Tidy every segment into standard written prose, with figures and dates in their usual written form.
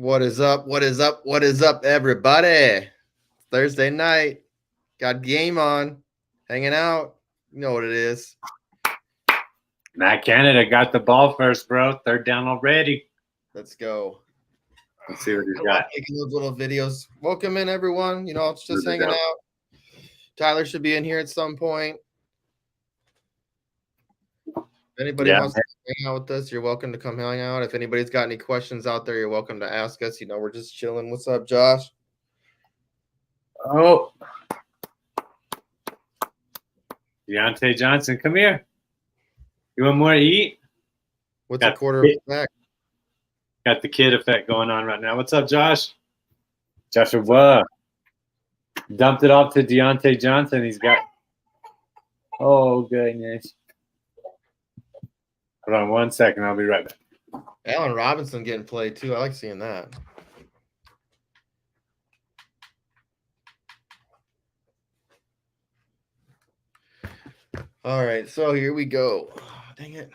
What is up? What is up? What is up, everybody? Thursday night. Got game on. Hanging out. You know what it is. Matt Canada got the ball first, bro. Third down already. Let's go. Let's see what he's got. Making those little videos. Welcome in, everyone. You know, it's just hanging out. Tyler should be in here at some point. If anybody wants to hang out with us, you're welcome to come hang out. If anybody's got any questions out there, you're welcome to ask us. You know, we're just chilling. What's up, Josh? Oh. Deontay Johnson, come here. You want more to eat? What's a quarter effect? Got the kid effect going on right now. What's up, Josh? Joshua dumped it off to Deontay Johnson. He's got – oh, goodness. Hold on 1 second. I'll be right back. Allen Robinson getting played, too. I like seeing that. All right, so here we go. Oh, dang it.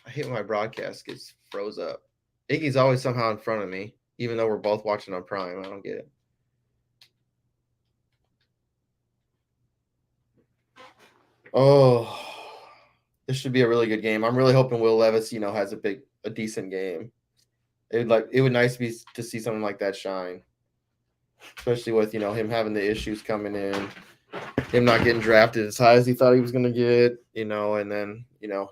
I hate when my broadcast gets froze up. Iggy's always somehow in front of me, even though we're both watching on Prime. I don't get it. Oh, this should be a really good game. I'm really hoping Will Levis, you know, has a decent game. It would nice to see something like that shine, especially with, you know, him having the issues coming in, him not getting drafted as high as he thought he was going to get, you know, and then, you know,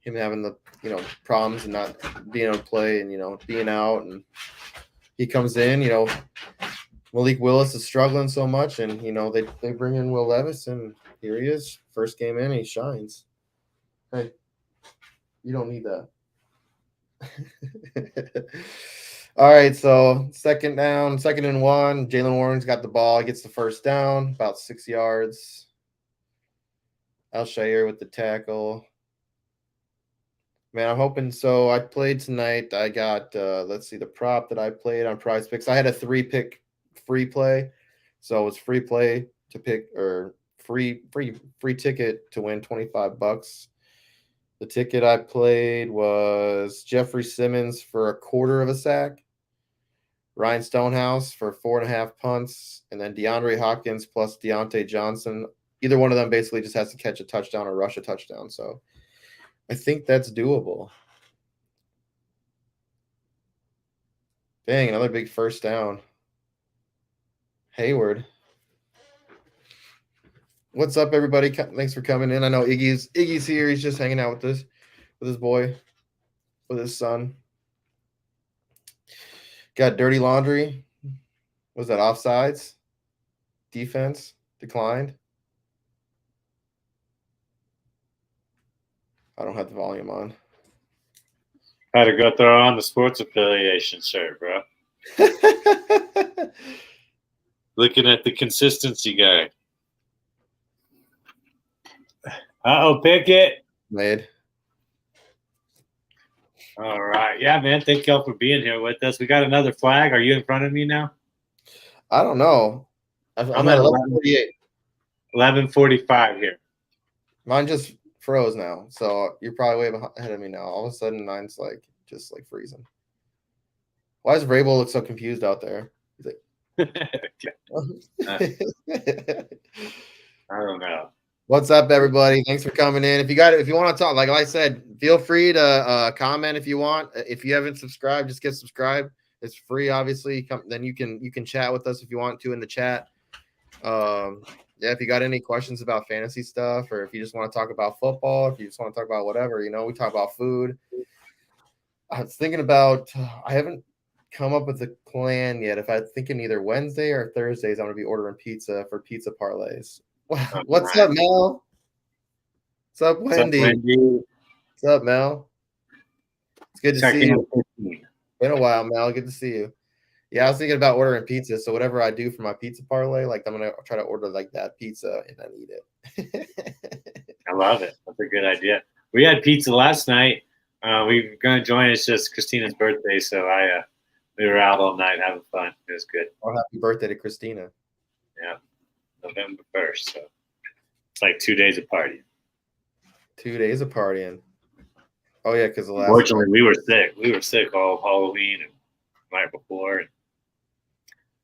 him having the, you know, problems and not being able to play and, you know, being out, and he comes in, you know, Malik Willis is struggling so much, and, you know, they bring in Will Levis, and here he is, first game in, he shines. Hey, you don't need that. All right, so second down, 2nd and 1. Jalen Warren's got the ball. He gets the first down, about 6 yards. Al-Shaair with the tackle. Man, I'm hoping so. I played tonight. I got, let's see, the prop that I played on Prize Picks. I had a 3-pick free play. So it was free play to pick, or free ticket to win $25. The ticket I played was Jeffrey Simmons for a quarter of a sack, Ryan Stonehouse for 4.5 punts, and then DeAndre Hopkins plus Deontay Johnson. Either one of them basically just has to catch a touchdown or rush a touchdown. So I think that's doable. Dang, another big first down. Hayward. What's up, everybody? Thanks for coming in. I know Iggy's here. He's just hanging out with his boy, with his son. Got dirty laundry. Was that offsides? Defense declined. I don't have the volume on. Had to go throw on the sports affiliation shirt, bro. Looking at the consistency guy. Pickett. Made. All right. Yeah, man. Thank y'all for being here with us. We got another flag. Are you in front of me now? I don't know. I'm at 11:48. 11:45 here. Mine just froze now, so you're probably way ahead of me now. All of a sudden, mine's just freezing. Why does Vrabel look so confused out there? He's like, I don't know. What's up, everybody? Thanks for coming in. If you want to talk, like I said, feel free to comment if you want. If you haven't subscribed, just get subscribed. It's free, obviously. Then you can chat with us if you want to in the chat. Yeah, if you got any questions about fantasy stuff, or if you just want to talk about football, if you just want to talk about whatever, you know, we talk about food. I was thinking about, I haven't come up with a plan yet. If I'm thinking either Wednesday or Thursdays, I'm going to be ordering pizza for pizza parlays. What's up, Mel? What's up, Wendy? What's up, Mel? It's good to see you. Been a while, Mel. Good to see you. Yeah, I was thinking about ordering pizza. So whatever I do for my pizza parlay, I'm gonna try to order that pizza and then eat it. I love it. That's a good idea. We had pizza last night. We're gonna join. It's just Christina's birthday, so we were out all night having fun. It was good. Oh, happy birthday to Christina. Yeah, November 1st. So it's like 2 days of partying. 2 days of partying. Oh yeah, because unfortunately we were sick. We were sick all Halloween and night before. And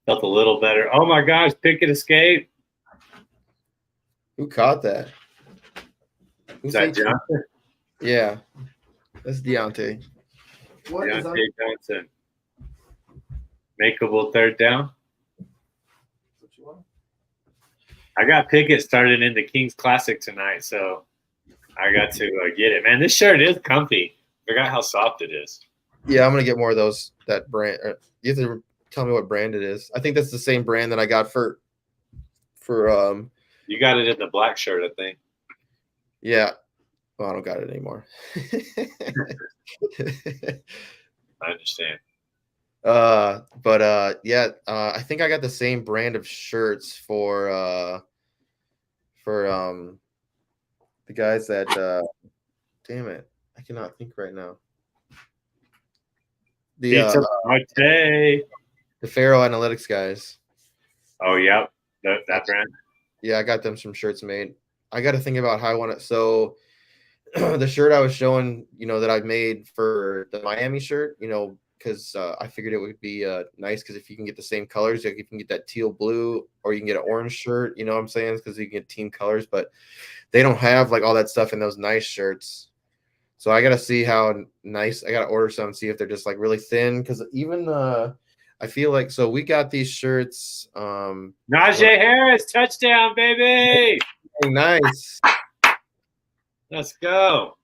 felt a little better. Oh my gosh, Pickett escaped. Who caught that? Is that Johnson? Yeah, that's Deontay. Deontay Johnson. Makeable third down. I got Pickett started in the Kings Classic tonight, so I got to get it. Man, this shirt is comfy. Forgot how soft it is. Yeah, I'm gonna get more of those. That brand. You have to tell me what brand it is. I think that's the same brand that I got for. You got it in the black shirt, I think. Yeah. Well, I don't got it anymore. I understand. Yeah, I think I got the same brand of shirts for the guys that damn it, I cannot think right now. The Faro Analytics guys. Oh yeah, that brand. Yeah, I got them some shirts made. I got to think about how I want it. So the shirt I was showing, that I made for the Miami shirt, because I figured it would be nice because if you can get the same colors, like you can get that teal blue or you can get an orange shirt, you know what I'm saying? Because you can get team colors, but they don't have like all that stuff in those nice shirts. So I got to see how nice. I got to order some and see if they're just like really thin because even I feel like so we got these shirts. Najee Harris touchdown, baby! Nice. Let's go.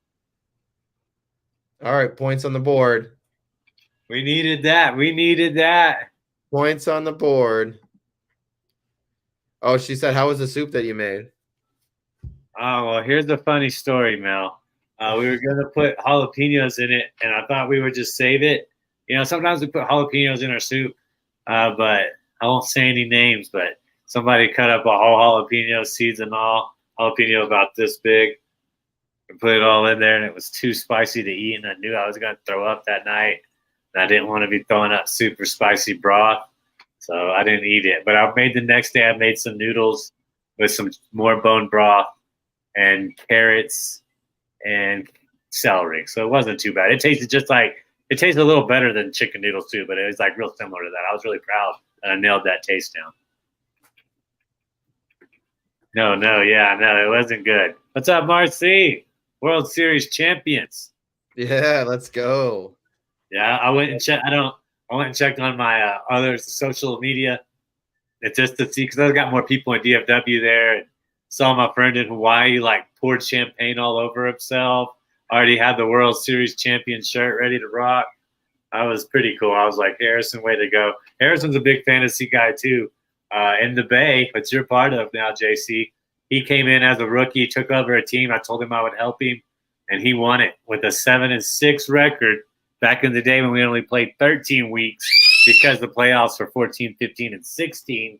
All right, points on the board. We needed that. Points on the board. Oh, she said, how was the soup that you made? Oh, well, here's the funny story, Mel. We were going to put jalapenos in it, and I thought we would just save it. Sometimes we put jalapenos in our soup, but I won't say any names, but somebody cut up a whole jalapeno, seeds and all, jalapeno about this big, and put it all in there, and it was too spicy to eat, and I knew I was going to throw up that night, and I didn't want to be throwing up super spicy broth, so I didn't eat it. But I made the next day, I made some noodles with some more bone broth and carrots and celery, so it wasn't too bad. It tasted a little better than chicken noodles too, but it was like real similar to that. I was really proud that I nailed that taste down. No, it wasn't good. What's up, Marcy? World Series champions. Yeah, let's go. Yeah, I went and checked on my other social media. It's just to see because I got more people in DFW there. And saw my friend in Hawaii poured champagne all over himself. Already had the World Series champion shirt ready to rock. That was pretty cool. I was like, Harrison, way to go. Harrison's a big fantasy guy too. In the Bay, which you're part of now, JC. He came in as a rookie, took over a team. I told him I would help him, and he won it with a 7-6 record. Back in the day when we only played 13 weeks because the playoffs were 14, 15, and 16,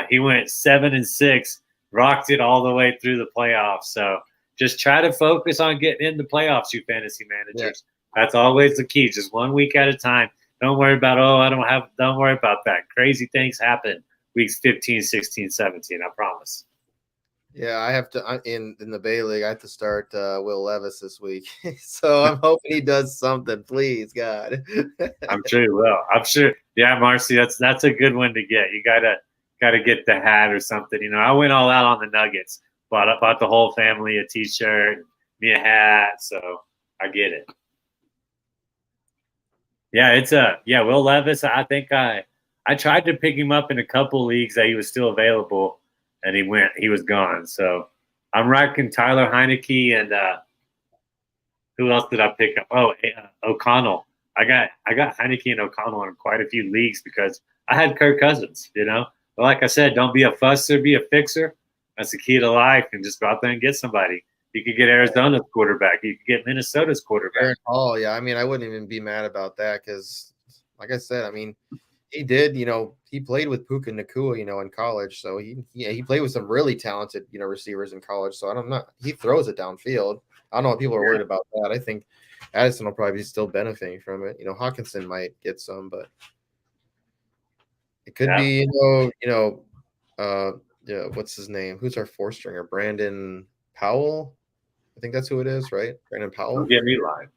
he went 7-6, rocked it all the way through the playoffs. So just try to focus on getting in the playoffs, you fantasy managers. Yeah. That's always the key. Just 1 week at a time. Don't worry about, don't worry about that. Crazy things happen weeks 15, 16, 17, I promise. Yeah, I have to in the Bay League. I have to start Will Levis this week, so I'm hoping he does something. Please, God. I'm sure he will. I'm sure. Yeah, Marcy, that's a good one to get. You gotta get the hat or something. I went all out on the Nuggets. Bought the whole family a T-shirt, me a hat. So I get it. Yeah, Will Levis. I think I tried to pick him up in a couple leagues that he was still available. And he was gone. So I'm rocking Tyler Heineke and who else did I pick up? Oh, O'Connell. I got Heineke and O'Connell in quite a few leagues because I had Kirk Cousins, But like I said, don't be a fusser, be a fixer. That's the key to life, and just go out there and get somebody. You could get Arizona's quarterback. You could get Minnesota's quarterback. Oh, yeah. I mean, I wouldn't even be mad about that because, like I said, I mean, he did, he played with Puka Nacua, in college. So he played with some really talented, receivers in college. So I don't know. He throws it downfield. I don't know what people are worried about that. I think Addison will probably be still benefiting from it. Hawkinson might get some, but it could be, what's his name? Who's our fourth stringer? Brandon Powell. I think that's who it is, right? Brandon Powell. Don't get me lying.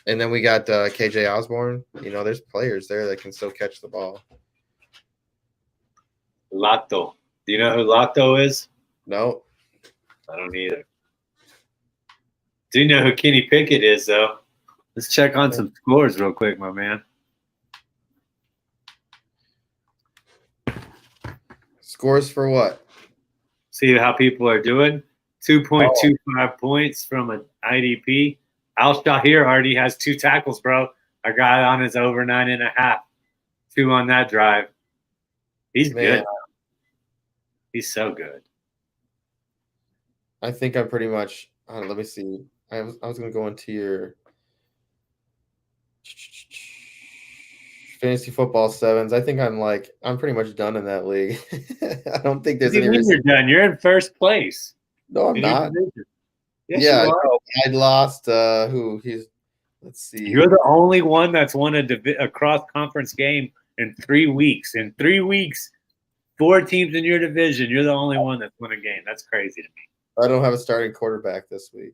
And then we got KJ Osborne. You know, there's players there that can still catch the ball. Lato. Do you know who Lato is? No. I don't either. Do you know who Kenny Pickett is, though? Let's check on some scores real quick, my man. Scores for what? See how people are doing? 2.25 points from an IDP. Al Shahir already has 2 tackles, bro. I got on his over 9.5. 2 on that drive. He's good. He's so good. I think I'm pretty much. Let me see. I was going to go into your fantasy football sevens. I think I'm pretty much done in that league. I don't think there's any reason. You're done. You're in first place. No, I'm not. Yes, yeah, you are. no, I lost. Let's see. You're the only one that's won a cross-conference game in 3 weeks. In 3 weeks, 4 teams in your division. You're the only one that's won a game. That's crazy to me. I don't have a starting quarterback this week.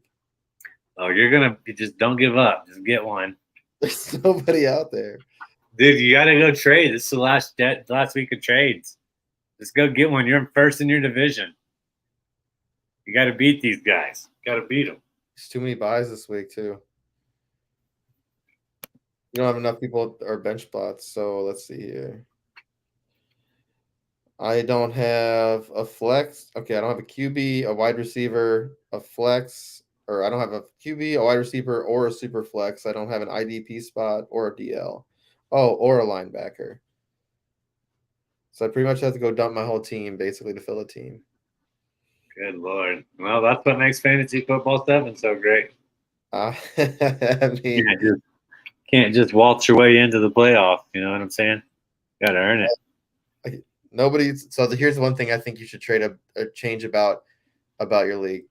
Oh, you just don't give up. Just get one. There's nobody out there. Dude, you got to go trade. This is the last week of trades. Just go get one. You're in first in your division. You got to beat these guys. Got to beat them. There's too many buys this week, too. You don't have enough people or bench spots, so let's see here. I don't have a flex. Okay, I don't have a QB, a wide receiver, a flex, or I don't have a QB, a wide receiver, or a super flex. I don't have an IDP spot or a DL. Oh, or a linebacker. So I pretty much have to go dump my whole team, basically, to fill a team. Good Lord. Well, that's what makes fantasy football 7 so great. I mean, can't just waltz your way into the playoff. You know what I'm saying? Got to earn it. So here's one thing I think you should change about your league.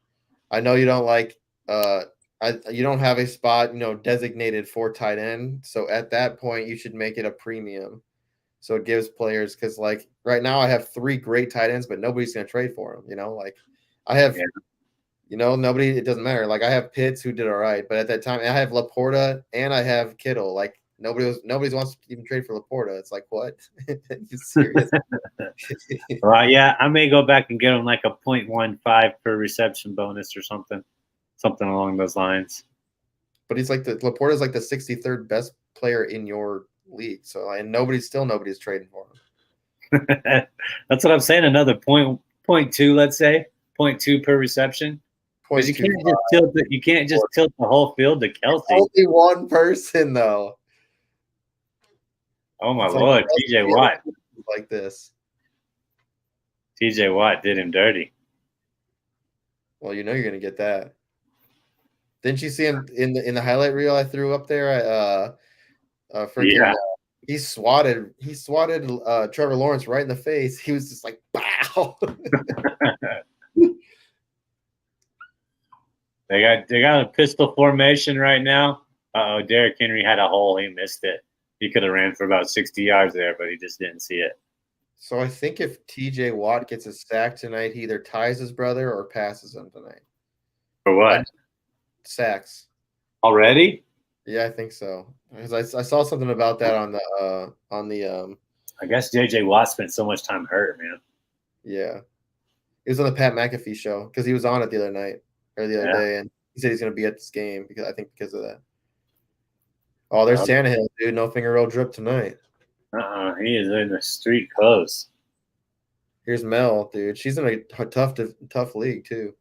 I know you don't like you don't have a spot, designated for tight end. So at that point, you should make it a premium. So it gives players, because like right now I have 3 great tight ends, but nobody's going to trade for them. Like I have, nobody. It doesn't matter. Like I have Pitts who did all right, but at that time I have Laporta and I have Kittle. Like nobody wants to even trade for Laporta. It's like, what? You serious? Well, yeah, I may go back and get him like a 0.15 per reception bonus or something along those lines. But he's like Laporta's like the 63rd best player in your league. So and nobody's trading for him. That's what I'm saying. Another 0.2, let's say 0.2 per reception. Because you can't just tilt the whole field to Kelsey. Only one person though. Oh my Lord, TJ Watt. Like this. TJ Watt did him dirty. Well, you're gonna get that. Didn't you see him in the highlight reel I threw up there? He swatted Trevor Lawrence right in the face. He was just like, "Bow." They got a pistol formation right now. Derrick Henry had a hole. He missed it. He could have ran for about 60 yards there, but he just didn't see it. So I think if TJ Watt gets a sack tonight, he either ties his brother or passes him tonight. For what? Sacks. Already? Yeah, I think so. Because I saw something about that on the I guess JJ Watt spent so much time hurt, man. Yeah. It was on the Pat McAfee show because he was on it the other night or the other day, and he said he's going to be at this game because of that. Oh, there's Tannehill, dude. No finger roll drip tonight. He is in the street clothes. Here's Mel, dude. She's in a tough league too.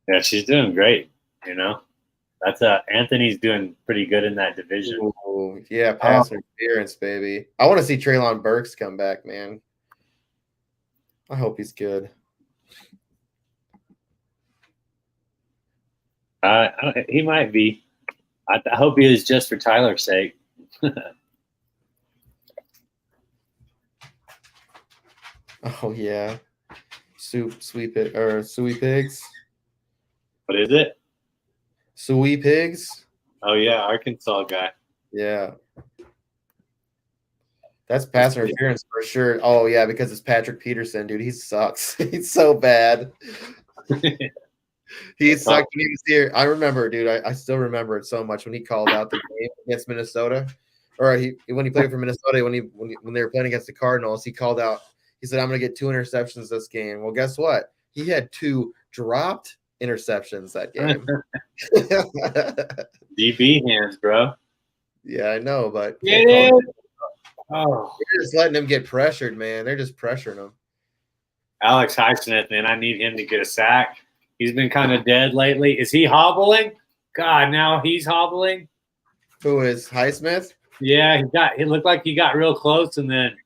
Yeah, she's doing great. That's Anthony's doing pretty good in that division. Ooh, yeah, pass interference, baby. I want to see Treylon Burks come back, man. I hope he's good. He might be. I hope he is just for Tyler's sake. Oh yeah, Suey Pigs. What is it? Suey Pigs. Oh yeah, Arkansas guy. Yeah, that's pass interference for sure. Oh yeah, because it's Patrick Peterson, dude. He sucks. He's so bad. He sucked when he was here. I remember, dude. I still remember it so much when he called out the game against Minnesota, or when he played for Minnesota when they were playing against the Cardinals. He called out. He said, "I'm going to get 2 interceptions this game." Well, guess what? He had 2 dropped interceptions that game. DB hands, bro. Yeah, I know, but Yeah. they're just letting him get pressured, man. They're just pressuring him. Alex Highsmith, man, I need him to get a sack. He's been kind of dead lately. Is he hobbling? God, now he's hobbling. Who is Highsmith? Yeah, he looked like he got real close, and then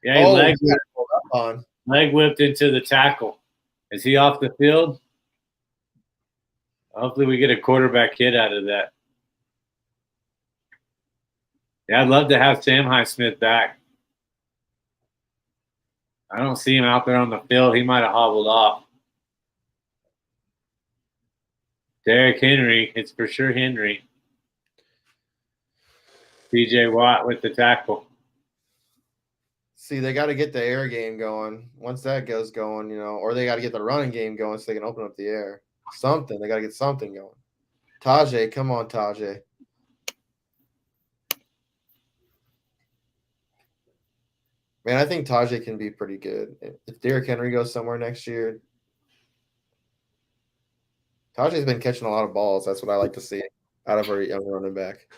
leg whipped into the tackle. Is he off the field? Hopefully, we get a quarterback hit out of that. Yeah, I'd love to have Sam Highsmith back. I don't see him out there on the field. He might have hobbled off. Derrick Henry, it's for sure Henry. TJ Watt with the tackle. See, they got to get the air game going. Once that goes going, or they got to get the running game going so they can open up the air. Something. They got to get something going. Tajay, come on, Tajay. Man, I think Tajay can be pretty good. If Derrick Henry goes somewhere next year, Tajay's been catching a lot of balls. That's what I like to see out of our young running back.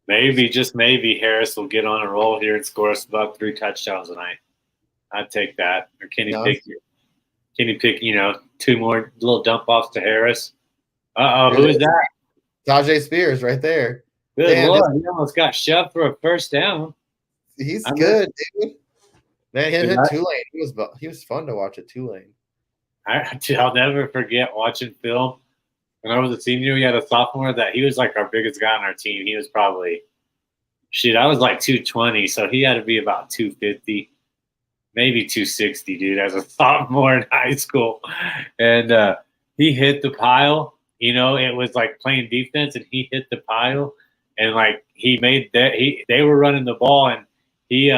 Maybe, just maybe, Harris will get on a roll here and score us about 3 touchdowns tonight. I'd take that. Or can he pick, 2 more little dump offs to Harris? Who is that? Tajay Spears right there. Good Lord, he almost got shoved for a first down. He's good, dude. Man, him at Tulane, he was fun to watch at Tulane. I'll never forget watching film. When I was a senior, we had a sophomore that he was like our biggest guy on our team. He was probably, I was like 220, so he had to be about 250, maybe 260, dude, as a sophomore in high school. And he hit the pile. It was like playing defense, and he hit the pile. And like he made that, they were running the ball, and he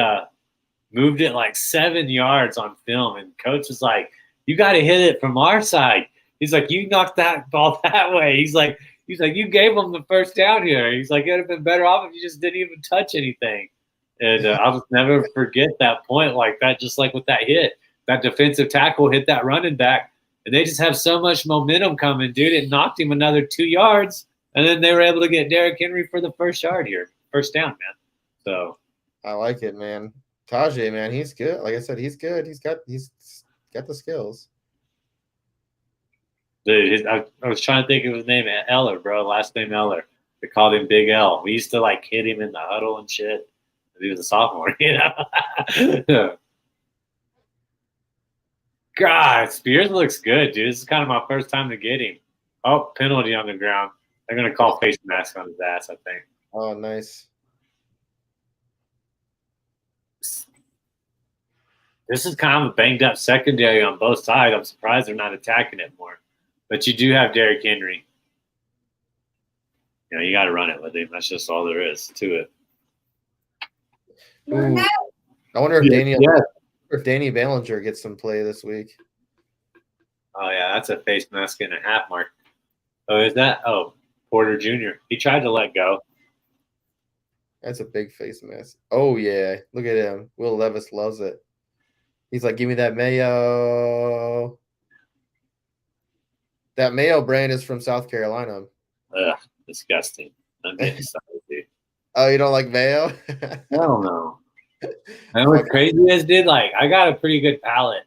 moved it like 7 yards on film. And coach was like, "You got to hit it from our side." He's like, "You knocked that ball that way." He's like, "You gave them the first down here." He's like, "It would have been better off if you just didn't even touch anything." And I'll just never forget that point like that, just like with that hit. That defensive tackle hit that running back, and they just have so much momentum coming, dude. It knocked him another 2 yards, and then they were able to get Derrick Henry for the first down, man. So I like it, man. Tajay, man, he's good. Like I said, he's good. He's got the skills. Dude, I was trying to think of his name, Eller, bro. Last name Eller. They called him Big L. We used to like hit him in the huddle and shit. He was a sophomore, God, Spears looks good, dude. This is kind of my first time to get him. Oh, penalty on the ground. They're gonna call face mask on his ass, I think. Oh, nice. This is kind of a banged up secondary on both sides. I'm surprised they're not attacking it more. But you do have Derrick Henry. You got to run it with him. That's just all there is to it. Ooh. I wonder if Danny Ballinger gets some play this week. Oh, yeah, that's a face mask and a half, Mark. Oh, is that? Oh, Porter Jr. He tried to let go. That's a big face mask. Oh, yeah. Look at him. Will Levis loves it. He's like, "Give me that mayo." That mayo brand is from South Carolina. Ugh, disgusting. I'm getting excited, dude. Oh, you don't like mayo? Hell no. And what's crazy is, dude, like, I got a pretty good palate.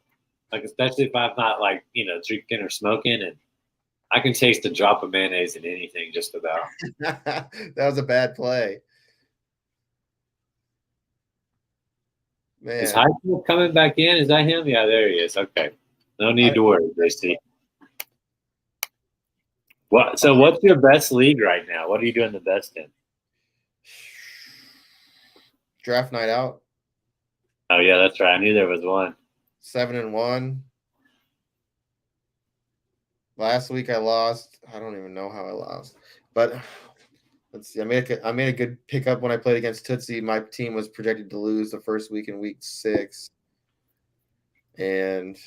Like, especially if I'm not, like, drinking or smoking, and I can taste a drop of mayonnaise in anything just about. That was a bad play. Man. Is Highfield coming back in? Is that him? Yeah, there he is. Okay. No need to worry, Gracie. So what's your best league right now? What are you doing the best in? Draft night out. Oh, yeah, that's right. I knew there was one. 7-1. Last week I lost. I don't even know how I lost. But let's see. I made a good pickup when I played against Tootsie. My team was projected to lose the first week in week 6. And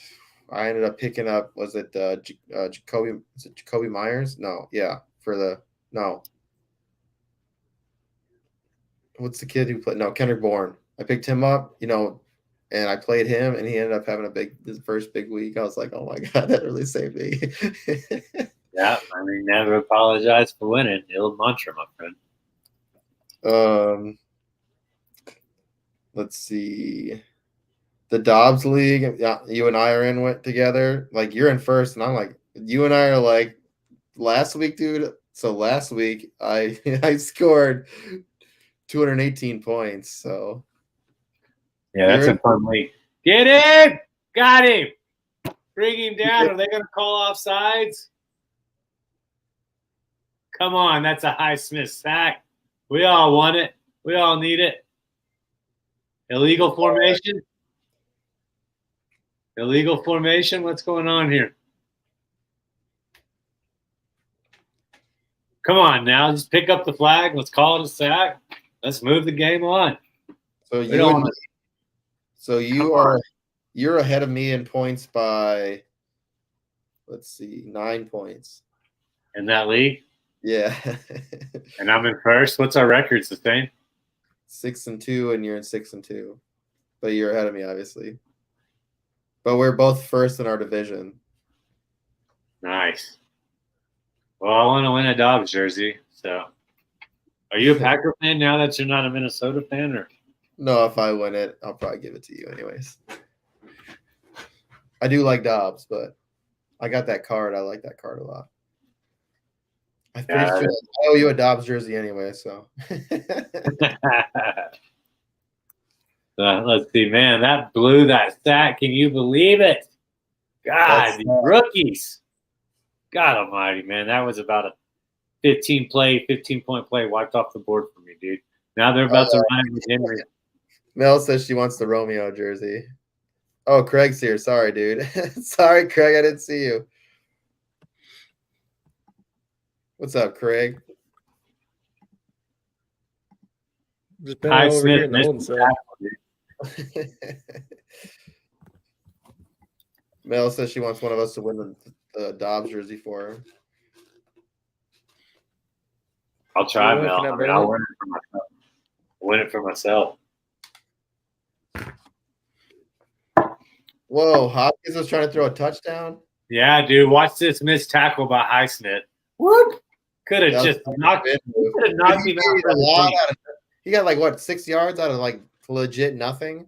I ended up picking up, was it Jacoby? Is it Jacoby Myers? No, yeah, no. What's the kid who played? No, Kendrick Bourne. I picked him up, and I played him, and he ended up having his first big week. I was like, oh my god, that really saved me. Yeah, I mean, never apologize for winning. The old mantra, my friend. Let's see. The Dobbs League, yeah, you and I are in it together. Like, you're in first, and I'm like, you and I are like last week, dude. So last week I I scored 218 points. So yeah, that's a fun league. Get him! Got him! Bring him down. Are they going to call offsides? Come on, that's a Highsmith sack. We all want it. We all need it. Illegal formation? Illegal formation? What's going on here? Come on now, just pick up the flag. Let's call it a sack. Let's move the game on. So you're ahead of me in points by, let's see, 9 points. In that league? Yeah. And I'm in first. What's our record, Sustain? 6-2, and you're in 6-2. But you're ahead of me, obviously. But we're both first in our division. Nice. Well, I want to win a Dobbs jersey. So, are you a Packer fan now that you're not a Minnesota fan, or? No, if I win it, I'll probably give it to you anyways. I do like Dobbs, but I got that card. I like that card a lot. I'm pretty sure I owe you a Dobbs jersey anyway, so. Let's see, man. That blew that sack. Can you believe it? God, these rookies. God almighty, man. That was about a 15-point play wiped off the board for me, dude. Now they're about to run it with Henry. Mel says she wants the Romeo jersey. Oh, Craig's here. Sorry, dude. Sorry, Craig. I didn't see you. What's up, Craig? Just been over here in the old side. Mel says she wants one of us to win the Dobbs jersey for her. I'll try, Mel. I mean, I'll win it for myself. Win it for myself. Whoa, Hopkins was trying to throw a touchdown? Yeah, dude. Watch this missed tackle by Highsmith. Whoop! Could have just knocked him out. He got like what, 6 yards out of like legit nothing.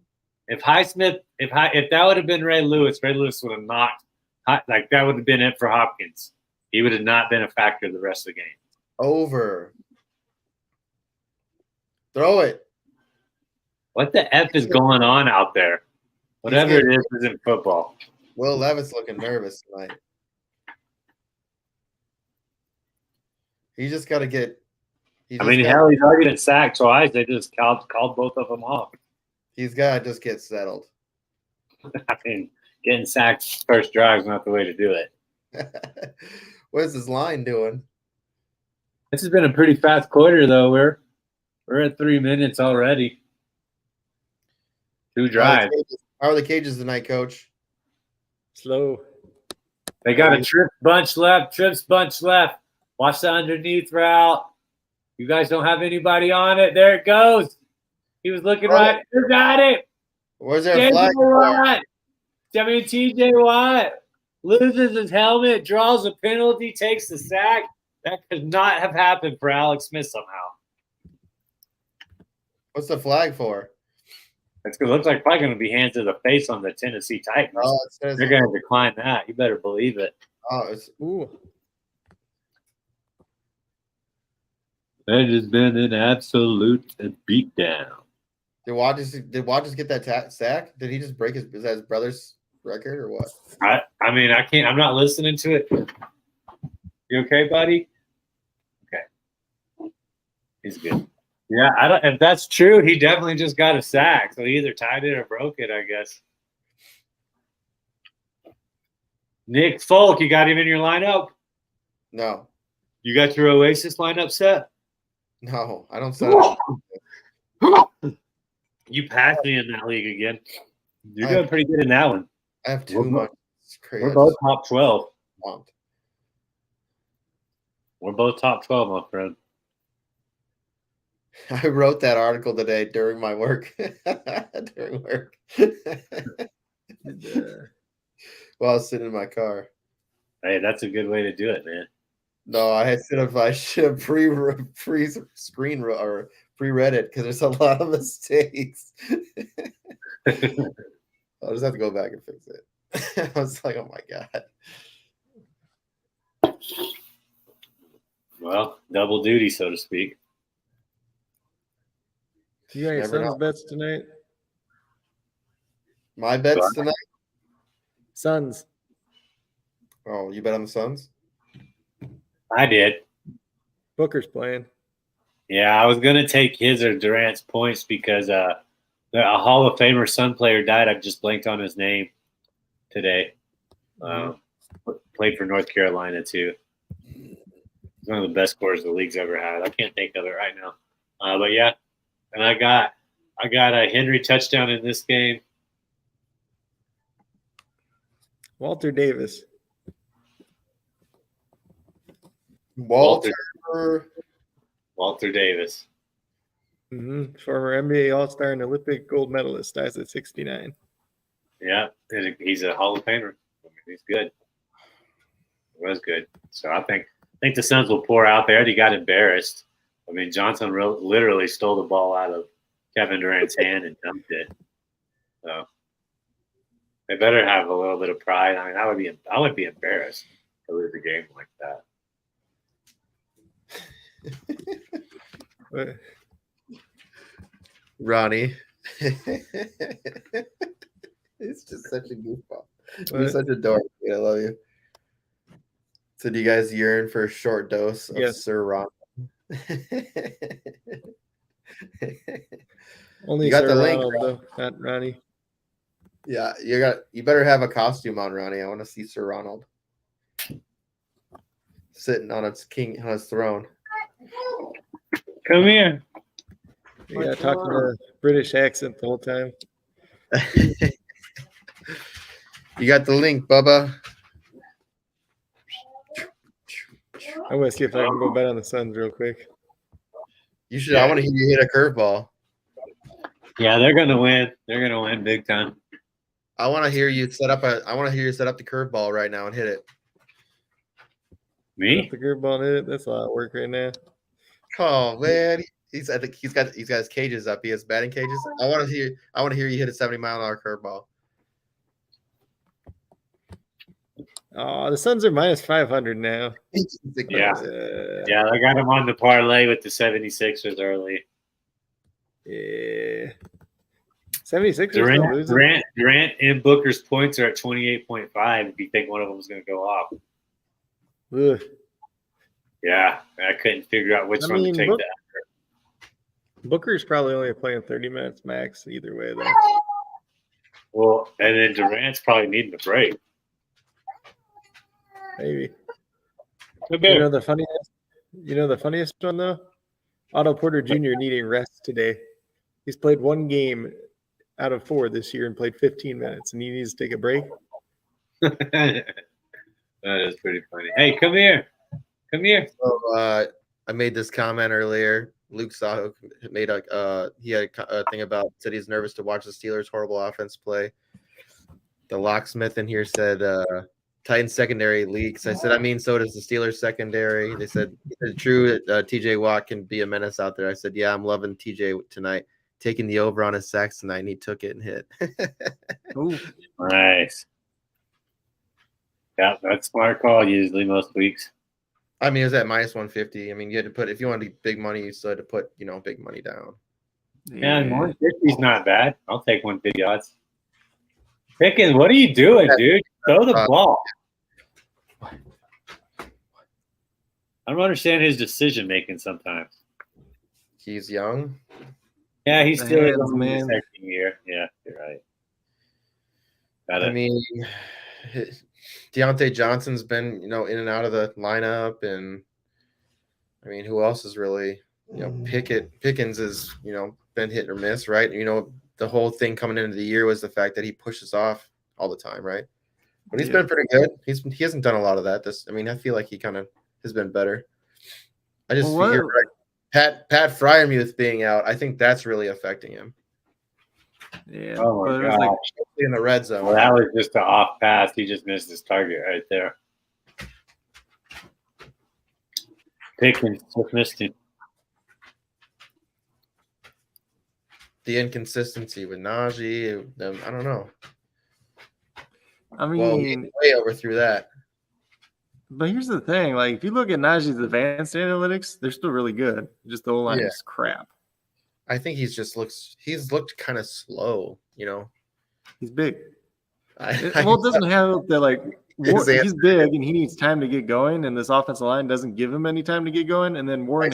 If Highsmith, if that would have been Ray Lewis would have knocked, like that would have been it for Hopkins. He would have not been a factor the rest of the game. Over. Throw it. What the F is going on out there? Whatever it is in football. Will Levis looking nervous tonight. He just got to get. He's already been sacked twice. They just called both of them off. He's got to just get settled. I mean, getting sacked first drive is not the way to do it. What is his line doing? This has been a pretty fast quarter, though. We're at 3 minutes already. 2 drives. How are the cages tonight, Coach? Slow. They got a trips bunch left. Watch the underneath route. You guys don't have anybody on it. There it goes. He was looking right. Who got it? Where's their flag? TJ Watt loses his helmet, draws a penalty, takes the sack. That could not have happened for Alex Smith somehow. What's the flag for? It looks like probably going to be hands to the face on the Tennessee Titans. They're going to decline that. You better believe it. That has been an absolute beatdown. Did Watt just get that sack? Did he just break his brother's record or what? I mean, I can't. I'm not listening to it. You okay, buddy? Okay. He's good. Yeah, I don't. If that's true, he definitely just got a sack. So he either tied it or broke it, I guess. Nick Folk, you got him in your lineup? No. You got your Oasis lineup set? No, I don't set it. You passed me in that league again. You're doing pretty good in that one. I have too much It's crazy. We're both top 12. Pumped. We're both top 12, my friend. I wrote that article today during my work. During work. While I was sitting in my car. Hey, that's a good way to do it, man. No, I should have pre-screen or pre-read it because there's a lot of mistakes. I'll just have to go back and fix it. I was like, oh my God. Well, double duty, so to speak. You got your Never Suns know. bets tonight? My bets tonight? Suns. Oh, you bet on the Suns? I did. Booker's playing. Yeah, I was going to take his or Durant's points because a Hall of Famer Sun player died. I've just blanked on his name today. Played for North Carolina, too. He's one of the best scorers the league's ever had. I can't think of it right now. But, yeah. And I got a Henry touchdown in this game. Walter Davis. Walter Davis. Former NBA All-Star and Olympic gold medalist, dies at 69. Yeah, he's a Hall of Famer. I mean, he's good. He was good. So I think the Suns will pour out there. He got embarrassed. I mean, Johnson literally stole the ball out of Kevin Durant's hand and dumped it. So they better have a little bit of pride. I mean, I would be embarrassed to lose a game like that. Ronnie. It's just such a goofball. You're such a dork. I love you. So do you guys yearn for a short dose of Sir Ron? Only you got Sir the link, Ronald, though, not Ronnie. Yeah, you better have a costume on, Ronnie. I want to see Sir Ronald sitting on his throne. Come here. Yeah, talking to a British accent the whole time. You got the link, Bubba. I'm gonna see if I can go bet on the Suns real quick. You should. I want to hear you hit a curveball. Yeah, they're gonna win. They're gonna win big time. I want to hear you set up the curveball right now and hit it. Me? The curveball in it. That's a lot of work right now. Oh man, he's got his cages up. He has batting cages. I want to hear you hit a 70-mile-an-hour curveball. Oh, the Suns are minus 500 now. Yeah, I got him on the parlay with the 76ers early. Yeah. 76ers Durant and Booker's points are at 28.5 if you think one of them is going to go off. Ugh. Yeah, I couldn't figure out which one to take that. Booker's probably only playing 30 minutes max either way, though. Well, and then Durant's probably needing a break. Maybe. You know the funniest one, though? Otto Porter Jr. needing rest today. He's played one game out of 4 this year and played 15 minutes, and he needs to take a break. That is pretty funny. Hey, come here. Come here. So, I made this comment earlier. Luke Saho made he had a thing about said he's nervous to watch the Steelers' horrible offense play. The locksmith in here said Titans secondary leaks. I said, I mean, so does the Steelers secondary. They said, it's true that TJ Watt can be a menace out there. I said, yeah, I'm loving TJ tonight. Taking the over on his sacks tonight, and he took it and hit. Ooh, nice. Yeah, that's smart call usually most weeks. I mean, it was at minus 150. I mean, you had to put, if you wanted big money, you still had to put, big money down. Yeah, 150 is not bad. I'll take 150 odds. Pickens, what are you doing, dude? Throw the ball. I don't understand his decision making sometimes. He's young. Yeah, he's still in the second year. Yeah, you're right. I mean, Deontay Johnson's been, in and out of the lineup, and I mean, who else is really, Pickens is, been hit or miss, right? The whole thing coming into the year was the fact that he pushes off all the time, right? But he's been pretty good. He hasn't done a lot of that. I feel like he kind of has been better. I just figured Pat Fryermuth being out, I think that's really affecting him. Yeah. Oh my gosh. Like, in the red zone. Well, that was just an off pass. He just missed his target right there. Pickens just missed him. The inconsistency with Najee, I don't know. I mean, way overthrew that. But here's the thing: like, if you look at Najee's advanced analytics, they're still really good. Just the O-line is crap. I think he's looked kind of slow. He's big. It doesn't have the like. He's big and he needs time to get going, and this offensive line doesn't give him any time to get going. And then Warren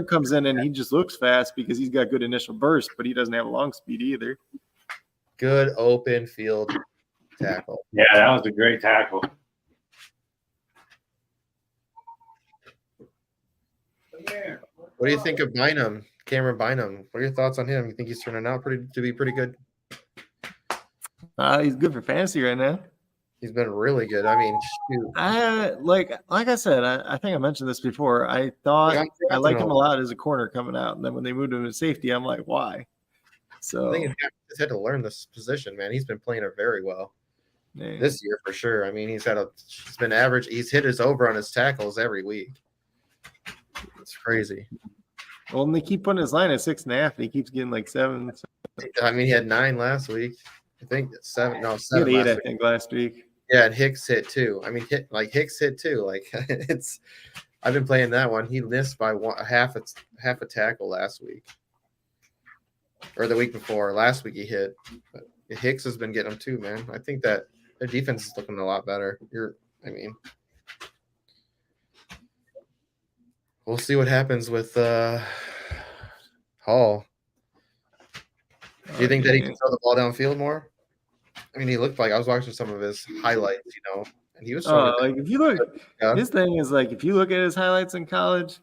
comes in and he just looks fast because he's got good initial burst, but he doesn't have a long speed either. Good open field tackle. Yeah, that was a great tackle. What do you think of Bynum, Cameron Bynum? What are your thoughts on him? You think he's turning out to be pretty good? He's good for fantasy right now. He's been really good. I mean, shoot. Like I said, I think I mentioned this before. I thought I liked him a lot as a corner coming out, and then when they moved him to safety, I'm like, why? So I think he's had to learn this position, man. He's been playing it very well this year for sure. I mean, he's been average. He's hit his over on his tackles every week. It's crazy. Well, and they keep putting his line at 6.5, and he keeps getting like 7. I mean, he had 9 last week. I think 7. No, 7. He had 8, I think, last week. Yeah, and Hicks hit 2. I mean, Hicks hit 2. Like I've been playing that one. He missed by half a tackle last week, or the week before. Last week he hit, but Hicks has been getting them too, man. I think that their defense is looking a lot better. We'll see what happens with Hall. Do you think that he can throw the ball downfield more? I mean, he looked like I was watching some of his highlights, and he was like if you look, his thing is like if you look at his highlights in college,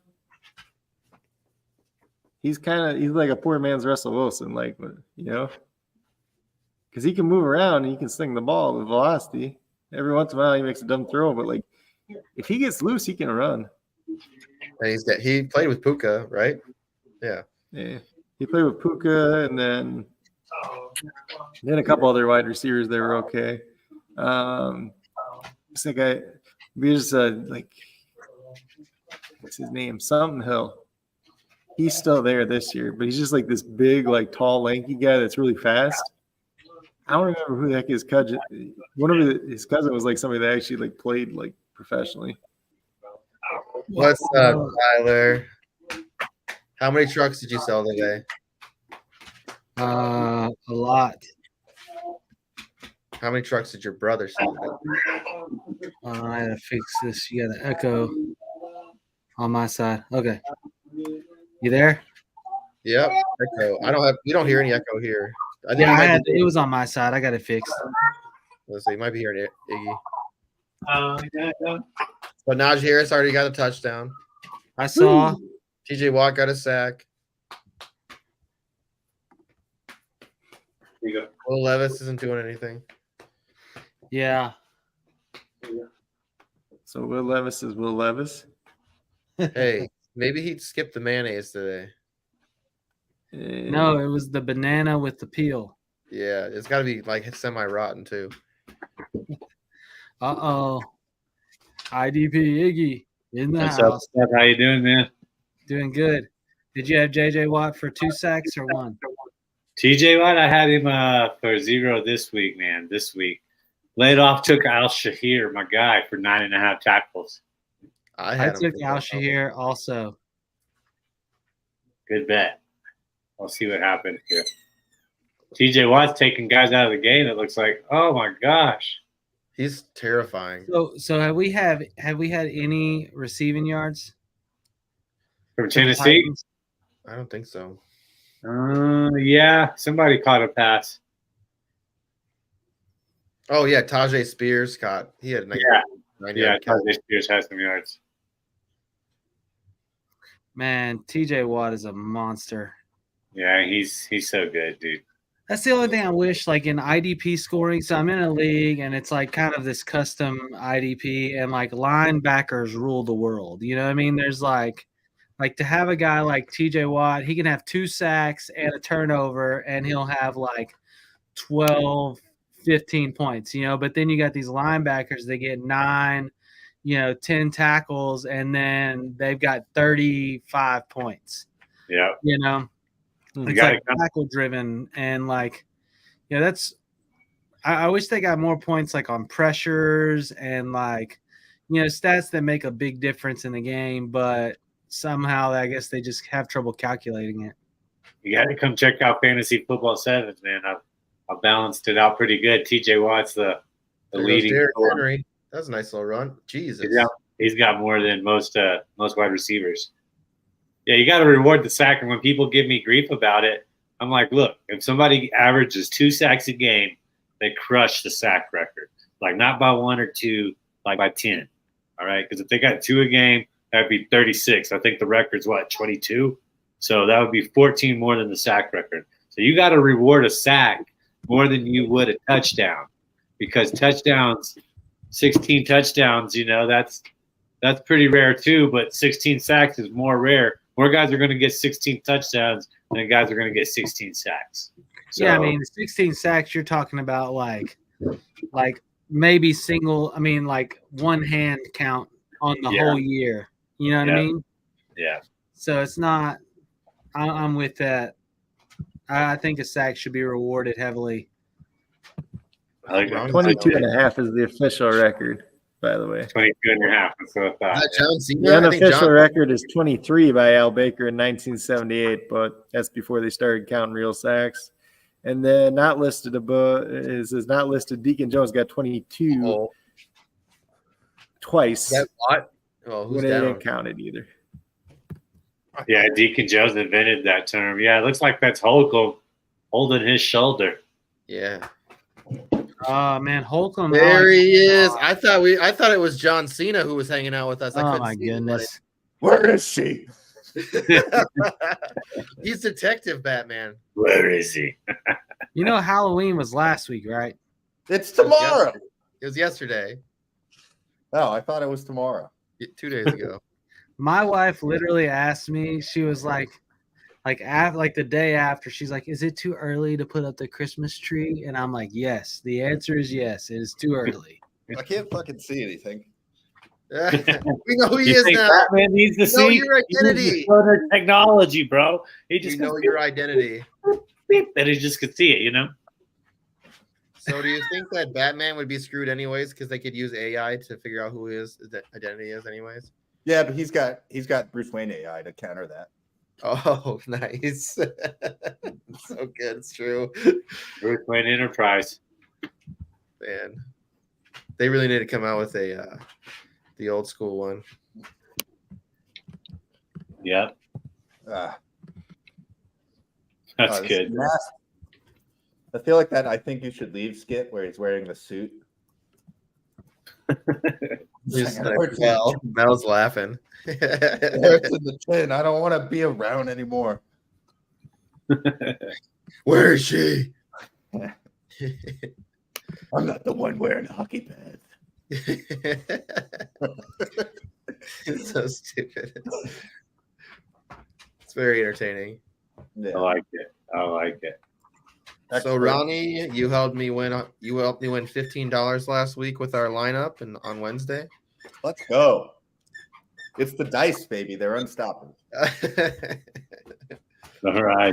he's like a poor man's Russell Wilson, like because he can move around and he can sling the ball with velocity. Every once in a while, he makes a dumb throw, but like if he gets loose, he can run. And he played with Puka, right? Yeah. Yeah. He played with Puka, and then a couple other wide receivers that were okay. This guy, like, what's his name? Something Hill. He's still there this year, but he's just like this big, like tall, lanky guy that's really fast. I don't remember who the heck his cousin. His cousin was like somebody that actually like played like professionally. What's up, Tyler? How many trucks did you sell today? A lot. How many trucks did your brother sell today? I had to fix this. You got an echo on my side. Okay. You there? Yep. Echo. You don't hear any echo here. It was on my side. I got it fixed. Let's see. You might be hearing Iggy. Yeah. But Najee Harris already got a touchdown. I saw. TJ Watt got a sack. Here you go. Will Levis isn't doing anything. Yeah. So Will Levis is Will Levis. Hey, maybe he skipped the mayonnaise today. No, it was the banana with the peel. Yeah, it's got to be like semi-rotten too. Uh-oh. IDP Iggy in the What's house. up? How you doing, man? Doing good. Did you have JJ Watt for 2 sacks or 1? TJ Watt, I had him for 0 this week, man. This week. Laid off, took Al Shahir, my guy, for 9.5 tackles. I took Al Shahir also. Good bet. I'll see what happens here. TJ Watt's taking guys out of the game. It looks like, oh my gosh. He's terrifying. So have we had any receiving yards from Tennessee? I don't think so. Yeah, somebody caught a pass. Oh yeah, Tajay Spears caught. He had 9 Tajay Spears has some yards. Man, TJ Watt is a monster. Yeah, he's so good, dude. That's the only thing I wish, like in IDP scoring. So I'm in a league, and it's like kind of this custom IDP, and like linebackers rule the world. You know what I mean? There's like to have a guy like TJ Watt, he can have 2 sacks and a turnover, and he'll have like 12, 15 points. But then you got these linebackers, they get 9, 10 tackles, and then they've got 35 points. Yeah. It's like tackle driven, and that's. I wish they got more points like on pressures and stats that make a big difference in the game, but somehow I guess they just have trouble calculating it. You got to come check out Fantasy Football Sevens, man. I've balanced it out pretty good. TJ Watt's the leading. Derrick Henry. That was a nice little run. Jesus. He's got more than most wide receivers. Yeah, you got to reward the sack. And when people give me grief about it, I'm like, look, if somebody averages 2 sacks a game, they crush the sack record. Like not by 1 or 2, like by 10. All right, because if they got 2 a game, that'd be 36. I think the record's 22. So that would be 14 more than the sack record. So you got to reward a sack more than you would a touchdown, because touchdowns, 16 touchdowns, that's pretty rare too. But 16 sacks is more rare. More guys are going to get 16 touchdowns than guys are going to get 16 sacks. So, yeah, I mean, 16 sacks, you're talking about like maybe single. I mean, like one hand count on the whole year. You know what I mean? Yeah. So it's not. I'm with that. I think a sack should be rewarded heavily. I like 22 and a half is the official record, by the way. 22 and a half. That's what I thought. John Cena? The unofficial record is 23 by Al Baker in 1978, but that's before they started counting real sacks. And then not listed above is not listed. Deacon Jones got 22 twice. That what? Oh, who's when down? they didn't count it either. Yeah, Deacon Jones invented that term. Yeah, it looks like that's Holcomb holding his shoulder. Yeah. Oh man, Holcomb. There he is. I thought it was John Cena who was hanging out with us. Oh my goodness. Where is she? He's Detective Batman. Where is he? Halloween was last week, right? It's tomorrow. It was yesterday. Oh, I thought it was tomorrow. 2 days ago. My wife literally asked me. She was like the day after. She's like, "Is it too early to put up the Christmas tree?" And I'm like, "Yes." The answer is yes. It is too early. I can't fucking see anything. We know who he is now. Batman needs to know see your identity. Technology, bro. He just know your identity. And he just could see it, So do you think that Batman would be screwed anyways because they could use AI to figure out who his identity is anyways? Yeah, but he's got Bruce Wayne AI to counter that. Oh, nice. So good. It's true. Bruce Wayne Enterprise. Man, they really need to come out with the old school one. Yep. That's good. Mask. I feel like that. I think you should leave skit where he's wearing the suit. Mel's laughing. It's in the chin. I don't want to be around anymore. Where is she? I'm not the one wearing hockey pads. It's so stupid. It's very entertaining. Yeah. I like it. So Excellent. Ronnie, you helped me win $15 last week with our lineup and on Wednesday. Let's go. It's the dice, baby. They're unstoppable. All right.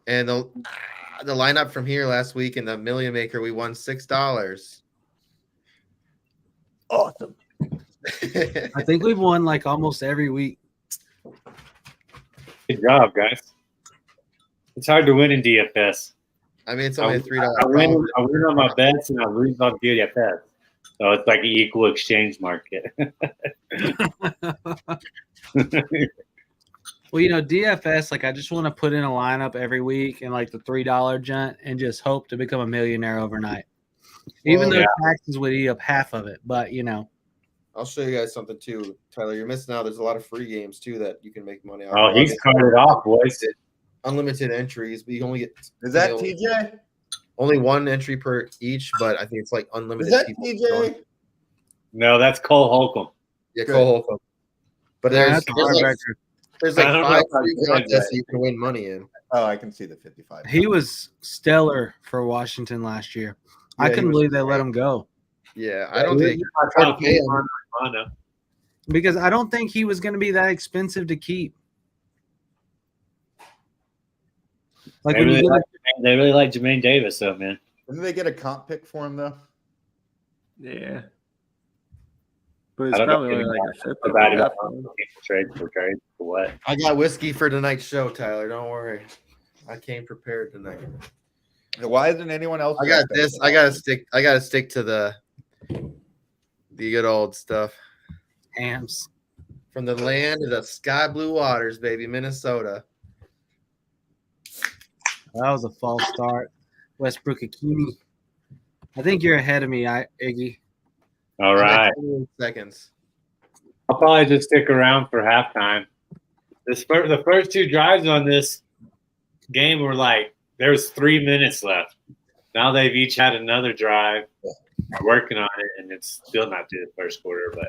And the lineup from here last week in the Million Maker, we won $6. Awesome. I think we've won like almost every week. Good job, guys. It's hard to win in DFS. I mean, it's only a $3. I win on my bets and I lose on DFS. So it's like an equal exchange market. Well, DFS, like I just want to put in a lineup every week and like the $3 junt and just hope to become a millionaire overnight. Even though taxes would eat up half of it, but I'll show you guys something too, Tyler. You're missing out. There's a lot of free games too that you can make money off. Oh, he's carded off, boys. unlimited entries, but you only get Is that only, TJ? only one entry per each, but I think it's like unlimited. Is that people. TJ? No, that's Cole Holcomb. Yeah, Good. Cole Holcomb. But Yeah, there's that's a heartbreaker. there's I like don't know 5 if I'm free good, contests but- you can win money in. Oh, I can see the 55. He was stellar for Washington last year. Yeah, I he couldn't was believe they let great. him go Yeah, I don't think Top tried to pay him. Mono. because I don't think he was going to be that expensive to keep. Like They when really you like, they really like Jermaine Davis, though, man. Didn't they get a comp pick for him though? Yeah. But I it's don't know probably only like a fifth of About half. people trade for what? I got whiskey for tonight's show, Tyler. Don't worry. I came prepared tonight. Why isn't anyone else? I got this. I gotta stick to the good old stuff. Hams. From the land of the sky blue waters, baby, Minnesota. That was a false start. Westbrook Akini. I think you're ahead of me, Iggy. All I'm at right. 21 seconds. I'll probably just stick around for halftime. The first 2 drives on this game were like there was 3 minutes left. Now they've each had another drive, working on it, and it's still not through the first quarter. But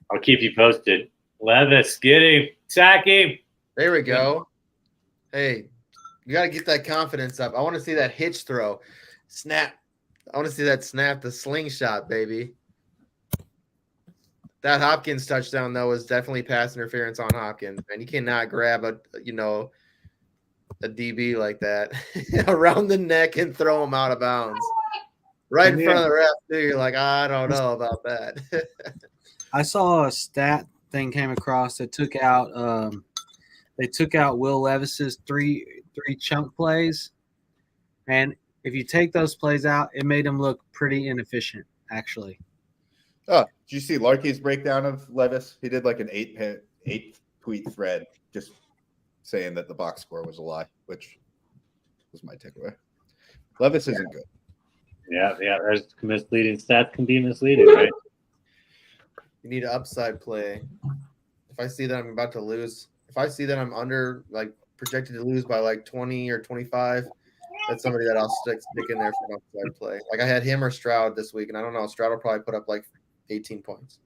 I'll keep you posted. Levis, get him, sack him. There we go. Hey, you got to get that confidence up. I want to see that hitch throw. Snap. I want to see that snap, the slingshot, baby. That Hopkins touchdown, though, was definitely pass interference on Hopkins. Man, you cannot grab a DB like that around the neck and throw him out of bounds. Right in front of the ref, too. You're like, I don't know about that. I saw a stat thing came across that took out Will Levis's three chunk plays, and if you take those plays out, it made him look pretty inefficient, actually. Oh, did you see Larky's breakdown of Levis? He did like an 8 tweet thread just saying that the box score was a lie, which was my takeaway. Levis isn't good. Yeah. There's misleading stats can be misleading, right? You need an upside play. If I see that I'm about to lose, if I see that I'm under, like, projected to lose by like 20 or 25, that's somebody that I'll stick in there for an upside play. Like I had him or Stroud this week, and I don't know. Stroud will probably put up like 18 points.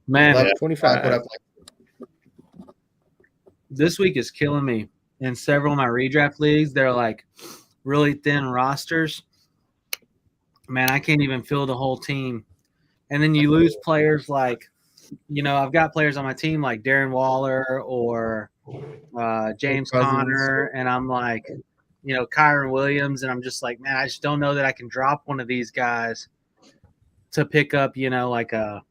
Man, 25. Put up like, this week is killing me. In several of my redraft leagues, they're like really thin rosters. Man, I can't even fill the whole team. And then you lose players like, I've got players on my team like Darren Waller or James Conner, and I'm like, Kyron Williams, and I'm just like, man, I just don't know that I can drop one of these guys to pick up, like I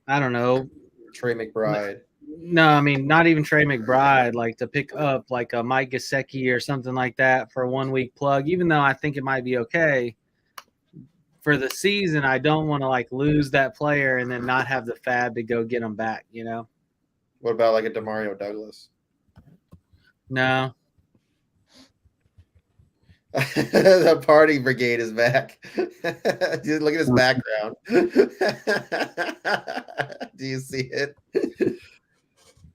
don't know. Trey McBride. No, I mean, not even Trey McBride, like to pick up like a Mike Gesicki or something like that for a 1 week plug, even though I think it might be okay. For the season, I don't want to like lose that player and then not have the fab to go get him back, What about like a Demario Douglas? No. The party brigade is back. Dude, look at his background. Do you see it?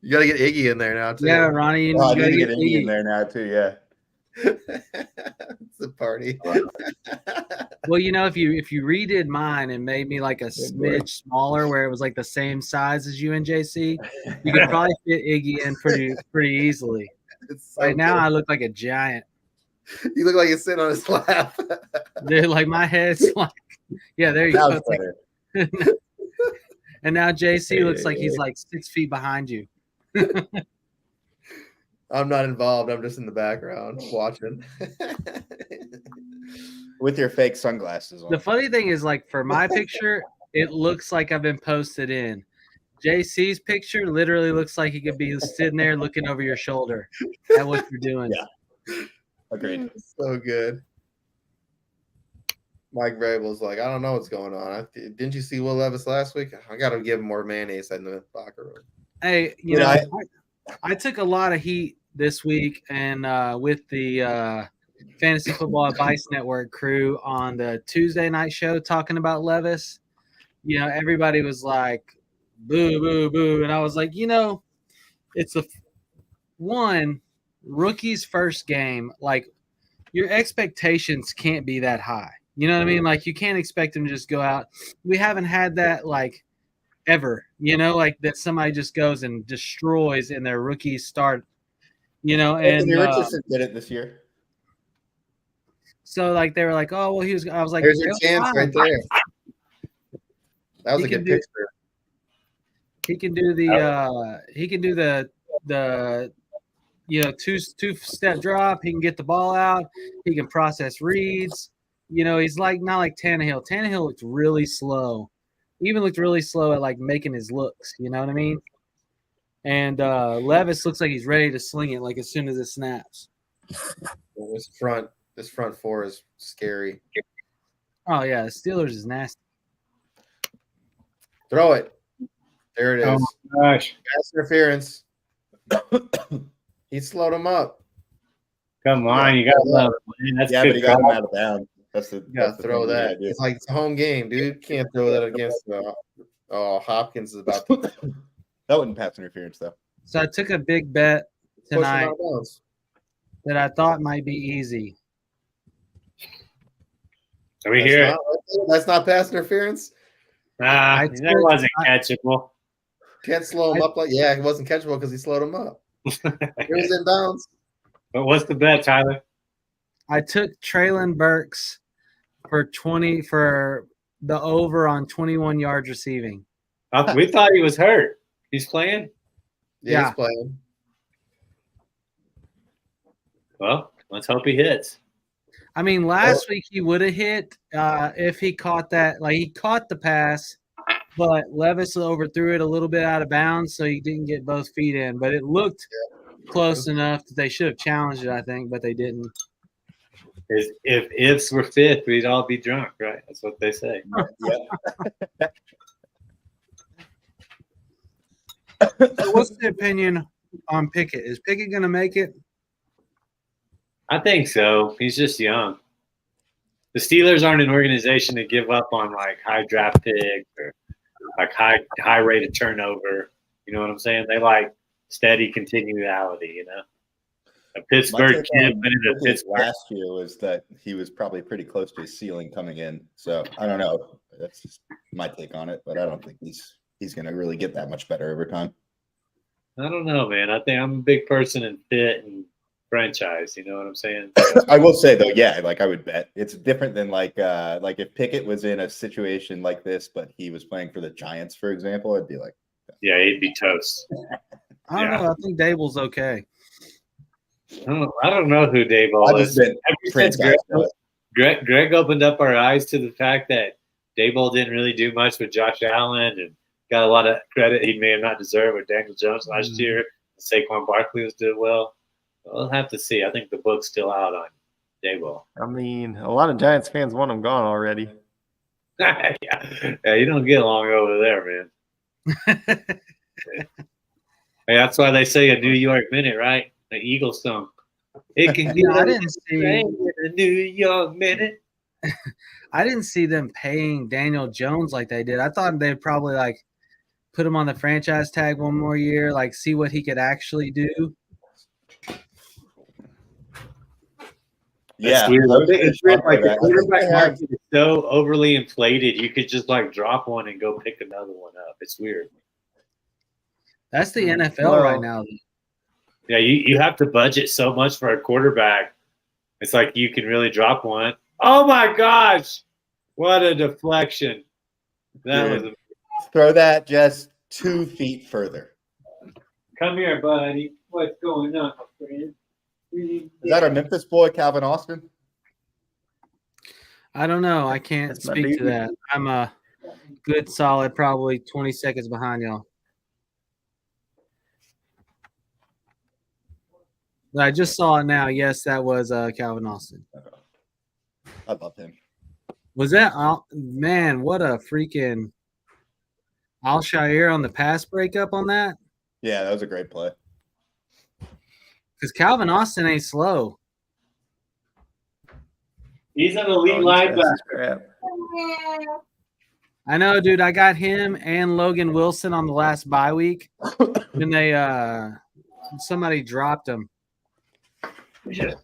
You got to get Iggy in there now, too. Yeah, Ronnie. Oh, I need to get Iggy in there now, too, yeah. It's a party. Well, if you redid mine and made me like a smidge smaller, where it was like the same size as you and JC, you could probably fit Iggy in pretty easily. So right now, good. I look like a giant. You look like you're sitting on his lap. Dude, like my head's like, yeah, there you go. Better. And now JC looks like he's like 6 feet behind you. I'm not involved. I'm just in the background watching. With your fake sunglasses on. The funny thing is, like, for my picture, it looks like I've been posted in. JC's picture literally looks like he could be sitting there looking over your shoulder at what you're doing. Yeah. Agreed. So good. Mike Vrabel's like, I don't know what's going on. Didn't you see Will Levis last week? I got to give him more mayonnaise in the locker room. Hey, I took a lot of heat this week, and with the Fantasy Football Advice Network crew on the Tuesday night show talking about Levis, everybody was like, boo, boo, boo. And I was like, it's one rookie's first game. Like your expectations can't be that high. You know what I mean? Like you can't expect them to just go out. We haven't had that like ever. You know, like that somebody just goes and destroys in their rookie start. You know, and Anthony Richardson did it this year. so like they were like, oh well, I was like, There's your chance right there. That was He a can good do- picture. he can do the two-step drop. He can get the ball out. He can process reads. You know, he's like not like Tannehill. Tannehill looked really slow. Even looked really slow at like making his looks. You know what I mean? And Levis looks like he's ready to sling it like as soon as it snaps. This front four is scary. Oh yeah, the Steelers is nasty. Throw it. There it is. Oh my gosh. Pass interference. He slowed him up. Come on, Yeah. you got to love it, man. That's Yeah, good but he got him call. out of bounds. That's the You gotta that's the throw thing you that. gotta do. It's like it's a home game, dude. Can't throw that against Hopkins is about to That wasn't pass interference though. So I took a big bet push him tonight out of bounds. that I thought might be easy. Are we here? That's not pass interference. That wasn't catchable. Can't slow him up like it wasn't catchable because he slowed him up. It was in bounds. But what's the bet, Tyler? I took Traylon Burks for the over on 21 yards receiving. We thought he was hurt. He's playing? Yeah, he's playing. Well, let's hope he hits. I mean, last week he would have hit if he caught that. Like he caught the pass, but Levis overthrew it a little bit out of bounds, so he didn't get both feet in. But it looked close enough that they should have challenged it, I think, but they didn't. If ifs were fifth, we'd all be drunk, right? That's what they say. Yeah. So what's the opinion on Pickett? Is Pickett going to make it? I think so. He's just young. The Steelers aren't an organization to give up on like high draft picks or like high rate of turnover. You know what I'm saying? They like steady continuality, you know. A Pittsburgh kid went into Pittsburgh last year was that he was probably pretty close to his ceiling coming in. So I don't know. That's just my take on it, but I don't think he's going to really get that much better over time. I don't know, man. I think I'm a big person in fit and franchise. You know what I'm saying? I will say though, yeah, like I would bet it's different than like if Pickett was in a situation like this, but he was playing for the Giants, for example, I'd be like, yeah, he'd be toast. I don't know. I think Dable's okay. I don't know who Daboll is. Ever since Greg opened up our eyes to the fact that Daboll didn't really do much with Josh Allen and got a lot of credit he may have not deserved with Daniel Jones last year. Saquon Barkley was doing well. We'll have to see. I think the book's still out on Daboll. I mean, a lot of Giants fans want him gone already. yeah, you don't get along over there, man. Hey, that's why they say a New York minute, right? The Eagles song. It can get I didn't see a New York minute. I didn't see them paying Daniel Jones like they did. I thought they'd probably like put him on the franchise tag one more year, like see what he could actually do. yeah, It's weird. Like the quarterback market is so overly inflated, you could just like drop one and go pick another one up. It's weird. That's the NFL right now. Yeah, you have to budget so much for a quarterback. It's like you can really drop one. Oh my gosh. What a deflection. That was throw that just 2 feet further. Come here, buddy. What's going on, my friend? Is that our Memphis boy, Calvin Austin? I don't know. I can't speak to that. I'm a good solid probably 20 seconds behind y'all. I just saw it now. Yes, that was Calvin Austin. I love him. Was that man? What a freaking Alshire on the pass breakup on that. Yeah, that was a great play. Because Calvin Austin ain't slow. He's an elite linebacker. I know, dude. I got him and Logan Wilson on the last bye week when they Somebody dropped them. You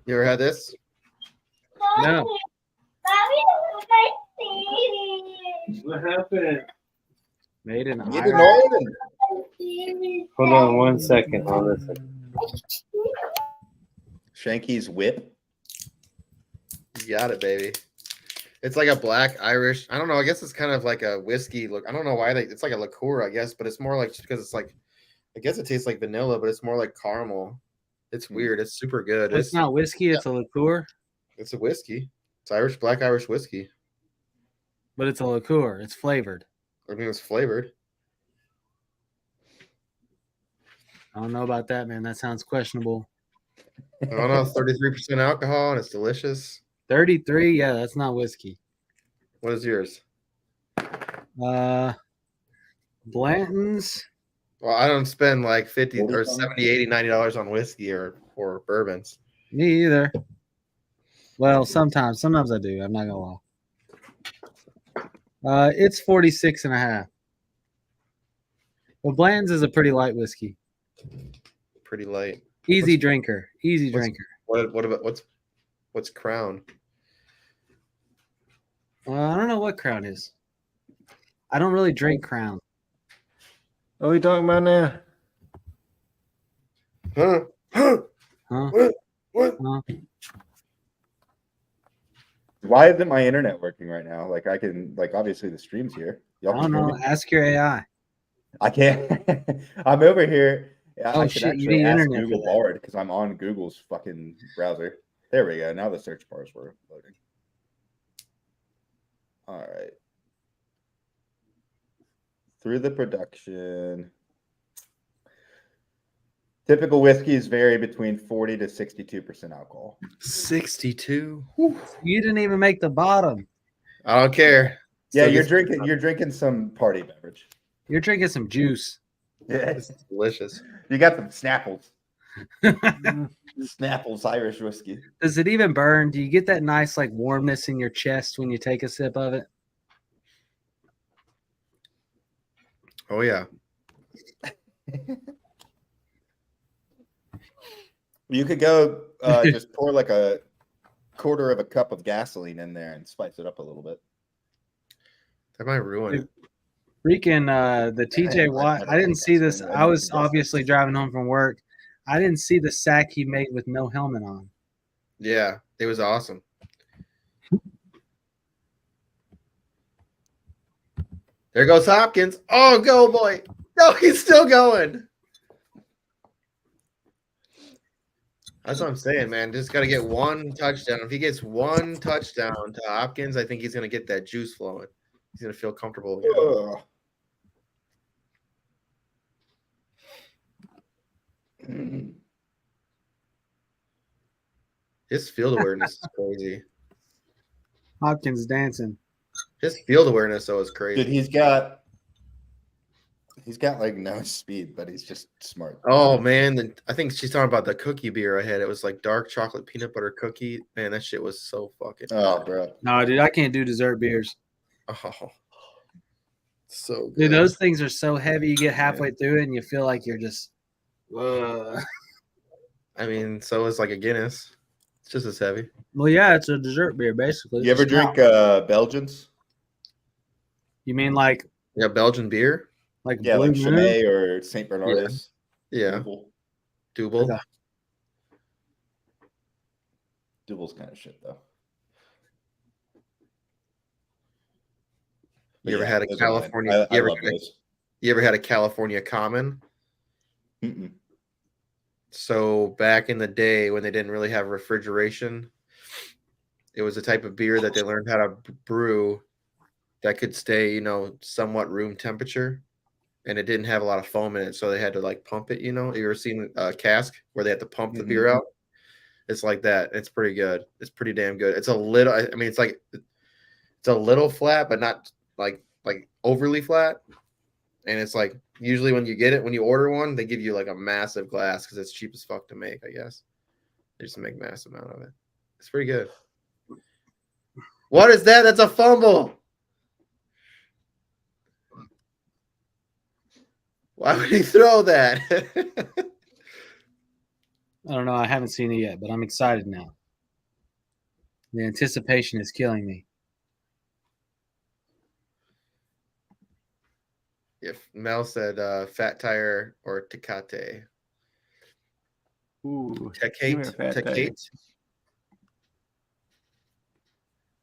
ever had this? No. What happened? Made in Made in Ireland. Ireland. Hold on 1 second. I'll listen. Shanky's whip. You got it, baby. It's like a black Irish. I don't know. I guess it's kind of like a whiskey look. I don't know why it's like a liqueur, I guess, but it's more like just because it's like, I guess it tastes like vanilla, but it's more like caramel. It's weird. It's super good. It's not whiskey. It's a liqueur, It's a whiskey. It's Irish, black Irish whiskey. but it's a liqueur. It's flavored. I mean, it's flavored. I don't know about that, man. That sounds questionable. I don't know. 33% alcohol and it's delicious. 33. Yeah, that's not whiskey. What is yours? Blanton's. Well, I don't spend like 50 or 40 70, 80, $90 on whiskey or bourbons. Me either. Well, sometimes I do. I'm not gonna lie. It's 46.5. Well, Blanton's is a pretty light whiskey. Pretty light. Easy drinker. Easy drinker. What about what's Crown? I don't know what Crown is. I don't really drink Crown. What are we talking about now? Huh? Huh? Huh? What? Huh? Why isn't my internet working right now? Like I can, like obviously the stream's here. I Y'all don't can hear know. me? Ask your AI. I can't. I'm over here. Oh, I shit, should you actually need ask internet for Google that. Bard because I'm on Google's fucking browser. There we go. Now the search bars were loading. All right. Through the production. Typical whiskeys vary between 40 to 62% alcohol. 62. You didn't even make the bottom. I don't care. Yeah, Still you're drinking some party beverage. You're drinking some juice. Yeah. It's delicious. You got some Snapples. Snapples Irish whiskey. Does it even burn? Do you get that nice like warmness in your chest when you take a sip of it? Oh yeah. You could go just pour like a quarter of a cup of gasoline in there and spice it up a little bit. That might ruin it. Freaking the TJ Watt. I didn't see this. gasoline. I was obviously driving home from work. I didn't see the sack he made with no helmet on. Yeah, it was awesome. There goes Hopkins. Oh, go boy. No, he's still going. That's what I'm saying, man. Just got to get one touchdown. If he gets one touchdown to Hopkins, I think he's going to get that juice flowing. He's going to feel comfortable. His field awareness is crazy. Hopkins dancing. His field awareness, though, is crazy. Dude, he's got like no speed, but he's just smart. Oh, man. I think she's talking about the cookie beer I had. It was like dark chocolate peanut butter cookie. Man, that shit was so fucking Oh, bro. No, dude, I can't do dessert beers. Oh, so good. Dude, those things are so heavy. You get halfway through it and you feel like you're just. I mean, so is like a Guinness. It's just as heavy. Well, yeah, it's a dessert beer basically. You ever It's drink not- Belgians? You mean like Yeah, Belgian beer. like Yeah, Blue like Moon? Chimay or St. Bernardus. Yeah, Double. Okay. Double's kind of shit though. You ever had a those are mine. California? I love those. You ever had a California Common? Mm-mm. So back in the day when they didn't really have refrigeration, it was a type of beer that they learned how to brew that could stay, somewhat room temperature, and it didn't have a lot of foam in it, so they had to like pump it. You ever seen a cask where they had to pump the beer out? It's like that. It's pretty good. It's pretty damn good. It's a little. I mean, it's a little flat, but not like overly flat. And it's like usually when you order one, they give you like a massive glass because it's cheap as fuck to make. I guess they just make a massive amount of it. It's pretty good. What is that? That's a fumble. Why would he throw that? I don't know. I haven't seen it yet, but I'm excited now. The anticipation is killing me. If Mel said Fat Tire or Tecate. Ooh, give me a Fat Tire. Tecate.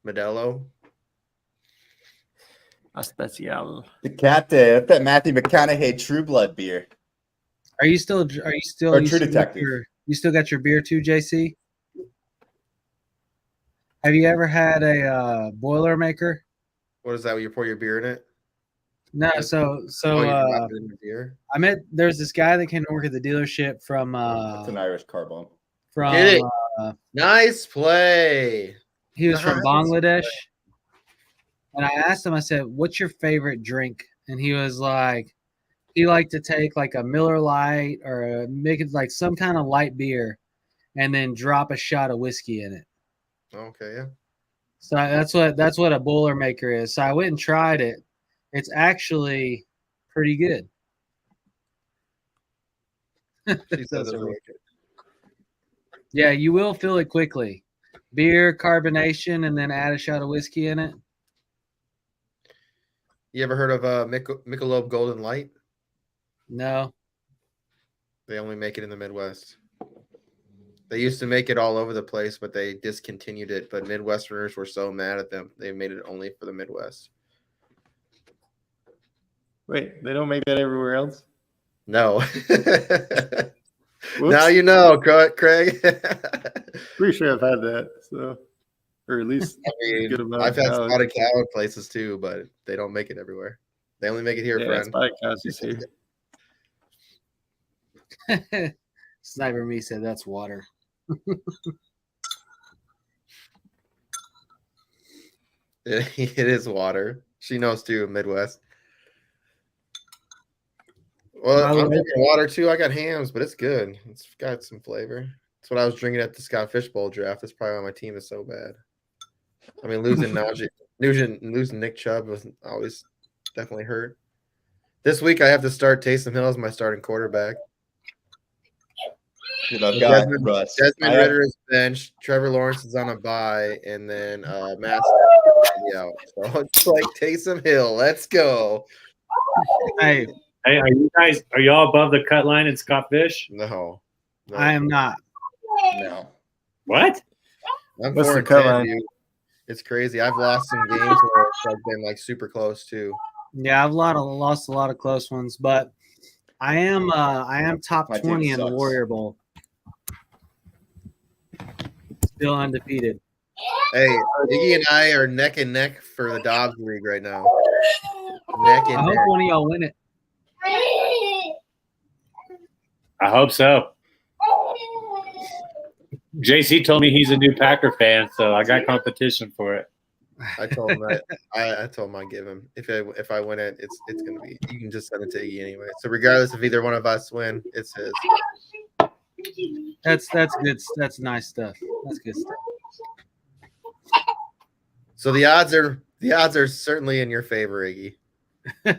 Modelo. Especial. The cat there. That's that Matthew McConaughey True Blood beer. Are you still? Or you True still Detective. you still got your beer too, JC? Have you ever had a Boilermaker? What is that? When you pour your beer in it? No. Oh, you drop it in the beer. There's this guy that came to work at the dealership from It's an Irish carbone. Get it. Nice play. He was from Nice Bangladesh. And I asked him, I said, what's your favorite drink? And he was like, he liked to take like a Miller Lite or make it like some kind of light beer and then drop a shot of whiskey in it. Okay, yeah. So that's what a Boilermaker is. So I went and tried it. It's actually pretty good. She says it's really good. Yeah, you will feel it quickly. Beer, carbonation, and then add a shot of whiskey in it. You ever heard of Michelob Golden Light? No. They only make it in the Midwest. They used to make it all over the place, but they discontinued it. But Midwesterners were so mad at them, they made it only for the Midwest. Wait, they don't make that everywhere else? No. Now you know, Craig. Pretty sure I've had that. So, or at least I mean, good amount. I've had spotted cow in places too, but they don't make it everywhere. They only make it here, friend. Spotted cows is here. Sniper Me said that's water. It is water. She knows too, Midwest. Well, I'm drinking water too. I got hams, but it's good. It's got some flavor. That's what I was drinking at the Scott Fishbowl draft. That's probably why my team is so bad. I mean, losing Nick Chubb was always definitely hurt. This week I have to start Taysom Hill as my starting quarterback. Dude, I've got Russ. Desmond Ritter is benched. Trevor Lawrence is on a bye, and then Matt out. So it's like Taysom Hill. Let's go. Hey, are y'all above the cut line in Scott Fish? No. I am not. No. What? I'm What's 4 the and cut 10, line? dude. It's crazy. I've lost some games where I've been like super close too. Yeah, I've lost a lot of close ones, but I am top My 20 team in the sucks. Warrior Bowl. Still undefeated. Hey, Iggy and I are neck and neck for the Dobbs League right now. Neck I and hope neck. one of y'all win it. I hope so. JC told me he's a new Packer fan, so I got competition for it. I told him I told him I'd give him if I win it, it's gonna be, you can just send it to Iggy anyway. So regardless if either one of us win, it's his. That's good. That's nice stuff. That's good stuff. So the odds are certainly in your favor, Iggy. You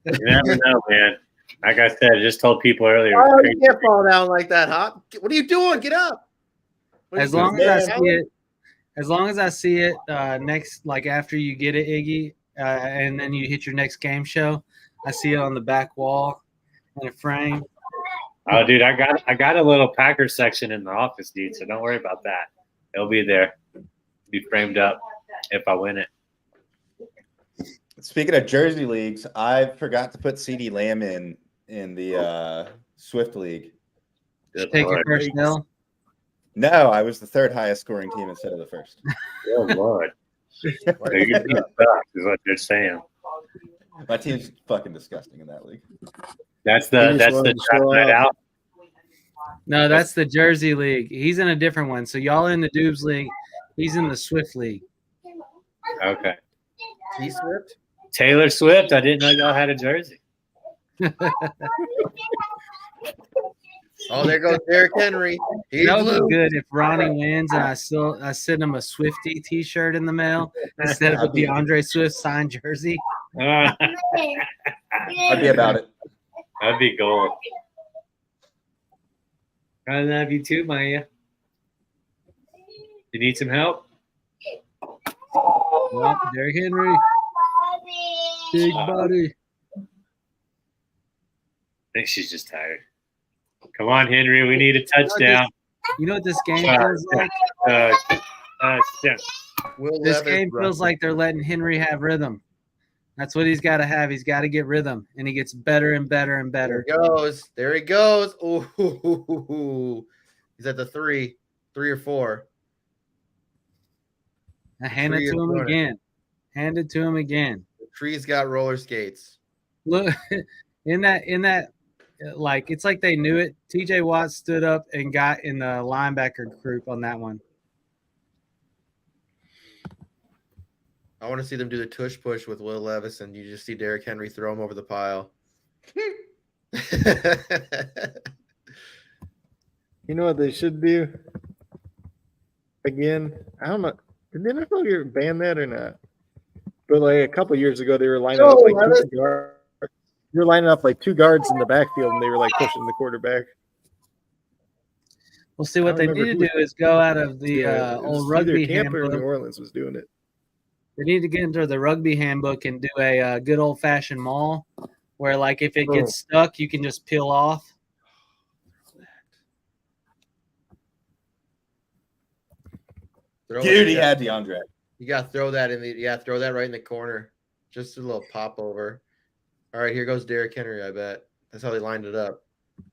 never know, man. Like I said, I just told people earlier. Oh, you can't fall down like that, Hop. What are you doing? Get up. As long as I see it next, like after you get it, Iggy, and then you hit your next game show, I see it on the back wall in a frame. Oh, dude, I got a little Packer section in the office, dude. So don't worry about that. It'll be there, be framed up if I win it. Speaking of Jersey leagues, I forgot to put CeeDee Lamb in the Swift League. Good Take your Lord. first L. No, I was the third highest scoring team instead of the first. Good Lord. Your team sucks, is what they're saying. My team's fucking disgusting in that league. That's He the just wanted to draft show night off. out. No, that's the Jersey League. He's in a different one. So y'all in the Dubes League. He's in the Swift League. Okay. T-Swift? Taylor Swift. I didn't know y'all had a jersey. Oh, there goes Derrick Henry. He's That would blue. be good if Ronnie wins and I send him a Swifty T-shirt in the mail instead of a DeAndre Swift signed jersey. I'd be about it. That'd be gold. I love you too, Maya. You need some help? Well, Derrick Henry, big body. I think she's just tired. Come on, Henry. We need a touchdown. You know what this game feels like? Yeah. Will This Levis game run. feels like they're letting Henry have rhythm. That's what he's got to have. He's got to get rhythm, and he gets better and better and better. There he goes. There he goes. Ooh. He's at the 3 or 4. I hand it to him again. Hand it to him again. The tree's got roller skates. Look, in that, like it's like they knew it. TJ Watt stood up and got in the linebacker group on that one. I want to see them do the tush push with Will Levis, and you just see Derrick Henry throw him over the pile. You know what they should do? Again, I don't know. Did the NFL get banned that or not? But like a couple years ago, they were lining up like two guards. They were lining up like two guards in the backfield, and they were like pushing the quarterback. We'll see what they need to do is go out of the old rugby Tampa or New handbook. Orleans was doing it. They need to get into the rugby handbook and do a good old fashioned maul, where like if it gets stuck, you can just peel off. Dude, he had DeAndre. You got to throw that in the throw that right in the corner. Just a little pop over. All right, here goes Derrick Henry, I bet. That's how they lined it up. I'm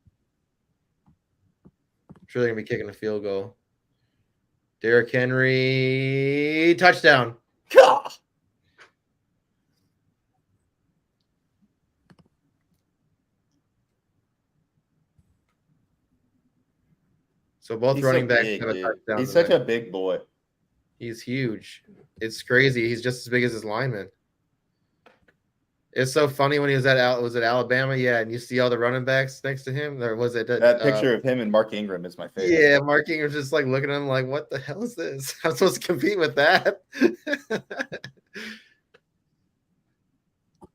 sure they're going to be kicking a field goal. Derrick Henry, touchdown. So both running backs have a touchdown. He's such a big boy. He's huge. It's crazy. He's just as big as his lineman. It's so funny when he was at Alabama, yeah, and you see all the running backs next to him. There was it that picture of him and Mark Ingram is my favorite. Yeah, Mark Ingram's just like looking at him like, what the hell is this? I'm supposed to compete with that.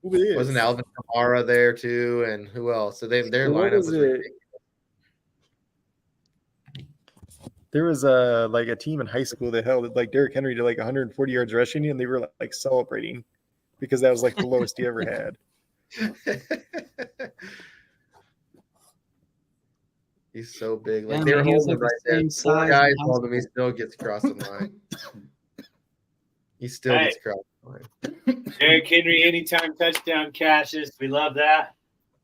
Wasn't Alvin Kamara there too, and who else? So their lineup was ridiculous. There was a team in high school that held like Derrick Henry to like 140 yards rushing, and they were like celebrating because that was like the lowest he ever had. He's so big. Like Yeah, they were he was holding like right the there. same Four size guys in high hold him. He still gets crossing line. He still gets crossing line. Derrick Henry, anytime touchdown catches. We love that.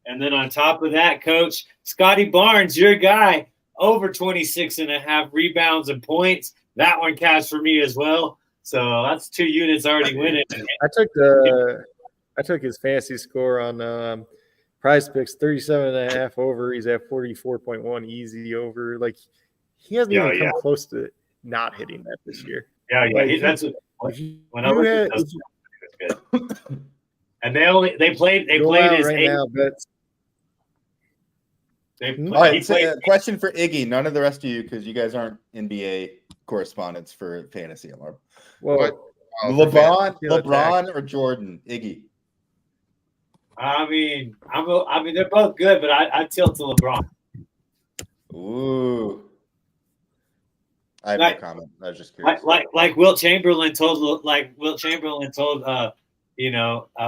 And then on top of that, Coach, Scotty Barnes, your guy, over 26.5 rebounds and points. That one counts for me as well. So that's 2 units already winning. I took his fantasy score on Prize Picks, 37.5 over. He's at 44.1 easy over. Like he hasn't even come close to not hitting that this year. Yeah. Like, That's when I look at those, good. And they played his right now, but all right, question for Iggy. None of the rest of you, because you guys aren't NBA correspondents for fantasy. Well, LeBron or Jordan? Iggy. I mean, they're both good, but I tilt to LeBron. Ooh. I have no comment. I was just curious. Like Wilt Chamberlain told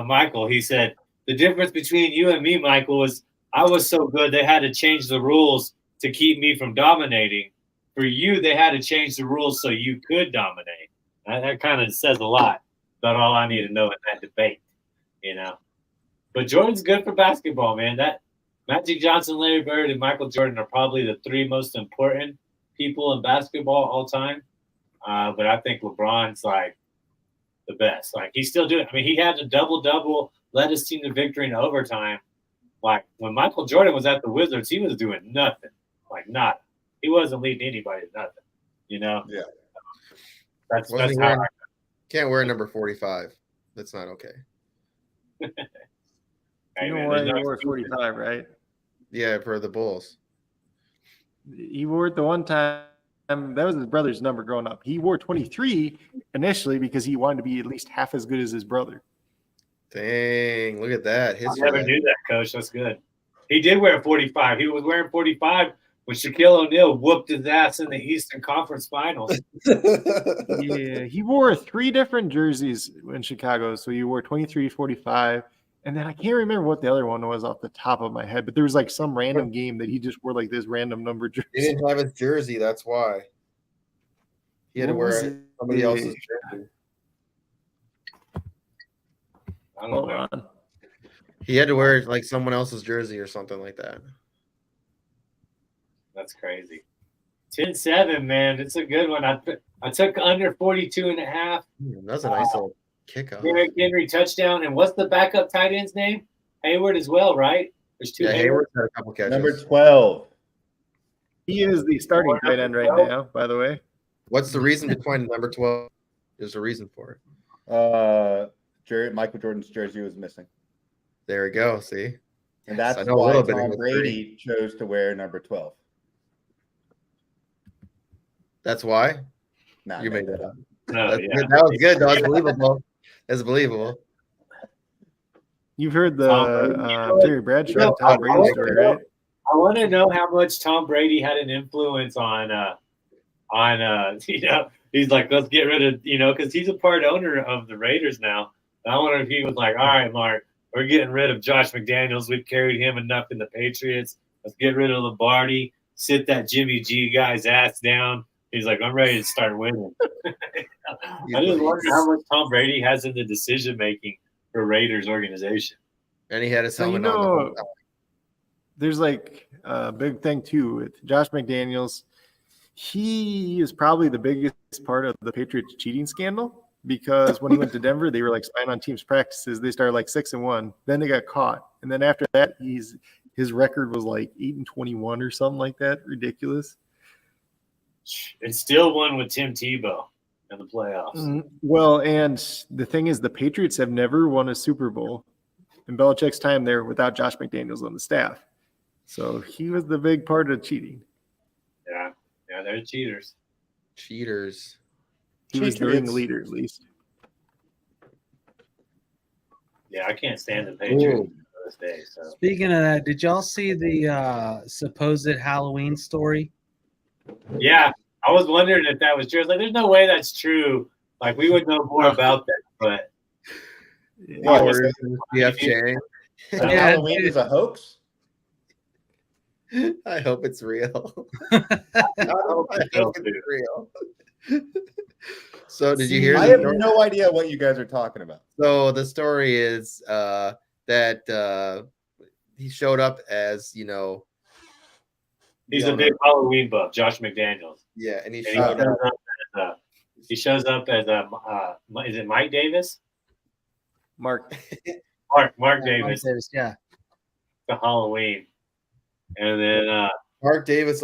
Michael. He said the difference between you and me, Michael, was I was so good they had to change the rules to keep me from dominating. For you, they had to change the rules so you could dominate. That kind of says a lot about all I need to know in that debate, But Jordan's good for basketball, man. That Magic Johnson, Larry Bird, and Michael Jordan are probably the 3 most important people in basketball all time. But I think LeBron's like the best. Like he's still doing. I mean, he had a double-double, led his team to victory in overtime. Like when Michael Jordan was at the Wizards, he was doing nothing. Like nothing. He wasn't leading anybody to nothing. Yeah. That's how can't wear number 45. That's not okay. You know why he wore 45, right? Yeah, for the Bulls. He wore it the one time. That was his brother's number growing up. He wore 23 initially because he wanted to be at least half as good as his brother. Dang, look at that. I never knew that, Coach. That's good. He did wear 45. He was wearing 45 when Shaquille O'Neal whooped his ass in the Eastern Conference Finals. Yeah, he wore 3 different jerseys in Chicago. So he wore 23, 45, and then I can't remember what the other one was off the top of my head, but there was like some random game that he just wore like this random number jersey. He didn't have his jersey. That's why he had to What was wear it? somebody else's jersey. I don't Hold know. on. He had to wear like someone else's jersey or something like that. That's crazy. 10-7, man. It's a good one. I took under 42.5. That's a nice little kickoff. Derrick Henry touchdown. And what's the backup tight end's name? Hayward as well, right? There's 2 Yeah, Haywards. Hayward had a couple catches. Number 12. He is the starting tight end right now, by the way. What's the reason behind number 12? There's a reason for it. Michael Jordan's jersey was missing. There we go. See, And Yes, that's I know a why little bit of Tom history. Brady chose to wear number 12. That's why Nah, you I made that up. No, That's yeah. good. That was good. That's believable. That's believable. You've heard the Tom Brady. Terry Bradshaw No, Tom Brady story, right? I want to know how much Tom Brady had an influence on he's like, let's get rid of, because he's a part owner of the Raiders now. And I wonder if he was like, all right, Mark, we're getting rid of Josh McDaniels. We've carried him enough in the Patriots. Let's get rid of Lombardi. Sit that Jimmy G guy's ass down. He's like, I'm ready to start winning. I just wonder how much Tom Brady has in the decision making for Raiders organization. And he had his So, helmet on the whole time. there's like a big thing too with Josh McDaniels. He is probably the biggest part of the Patriots cheating scandal because when he went to Denver, they were like spying on teams' practices. They started like 6-1. Then they got caught, and then after that, his record was like 8-21 or something like that. Ridiculous. And still won with Tim Tebow in the playoffs. Well, and the thing is, the Patriots have never won a Super Bowl in Belichick's time there without Josh McDaniels on the staff. So he was the big part of cheating. Yeah, they're cheaters. Cheaters. He was the ringleader, at least. Yeah, I can't stand the Patriots to this day. So Speaking of that, did y'all see the supposed Halloween story? yeah, I was wondering if that was true. I was like, there's no way that's true. Like we would know more about that, but What, Orders in the PF Chang. Halloween is a hoax? I hope it's real. I hope it's real. So did you hear? I the have story? no idea what you guys are talking about. So the story is that he showed up as he's a big Halloween buff, Josh McDaniels. Yeah, and And he shows up as is it Mike Davis? Mark. Mark Davis. Yeah. The Halloween, and then Mark Davis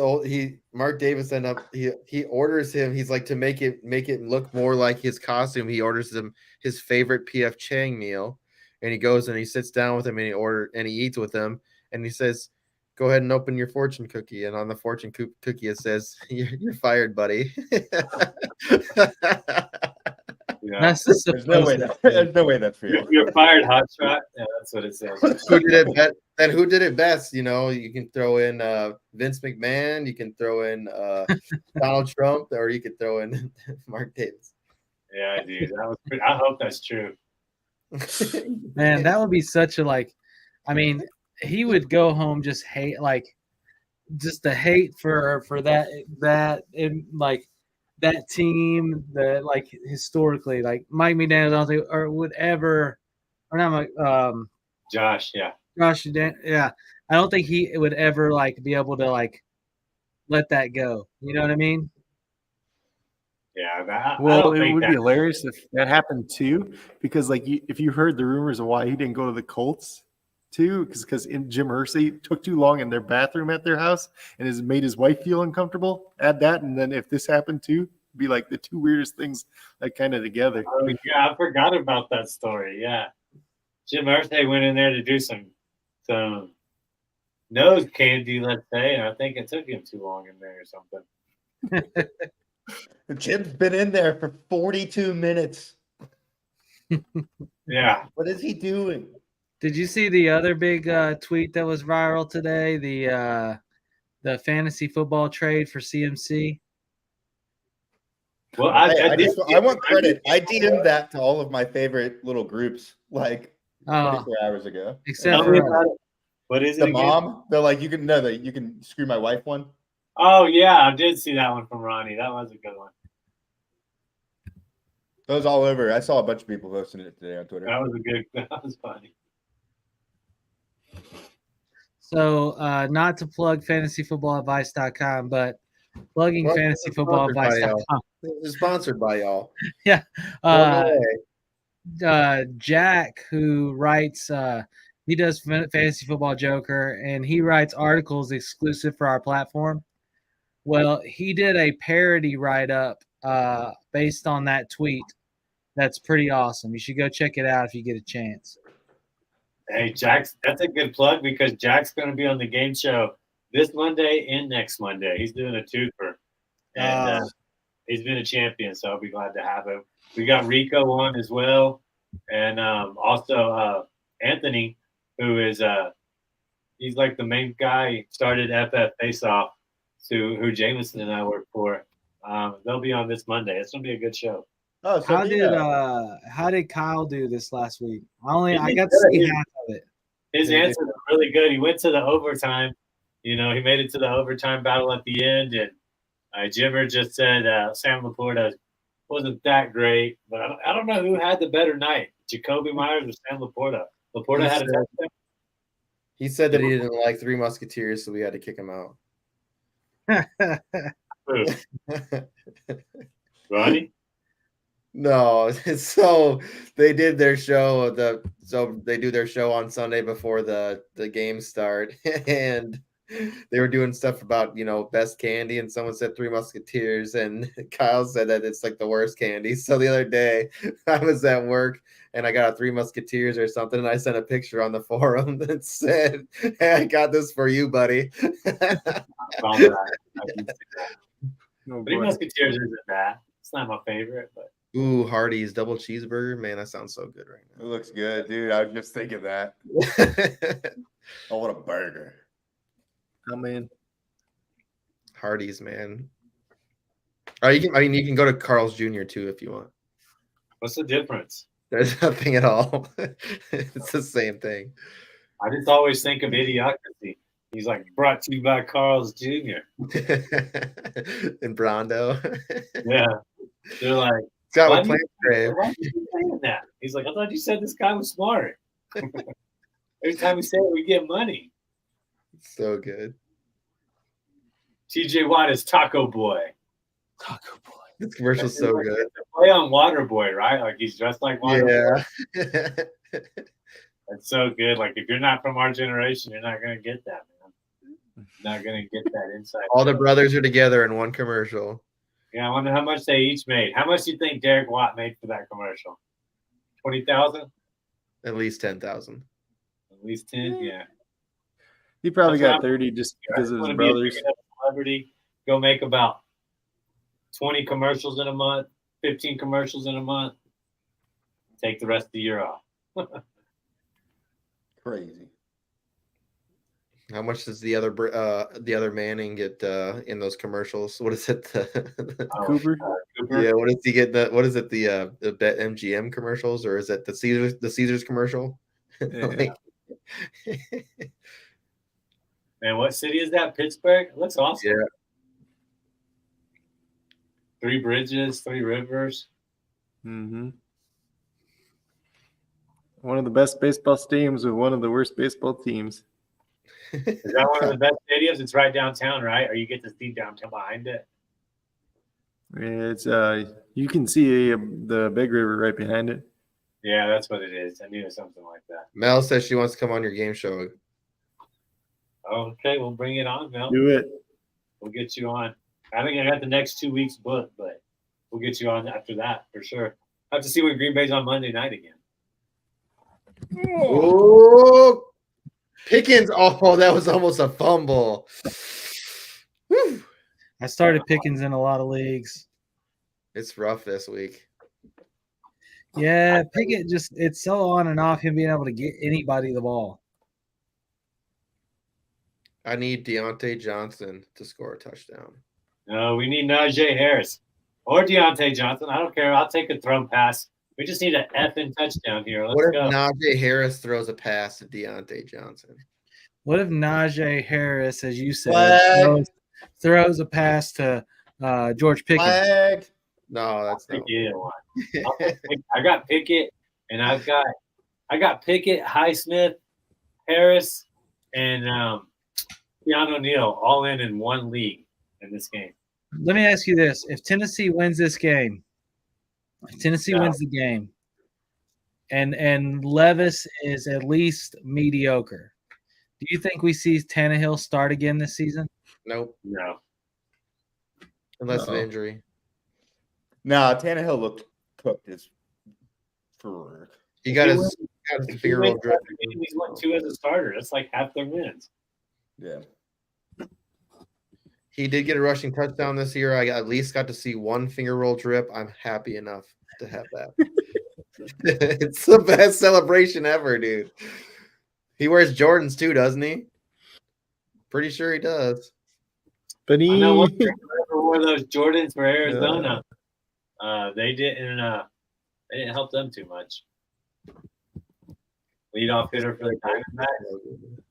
end up he orders him. He's like, to make it look more like his costume. He orders him his favorite PF Chang meal, and he goes and he sits down with him and he eats with him, and he says, "Go ahead and open your fortune cookie." And on the fortune cookie it says, "You're fired, buddy." That's the There's no way that's real. You're fired, hotshot. Yeah, that's what it says. Who did it best? Then who did it best? You can throw in Vince McMahon, you can throw in Donald Trump, or you could throw in Mark Davis. Yeah, dude. I hope that's true. Man, that would be such a he would go home just hate just the hate for that and that team that historically Mike McDaniels, I don't think or would ever or not Mike Josh, yeah. Josh, yeah, I don't think he would ever be able to let that go. You know what I mean? Yeah. Well, it would be hilarious if that happened too, because if you heard the rumors of why he didn't go to the Colts too, because Jim Irsay took too long in their bathroom at their house and has made his wife feel uncomfortable. Add that, and then if this happened too, it'd be like the two weirdest things kind of together. Oh, yeah, I forgot about that story. Yeah, Jim Irsay went in there to do some nose candy, let's say, and I think it took him too long in there or something. Jim's been in there for 42 minutes. Yeah. What is he doing? Did you see the other big tweet that was viral today? The fantasy football trade for CMC. Well, I want credit. I DM'd that to all of my favorite little groups like 24 hours ago. Except Tell me for about it. What is it the again? mom. They're like, you can screw my wife one. Oh yeah, I did see that one from Ronnie. That was a good one. That was all over. I saw a bunch of people posting it today on Twitter. That was funny. So, not to plug fantasyfootballadvice.com, but plugging Well, fantasyfootballadvice.com. It's sponsored by y'all. Yeah. No way. Jack, who writes, he does Fantasy Football Joker, and he writes articles exclusive for our platform. Well, he did a parody write-up based on that tweet. That's pretty awesome. You should go check it out if you get a chance. Hey, Jack's, that's a good plug because Jack's going to be on the game show this Monday and next Monday. He's doing a twofer, and he's been a champion, so I'll be glad to have him. We got Rico on as well, and also Anthony, who is he's like the main guy. He started FF Faceoff, who Jameson and I work for. They'll be on this Monday. It's going to be a good show. Oh, so How did Kyle do this last week? I got to see half of it. His answers are really good. He went to the overtime. You know, he made it to the overtime battle at the end, and Jimmer just said Sam Laporta wasn't that great, but I don't know who had the better night, Jacoby Myers or Sam Laporta. Laporta had a touchdown. He said that he didn't like Three Musketeers, so we had to kick him out. Ronnie? No, so they did their show. So they do their show on Sunday before the games start, and they were doing stuff about best candy, and someone said Three Musketeers, and Kyle said that it's like the worst candy. So the other day, I was at work and I got a Three Musketeers or something, and I sent a picture on the forum that said, "Hey, I got this for you, buddy." Three Musketeers isn't bad. It's not my favorite, but. Ooh, Hardee's double cheeseburger. Man, that sounds so good right now. It looks good, dude. I was just thinking that. Oh, what a burger. Oh, man. Hardee's, man. You can go to Carl's Jr. too if you want. What's the difference? There's nothing at all. It's the same thing. I just always think of Idiocracy. He's like, brought to you by Carl's Jr. And Brondo. Yeah. They're like, why are you saying that? He's like, I thought you said this guy was smart. Every time we say it, we get money. So good. TJ Watt is Taco Boy. Taco Boy. This commercial's so good. It's a play on Water Boy, right? Like he's dressed like Water Boy. Yeah. That's so good. Like if you're not from our generation, you're not gonna get that, man. You're not gonna get that insight. All the brothers are together in one commercial. Yeah, I wonder how much they each made. How much do you think Derek Watt made for that commercial? 20,000? At least 10,000. At least 10, yeah. He probably got 30 just because of his brothers. Celebrity, go make about 20 commercials in a month, 15 commercials in a month. Take the rest of the year off. Crazy. How much does the other Manning get in those commercials? What is it? Cooper? Yeah, what does he get? What is it? The Bet MGM commercials, or is it the Caesars commercial? Yeah. Man, what city is that? Pittsburgh? It looks awesome. Yeah. 3 bridges, 3 rivers. Mm-hmm. One of the best baseball stadiums with one of the worst baseball teams. Is that one of the best stadiums? It's right downtown, right? Or you get to see downtown behind it? It's you can see the big river right behind it. Yeah, that's what it is. I knew it was something like that. Mel says she wants to come on your game show. Okay, we'll bring it on, Mel. Do it. We'll get you on. I think I got the next 2 weeks booked, but we'll get you on after that for sure. I have to see when Green Bay's on Monday night again. Oh, Pickens! Oh, that was almost a fumble. Whew. I started Pickens in a lot of leagues. It's rough this week. Yeah, Pickett it's so on and off him being able to get anybody the ball. I need Deontay Johnson to score a touchdown. No, we need Najee Harris or Deontay Johnson. I don't care. I'll take a throw pass. We just need an effing touchdown here. Let's What if go. Najee Harris throws a pass to Deontay Johnson? What if Najee Harris, as you said, Flag. throws a pass to George Pickens? Flag. No, that's not. I got Pickett, and I got Pickett, Highsmith, Harris, and Keanu Neal all in one league in this game. Let me ask you this: if Tennessee wins this game, wins the game, and Levis is at least mediocre, do you think we see Tannehill start again this season? Nope. No. Unless of injury. No, Tannehill looked cooked as for. He got his finger drip. He's won 2 as a starter. That's like half their wins. Yeah. He did get a rushing touchdown this year. I at least got to see one finger roll drip. I'm happy enough to have that. It's the best celebration ever, dude. He wears Jordans too, doesn't he? Pretty sure he does. But I know one wore those Jordans for Arizona. They didn't help them too much. Leadoff hitter for the Diamondbacks.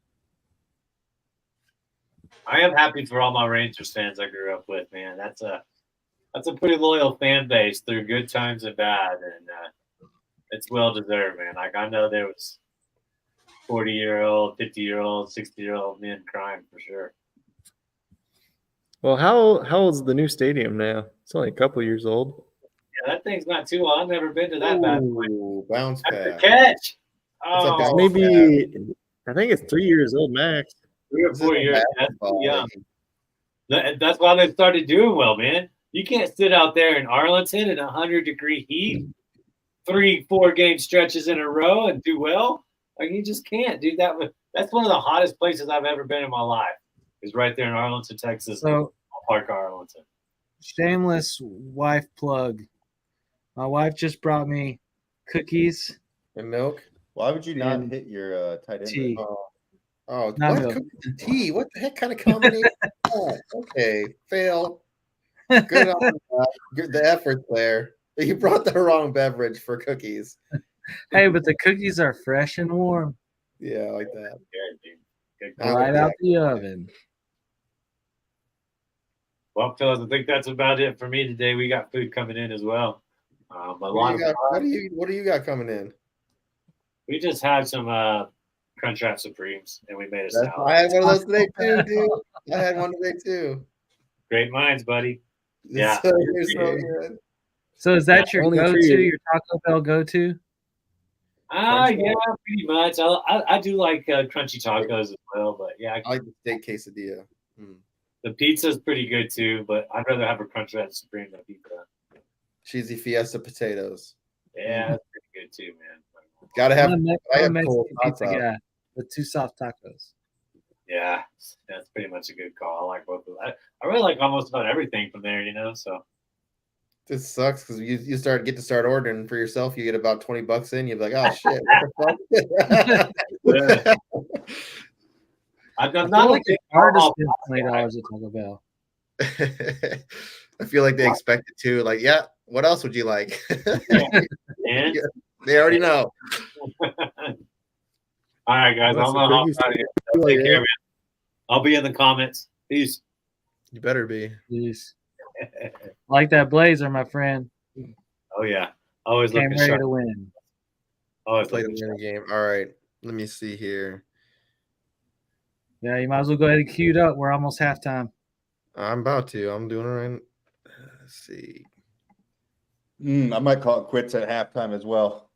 I am happy for all my Rangers fans I grew up with, man. That's a pretty loyal fan base through good times and bad, and it's well deserved, man. Like I know there was 40-year-old, 50-year-old, 60-year-old men crying for sure. Well, how old's the new stadium now? It's only a couple years old. Yeah, that thing's not too old. I've never been to that bad point. Bounce That's pass. a catch. That's a Oh, bounce Maybe I think it's 3 years old max. 3 or This 4 is years. That's basketball, young. like, That's why they started doing well, man. You can't sit out there in Arlington in 100-degree heat, 3-4 game stretches in a row and do well. Like you just can't, dude. That's one of the hottest places I've ever been in my life. Is right there in Arlington, Texas. So, Park, Arlington. Shameless wife plug. My wife just brought me cookies. and milk. Why would you not And hit your tight end? tea. Oh, Not what? milk. Cookies and tea? What the heck kind of combination? is that? Okay, fail. Good on the efforts there. You brought the wrong beverage for cookies. Hey, but the cookies are fresh and warm, Yeah, I like that. Good, dude. Good I call. like right that. out the oven. Well, fellas, I think that's about it for me today. We got food coming in as well. What do you got coming in? We just had some Crunchwrap Supremes, and we made a I salad. had one of those today too, dude. I had one today too. Great minds, buddy. Yeah. You're so good. So is that your Only go-to, tree. your Taco Bell go-to? Yeah, pretty much. I do like crunchy tacos as well, but yeah, I like the steak quesadilla. the pizza's pretty good too. But I'd rather have a Crunchwrap Supreme than a pizza. Cheesy Fiesta potatoes. Yeah, that's pretty good too, man. Gotta have. I'm I a have Mexican cold hot pizza sauce. guy with 2 soft tacos. Yeah, that's pretty much a good call. I like both of them. I really like almost about everything from there, So This sucks because you get to start ordering for yourself. You get about $20 in. You're like, oh shit, what the fuck? I'm I not feel like big it's hard to Taco spend Bell guy. $20 at Taco Bell. I feel like they expect it too. Like, yeah, what else would you like? And They already know. all right, guys, Well, I'm so gonna hop cookies- out of here. Take care, man. I'll be in the comments. Peace. You better be. Jeez. Like that blazer, my friend. Oh yeah, always Came looking ready sharp. to win. Always Play the looking sharp. winning game. All right. Let me see here. Yeah, you might as well go ahead and queue it up. We're almost halftime. I'm about to. I'm doing it right. Let's see. I might call it quits at halftime as well.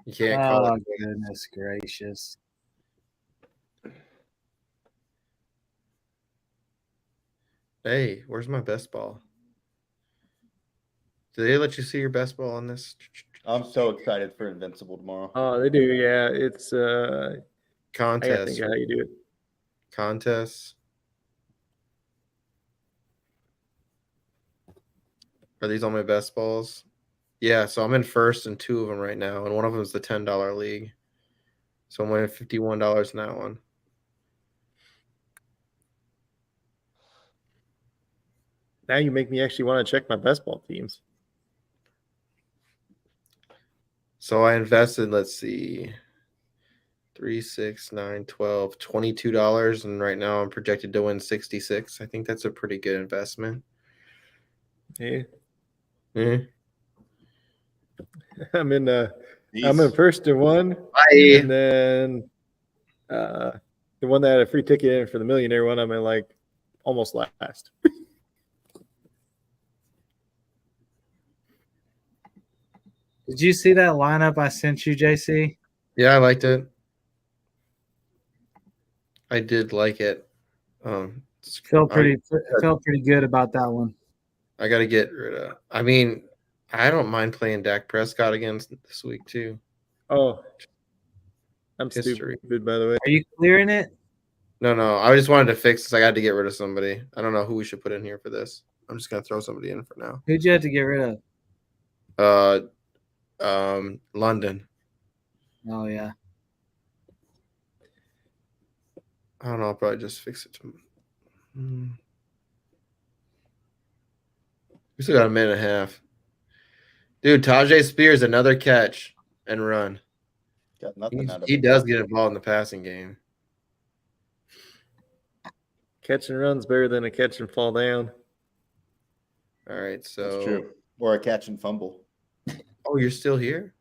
You can't call Oh, it. goodness gracious. Hey, where's my best ball? Did they let you see your best ball on this? I'm so excited for Invincible tomorrow. Oh, they do. Yeah, it's I gotta Contest. think of how you do it. Contests. Are these all my best balls? Yeah, so I'm in first in 2 of them right now, and one of them is the $10 league. So I'm winning $51 in that one. Now you make me actually want to check my best ball teams. So I invested, let's see, 3, 6, 9, 12, $22, and right now I'm projected to win 66. I think that's a pretty good investment. Hey, Mm-hmm. I'm in Jeez. first in one, Bye. and then the one that had a free ticket in for the millionaire one, I'm in like almost last. Did you see that lineup I sent you, JC? Yeah, I liked it. I did like it. Felt pretty good about that one. I got to get rid of. I mean, I don't mind playing Dak Prescott again this week too. Oh, I'm History. stupid, by the way. Are you clearing it? No. I just wanted to fix this. I got to get rid of somebody. I don't know who we should put in here for this. I'm just gonna throw somebody in for now. Who'd you have to get rid of? London. Oh yeah. I don't know. I'll probably just fix it. We still got a minute and a half. Dude, Tajay Spears, another catch and run. Got nothing out of He it. does get involved in the passing game. Catch and run's better than a catch and fall down. All right, so That's true. Or a catch and fumble. Oh, you're still here?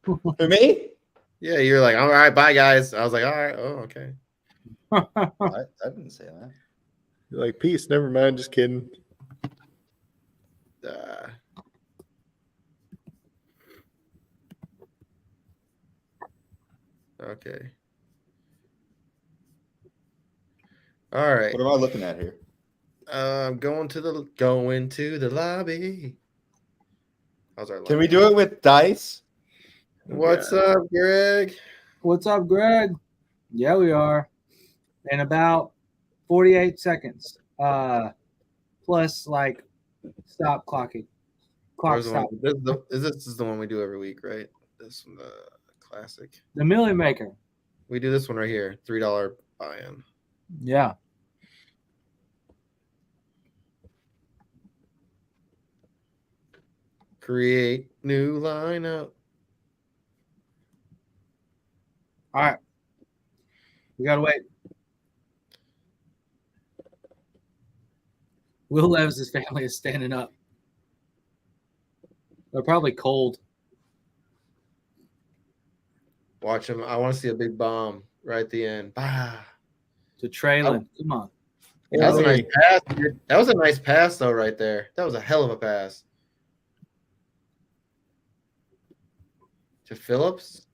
For me? Yeah, you're like, all right, bye guys. I was like, all right, oh, okay. I didn't say that. You're like, peace, never mind, just kidding. Okay. All right. What am I looking at here? I'm going to the lobby. How's our Can we do it with dice? What's up, Greg? What's up, Greg? Yeah, we are. In about 48 seconds. Plus like stop clocking. Clock stop. This is the one we do every week, right? This one, the classic. The Million Maker. We do this one right here. $3 buy-in. Yeah. Create new lineup. All right. We gotta wait. Will Levis' family is standing up. They're probably cold. Watch him. I want to see a big bomb right at the end. Bah. To Traylon. Come on. That was a nice pass. Dude. That was a nice pass, though, right there. That was a hell of a pass. To Phillips?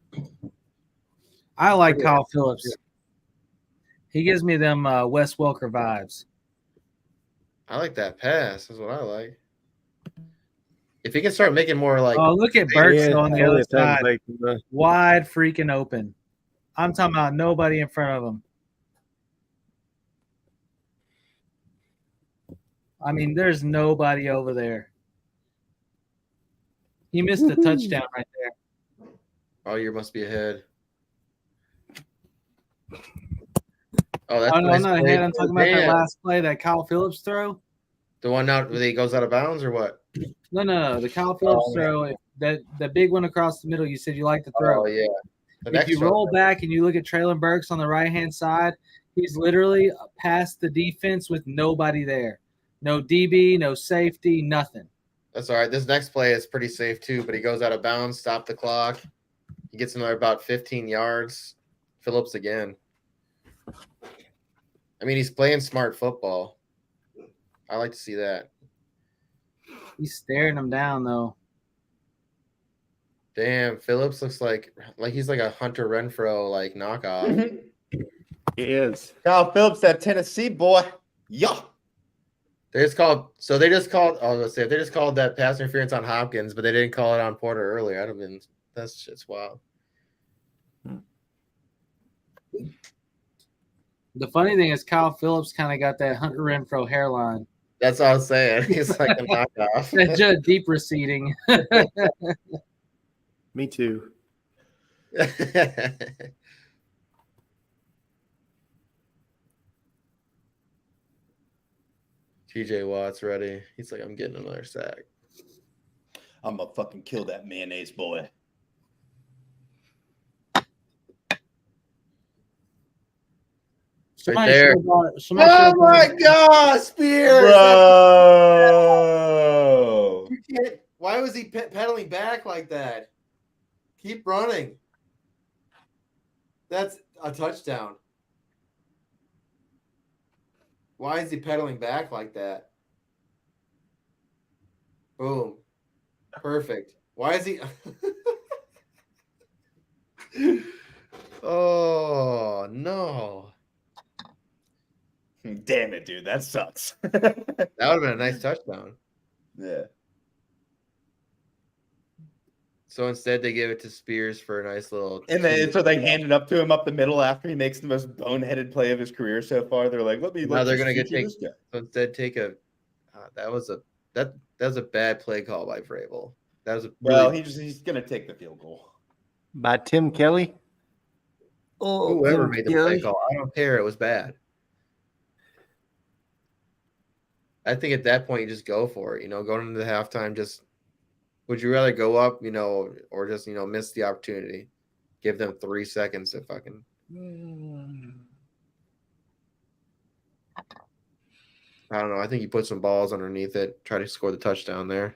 I like Kyle Phillips. He gives me them Wes Welker vibes. I like that pass. That's what I like. If he can start making more like. Oh, look at Burks on the other side. Like wide freaking open. I'm talking about nobody in front of him. I mean, there's nobody over there. He missed a touchdown right there. Oh, you must be ahead. Oh, that's no, I'm not ahead. I'm talking about that last play, that Kyle Phillips throw. The one out where he goes out of bounds or what? No. The Kyle Phillips throw, the big one across the middle. You said you like to throw. Oh, yeah. If you roll back and you look at Traylon Burks on the right-hand side, he's literally past the defense with nobody there. No DB, no safety, nothing. That's all right. This next play is pretty safe too, but he goes out of bounds, stop the clock. He gets another about 15 yards. Phillips again. I mean, he's playing smart football. I like to see that. He's staring him down, though. Damn, Phillips looks like he's like a Hunter Renfrow like knockoff. He is. Kyle Phillips at Tennessee, boy. Yeah. They just called that pass interference on Hopkins, but they didn't call it on Porter earlier. I'd have been that's shit's wild. The funny thing is Kyle Phillips kind of got that Hunter Renfrow hairline. That's all I was saying. He's like a knockoff. That's just deep receding. Me too. TJ Watt's ready. He's like, I'm getting another sack. I'm gonna fucking kill that mayonnaise boy. Somebody there. should've bought- somebody Oh should've bought- my God, Spears! Bro. You can't. Why was he pedaling back like that? Keep running. That's a touchdown. Why is he pedaling back like that? Boom. Perfect. Why is he? Oh, no. Damn it, dude. That sucks. That would have been a nice touchdown. Yeah. So instead, they gave it to Spears for a nice little. And then so they hand it up to him up the middle after he makes the most boneheaded play of his career so far. They're like, Now they're gonna get this guy. So instead, take a. That was a bad play call by Vrabel. That was a Well, really, he's gonna take the field goal. By Tim Kelly. Oh, whoever Tim made the play call. I don't care. It was bad. I think at that point you just go for it. Going into the halftime, just would you rather go up, or just miss the opportunity? Give them 3 seconds to fucking. I don't know. I think you put some balls underneath it. Try to score the touchdown there.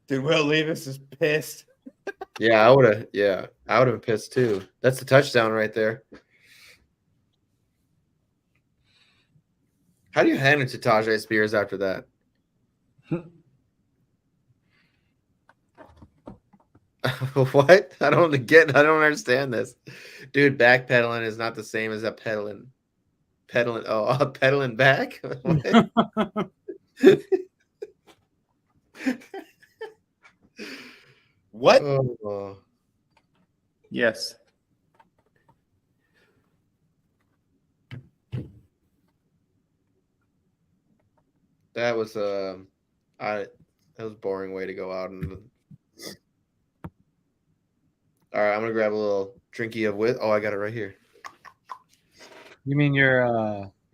Dude, Will Levis is pissed. Yeah, I would have. Yeah, I would have been pissed too. That's the touchdown right there. How do you hand it to Tajay Spears after that? What? I don't understand this, dude. Backpedaling is not the same as a pedaling. Pedaling back. What? Oh. Yes. That was that was a boring way to go out. All right, I'm gonna grab a little drinky of with. Oh, I got it right here. You mean your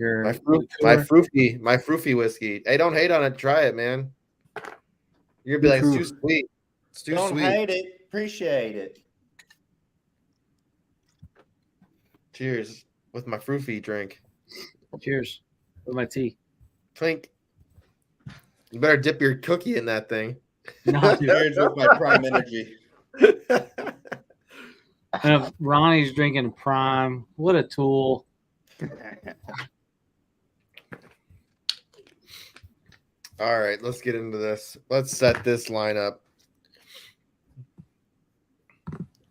My froofy whiskey. Hey, don't hate on it. Try it, man. You're gonna be like, it's too sweet. It's too Don't sweet. hate it. Appreciate it. Cheers with my froofy drink. cheers with my tea. Clink. You better dip your cookie in that thing. No, dude. Cheers with my prime energy. Ronnie's drinking Prime. What a tool. All right, let's get into this. Let's set this lineup.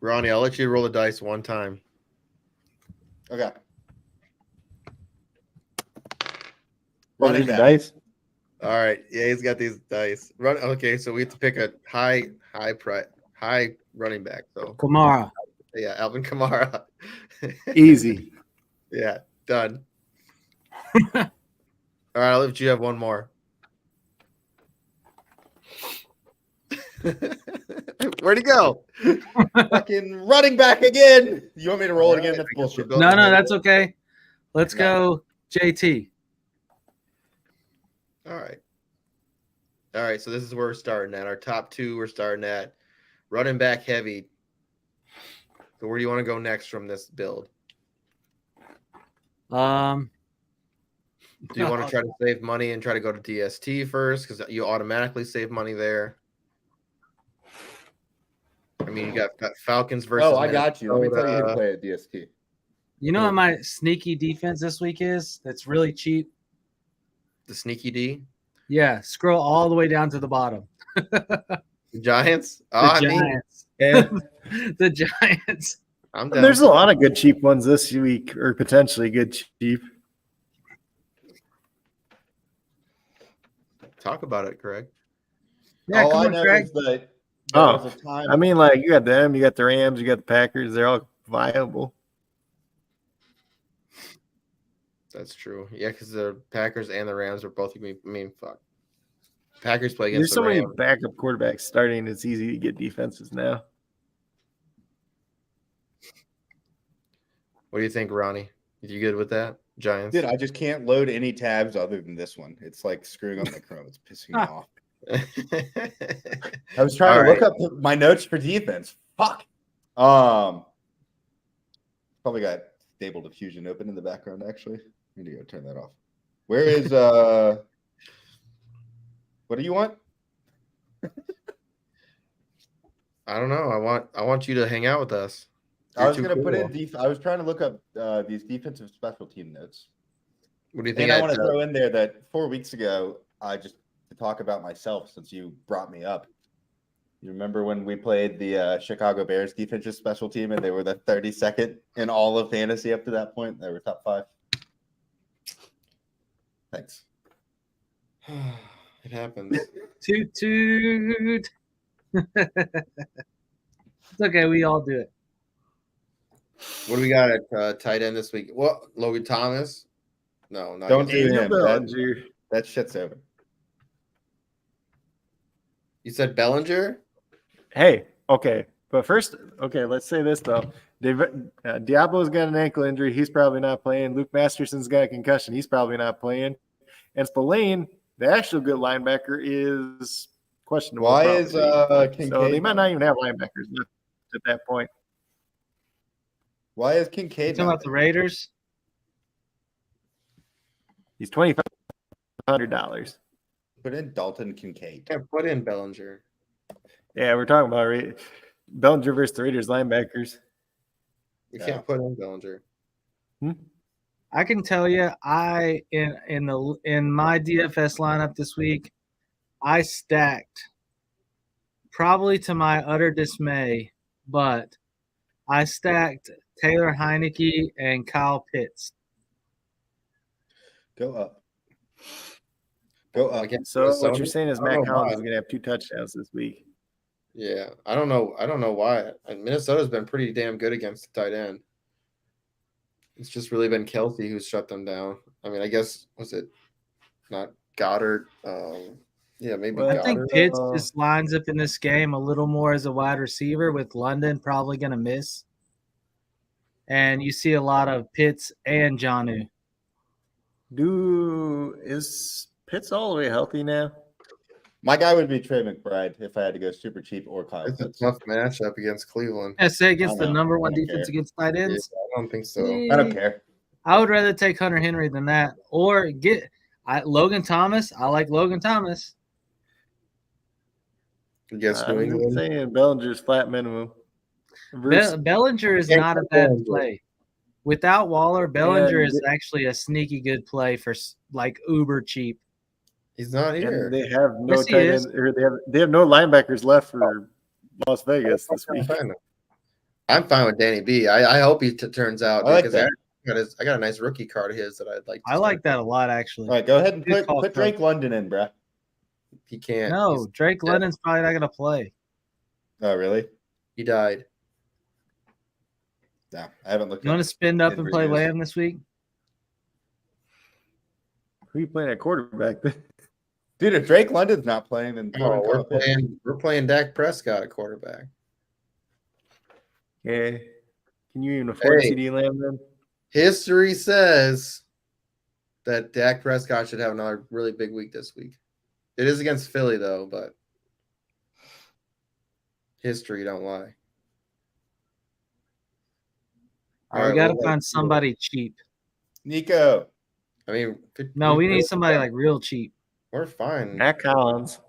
Ronnie, I'll let you roll the dice one time. Okay. Running back. dice. All right. Yeah, he's got these dice. Okay, so we have to pick a high running back. So Kamara. yeah, Alvin Kamara. Easy. Yeah, done. All right, I'll let you have one more. Where'd he go? Fucking running back again. You want me to roll it again? That's bullshit. No, that's okay. Let's go, JT. All right. So this is where we're starting at. Our top two, we're starting at running back heavy. So where do you want to go next from this build? Um, Do you want to try to save money and try to go to DST first because you automatically save money there? I mean, you got Falcons versus. Oh, I got you. Let me tell you who to Minnesota. play at DST. you know what my sneaky defense this week is? That's really cheap. The sneaky D. Yeah, scroll all the way down to the bottom. The Giants. The Giants. Yeah. The Giants. I'm down. There's a lot of good cheap ones this week, or potentially good cheap. Talk about it, Craig. Yeah, All come I on, know Craig. is that Oh, there was a time. I mean, like, you got them, you got the Rams, you got the Packers. They're all viable. That's true. Yeah, because the Packers and the Rams are both going to be. I mean, fuck. Packers play against There's the so many Rams. backup quarterbacks starting. It's easy to get defenses now. What do you think, Ronnie? You good with that? Giants? Dude, I just can't load any tabs other than this one. It's like screwing up my Chrome. It's pissing me off. I was trying to look up my notes for defense. Fuck. Probably got Stable Diffusion open in the background, actually. I need to go turn that off. Where is what do you want? I don't know. I want you to hang out with us. I was gonna put in I was trying to look up these defensive special team notes. What do you think? And I want to throw in there that 4 weeks ago, just to talk about myself, since you brought me up. You remember when we played the Chicago Bears defensive special team, and they were the 32nd in all of fantasy up to that point? They were top 5. Thanks. It happens. Toot toot. It's okay. We all do it. What do we got at tight end this week? Well, Logan Thomas. No, not Don't do yet. him. That shit's over. You said Bellinger? Hey, okay. But first, okay, let's say this, though. Diablo's got an ankle injury. He's probably not playing. Luke Masterson's got a concussion. He's probably not playing. And Spillane, the actual good linebacker, is questionable. Why is Kincaid? So they might not even have linebackers left at that point. Why is Kincaid? Talking about the Raiders? He's $2,500. Put in Dalton Kincaid. Can't put in Bellinger. Yeah, we're talking about Bellinger versus the Raiders linebackers. You can't put in Bellinger. I can tell you, in my DFS lineup this week, I stacked, probably to my utter dismay, but I stacked Taylor Heineke and Kyle Pitts. Go up. Go up. So what you're saying is Matt Collins is going to have 2 touchdowns this week. Yeah, I don't know why. Minnesota's been pretty damn good against the tight end. It's just really been Kelsey who's shut them down. I mean, I guess was it not Goddard? Yeah, maybe. Well, I think Pitts just lines up in this game a little more as a wide receiver, with London probably going to miss. And you see a lot of Pitts and Jonnu. Is Pitts all the way healthy now? My guy would be Trey McBride if I had to go super cheap or Kyle. It's a tough matchup against Cleveland. I say against the number 1 defense against tight ends. Yeah, I don't think so. I don't care. I would rather take Hunter Henry than that, or Logan Thomas. I like Logan Thomas. Against New England. I'm saying Bellinger's flat minimum. Bellinger is not a bad play. Without Waller, Bellinger is actually a sneaky good play for like uber cheap. He's not here. And they have no tight end, or they have no linebackers left for Las Vegas this week. I'm fine with Danny B. I hope he turns out. I like because that. I got a nice rookie card of his that I'd like. I like that a lot, actually. All right, go ahead and put Drake London in, bro. He can't. No, Drake London's probably not going to play. Oh, really? He died. No, I haven't looked. You want to spin up and play Lamb this week? Who are you playing at quarterback then? Dude, if Drake London's not playing, then we're playing Dak Prescott at quarterback. Yeah. Can you even afford CD Lamb then? History says that Dak Prescott should have another really big week this week. It is against Philly, though, but history don't lie. We got to find somebody cheap. Nico. I mean, no, we need somebody like real cheap. We're fine. Matt Collins.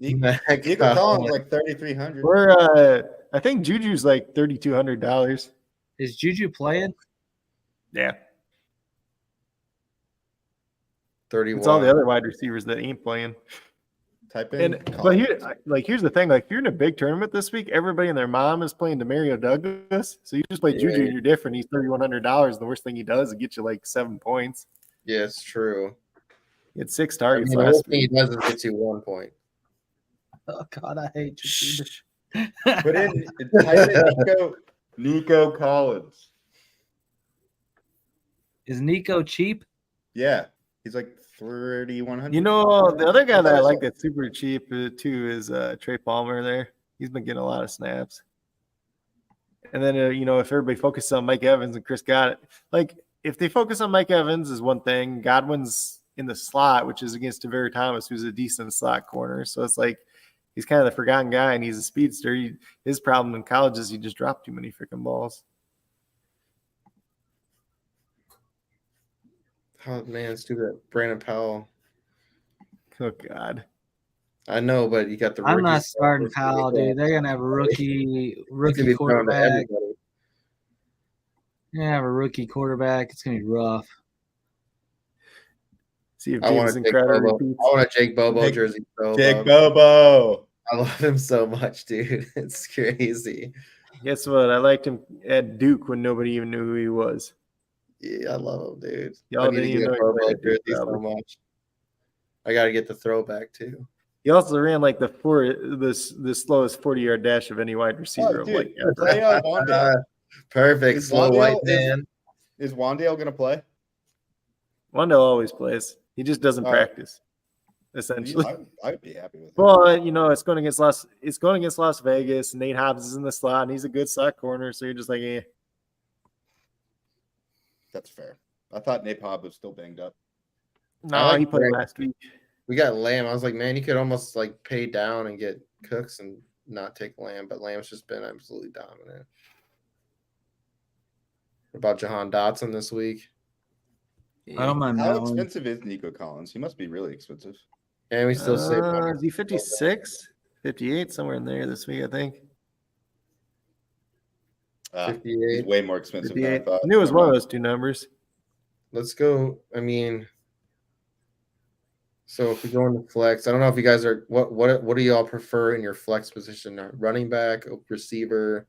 Nico Collins like 3,300. We're I think Juju's like $3,200. Is Juju playing? Yeah. 31. It's all the other wide receivers that ain't playing. Type in. But here's the thing: like, if you're in a big tournament this week, everybody and their mom is playing Demario Douglas. So you just play Juju, and you're different. He's $3,100. The worst thing he does is get you like 7 points. Yeah, it's true. He had 6 targets the last worst thing week. he does is get you 1 point. Oh God, I hate Juju. Put in type in Nico Collins. Is Nico cheap? Yeah, he's like 3,100. You know, the other guy that I like that's super cheap too is Trey Palmer. There, he's been getting a lot of snaps. And then you know, if everybody focuses on Mike Evans and Chris Godwin, like if they focus on Mike Evans is one thing. Godwin's in the slot, which is against Taveri Thomas, who's a decent slot corner. So it's like he's kind of the forgotten guy, and he's a speedster. His problem in college is he just dropped too many freaking balls. Oh man, stupid Brandon Powell. Oh God. I know, but you got the I'm rookie not stuff. starting Powell, dude. They're gonna have a He's gonna rookie be thrown to quarterback. everybody. They're gonna have a rookie quarterback. It's gonna be rough. See if I want a Jameson Jake Crowder Bobo. repeats. I want a Jake Bobo Jake- jersey so Jake bad. Bobo. I love him so much, dude. It's crazy. Guess what? I liked him at Duke when nobody even knew who he was. Yeah, I love him, dude. Y'all I need to didn't even get a know he Bobo played at Duke, jersey so probably. much. I got to get the throwback too. He also ran like the slowest 40-yard dash of any wide receiver Oh, of dude, like ever. play Wandale. Perfect, Is slow Wandale- white is- man. Is Wandale going to play? Wandale always plays. He just doesn't Oh. practice, essentially. I'd be happy with it. But you know, it's going against Las Vegas. Nate Hobbs is in the slot, and he's a good slot corner. So you're just like, eh. That's fair. I thought Nate Hobbs was still banged up. No, I like he played Greg. last week. We got Lamb. I was like, man, you could almost like pay down and get Cooks and not take Lamb, but Lamb's just been absolutely dominant. What about Jahan Dotson this week? I don't mind How that one. expensive is Nico Collins? He must be really expensive. And we still save money. Is he 56, 58, somewhere in there this week? I think He's 58. way more expensive than I 58. thought. I knew it was one of those two numbers. Let's go. I mean, so if we go into flex, I don't know if you guys are what do y'all prefer in your flex position? Running back, receiver?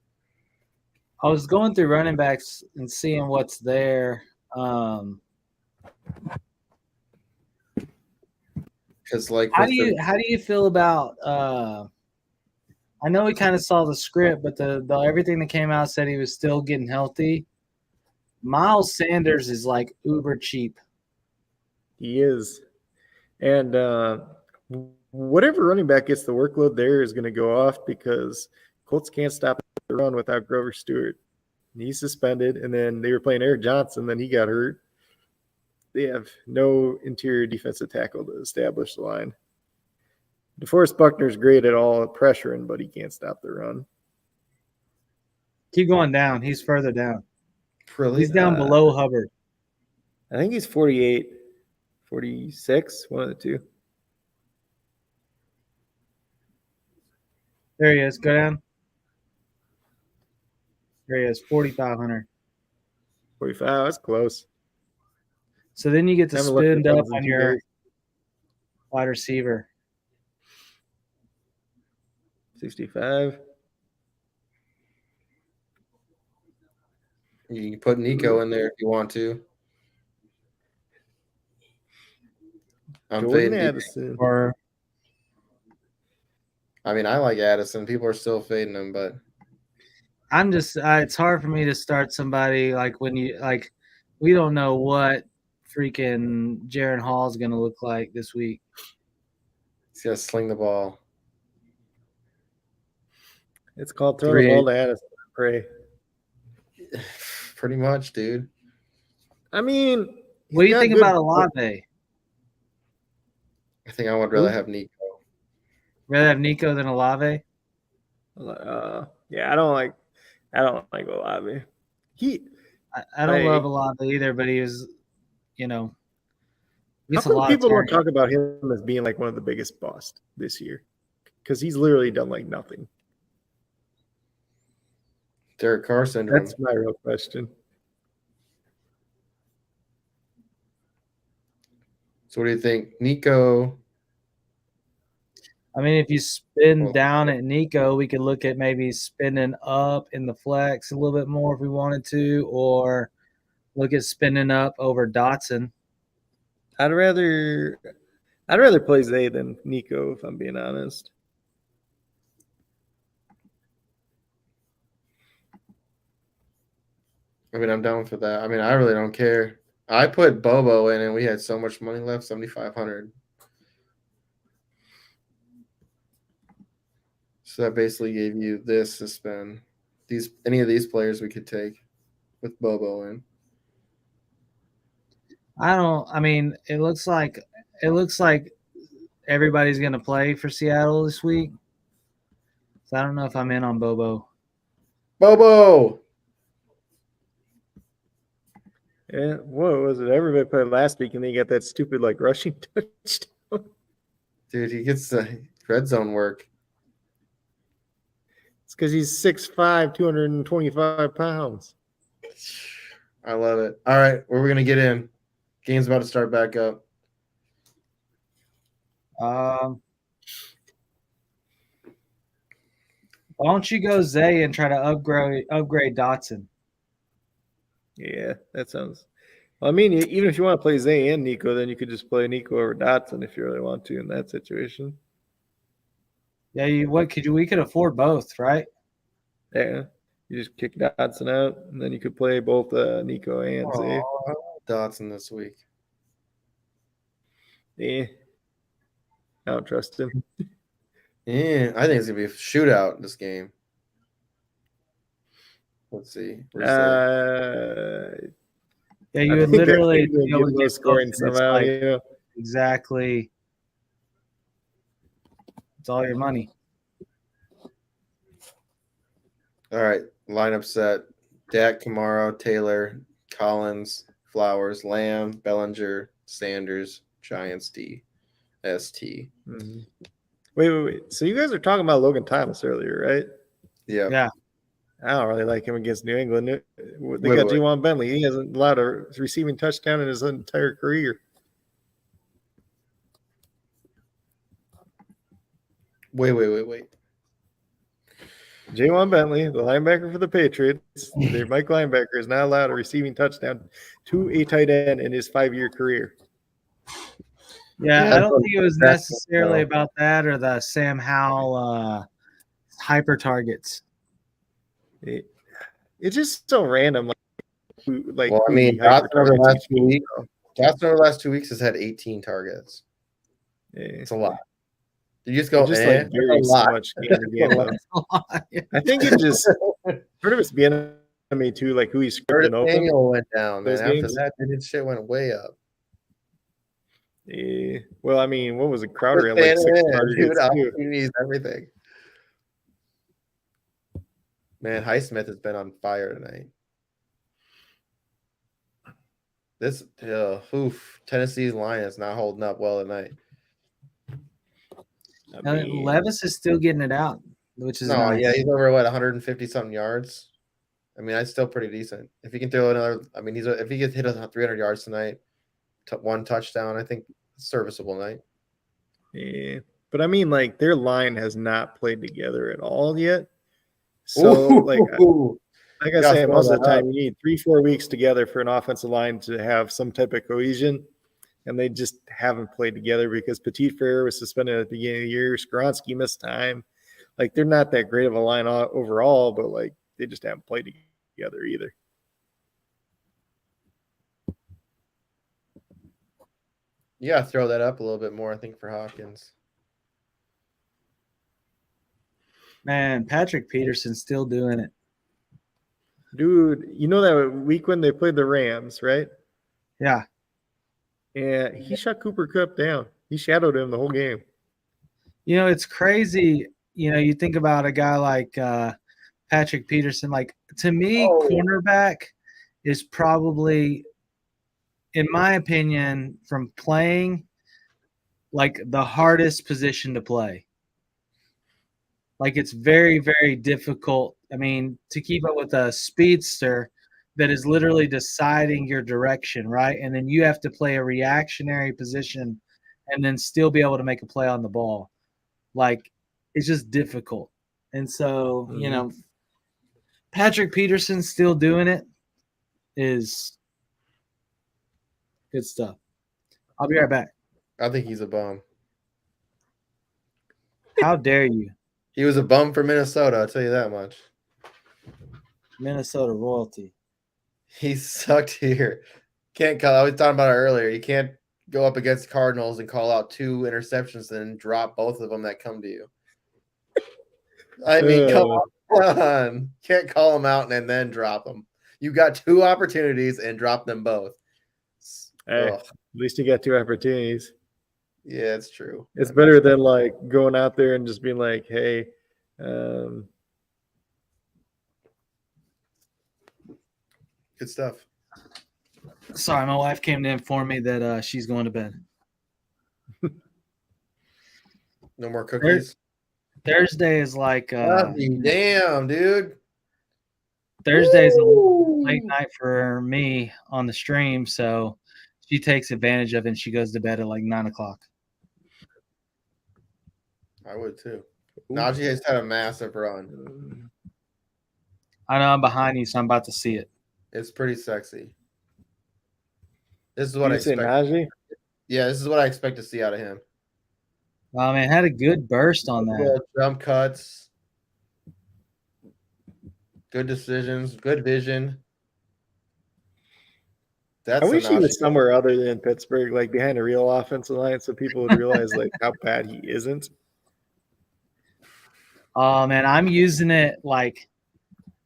I was going through running backs and seeing what's there. Because like, How with do you feel about? I know we kind of saw the script, but the everything that came out said he was still getting healthy. Miles Sanders is like uber cheap. He is. And whatever running back gets the workload there is going to go off because Colts can't stop the run without Grover Stewart. He's suspended, and then they were playing Eric Johnson, then he got hurt. They have no interior defensive tackle to establish the line. DeForest Buckner's great at all pressuring, but he can't stop the run. Keep going down. He's further down. really, He's down below Hubbard. I think he's 48, 46, one of the two. There he is. Go down. There he is. 4,500. 45, that's close. So then you get to Haven't looked at spend up those in on 2 your days. wide receiver. 65. you can put Nico in there if you want to. I'm Jordan fading. Addison. Or I mean, I like Addison. People are still fading him, but I'm just it's hard for me to start somebody like when you like we don't know what freaking Jaron Hall is going to look like this week. he's got to sling the ball. It's called throwing the ball to Addison. Pray. Pretty much, dude. I mean, What do you think about Olave? I think I would rather have Nico. Rather have Nico than Olave? Yeah, I don't like Olave. I don't love Olave either, but he was, you know, how come people don't talk about him as being like one of the biggest busts this year? Because he's literally done like nothing. Derek Carr syndrome. That's my real question. So what do you think, Nico? I mean, if you spin down at Nico, we could look at maybe spinning up in the flex a little bit more if we wanted to, or look at spinning up over Dotson. I'd rather play Zay than Nico, if I'm being honest. I mean, I'm down for that. I mean, I really don't care. I put Bobo in, and we had so much money left, 7,500. So that basically gave you this to spend. Any of these players we could take with Bobo in. I mean, it looks like everybody's going to play for Seattle this week. So I don't know if I'm in on Bobo. Bobo. Yeah, what was it? Everybody played last week, and then you got that stupid like rushing touchdown. Dude, he gets the red zone work. It's because he's 6'5", 225 pounds. I love it. All right, where are we gonna get in? Game's about to start back up. Why don't you go Zay and try to upgrade Dotson? Yeah, that sounds. Well, I mean, even if you want to play Zay and Nico, then you could just play Nico over Dotson if you really want to in that situation. Yeah, we could afford both, right? Yeah, you just kick Dotson out, and then you could play both Nico and Zay. Dotson this week. Yeah, I don't trust him. Yeah, I think it's gonna be a shootout this game. Let's see. Yeah, you would literally be able to get scoring both, and it's somehow. like, Yeah, exactly. It's all your money. All right, lineup set: Dak, Kamara, Taylor, Collins, Flowers, Lamb, Bellinger, Sanders, Giants, D, ST. Mm-hmm. Wait. So you guys are talking about Logan Thomas earlier, right? Yeah. Yeah. I don't really like him against New England. They got Juwan Bentley. He hasn't allowed a receiving touchdown in his entire career. Wait. Juwan Bentley, the linebacker for the Patriots, their Mike linebacker, is not allowed a receiving touchdown to a tight end in his 5-year career. Yeah, I don't think it was necessarily about that or the Sam Howell hyper targets. It's just so random. Well, I mean, Johnson over the last 2 weeks has had 18 targets. Yeah. It's a lot. You just go, just like varies so much game to game. I think it just part of it's being me too, like who he's scripting open. Daniel went down, man. After that, his shit went way up. Yeah. Well, I mean, what was it? Crowder had like 6 targets. Dude, everything. Man, Highsmith has been on fire tonight. This Tennessee's line is not holding up well tonight. Levis is still getting it out, which is nice. Yeah, he's over 150 something yards. I mean, that's still pretty decent. If he can throw another, I mean, if he gets hit 300 yards tonight, 1 touchdown, I think it's a serviceable night. Yeah, but I mean, like their line has not played together at all yet. So, like I say, most of the time you need 3-4 weeks together for an offensive line to have some type of cohesion. And they just haven't played together because Petit Frere was suspended at the beginning of the year. Skoronski missed time. Like, they're not that great of a line overall, but, like, they just haven't played together either. Yeah, throw that up a little bit more, I think, for Hopkins. Man, Patrick Peterson's still doing it. Dude, you know that week when they played the Rams, right? Yeah. Yeah, he shut Cooper Kupp down. He shadowed him the whole game. You know, it's crazy. You know, you think about a guy like Patrick Peterson. Like, to me, cornerback is probably, in my opinion, from playing, like the hardest position to play. Like, it's very, very difficult. I mean, to keep up with a speedster that is literally deciding your direction, right? And then you have to play a reactionary position and then still be able to make a play on the ball. Like, it's just difficult. And so, you know, Patrick Peterson still doing it is good stuff. I'll be right back. I think he's a bum. How dare you? He was a bum for Minnesota, I'll tell you that much. Minnesota royalty. He sucked here. Can't call. I was talking about it earlier. You can't go up against Cardinals and call out 2 interceptions and drop both of them that come to you. I mean, come on. Can't call them out and then drop them. You got 2 opportunities and drop them both. Hey, at least you got 2 opportunities. Yeah, it's true. It's better than like going out there and just being like, hey, good stuff. Sorry, my wife came to inform me that she's going to bed. No more cookies. Thursday is like damn, dude. Thursday is a late night for me on the stream, so she takes advantage of it and she goes to bed at like 9 o'clock. I would too. Najee has had a massive run. I know I'm behind you, so I'm about to see it. It's pretty sexy. This is what I expect. Najee? Yeah, this is what I expect to see out of him. I mean, had a good burst on that. Jump cuts. Good decisions. Good vision. I wish he was somewhere other than Pittsburgh, like behind a real offensive line, so people would realize like how bad he isn't. Oh man, I'm using it like,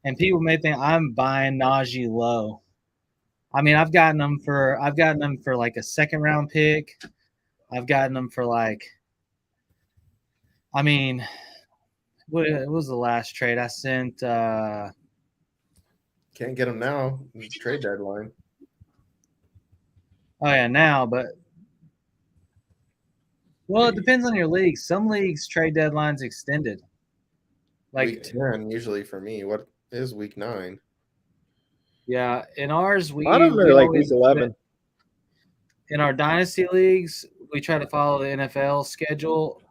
and people may think I'm buying Najee low. I mean, I've gotten them for like a 2nd round pick. I've gotten them for like, I mean, what was the last trade I sent? Can't get them now. Trade deadline. Oh yeah, now, but well, it depends on your league. Some leagues trade deadlines extended. Like week 10 usually for me. What is week 9? Yeah, in ours we like week 11. In our dynasty leagues, we try to follow the NFL schedule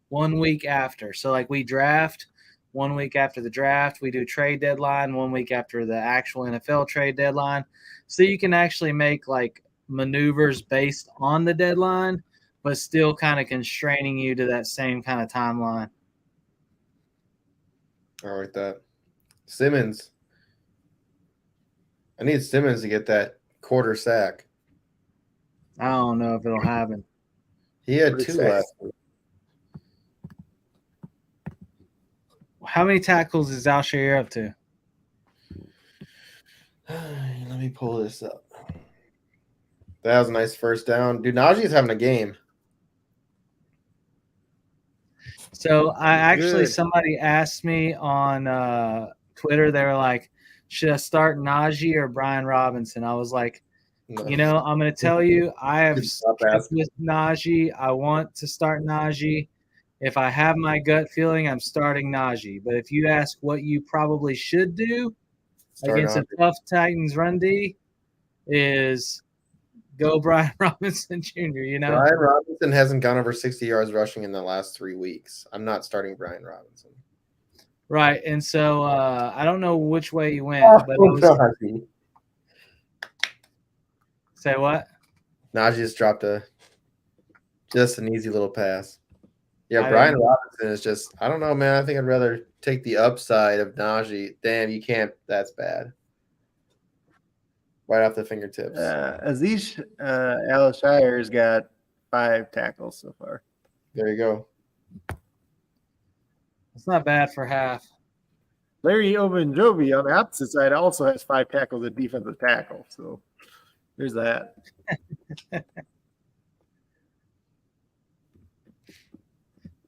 1 week after. So like we draft 1 week after the draft, we do trade deadline 1 week after the actual NFL trade deadline. So you can actually make like maneuvers based on the deadline, but still kind of constraining you to that same kind of timeline. I like that. Simmons. I need Simmons to get that quarter sack. I don't know if it'll happen. He had 2 last week. How many tackles is Alshire up to? Let me pull this up. That was a nice first down. Dude, Najee's having a game. So somebody asked me on Twitter, they were like, should I start Najee or Brian Robinson? I was like, I'm going to tell you, I have stuck with Najee. I want to start Najee. If I have my gut feeling, I'm starting Najee. But if you ask what you probably should do against a tough Titans run D, is go Brian Robinson Jr., Brian Robinson hasn't gone over 60 yards rushing in the last 3 weeks. I'm not starting Brian Robinson. Right, and so I don't know which way you went. But say what? Najee just dropped just an easy little pass. Yeah, Brian Robinson is just, I don't know, man. I think I'd rather take the upside of Najee. Damn, you can't. That's bad. Right off the fingertips. Aziz Al-Shire's got 5 tackles so far. There you go. It's not bad for half. Larry Ogunjobi on the opposite side also has 5 tackles at defensive tackle. So there's that.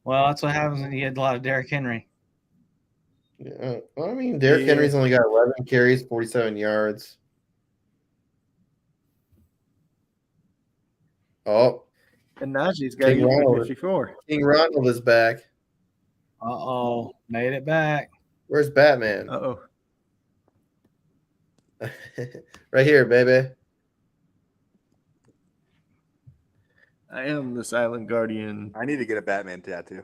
Well, that's what happens when you get a lot of Derrick Henry. Yeah. Well, I mean, Derrick Henry's only got 11 carries, 47 yards. Oh. And Najee's got 54. King Ronald is back. Uh-oh. Made it back. Where's Batman? Uh-oh. Right here, baby. I am the Silent Guardian. I need to get a Batman tattoo.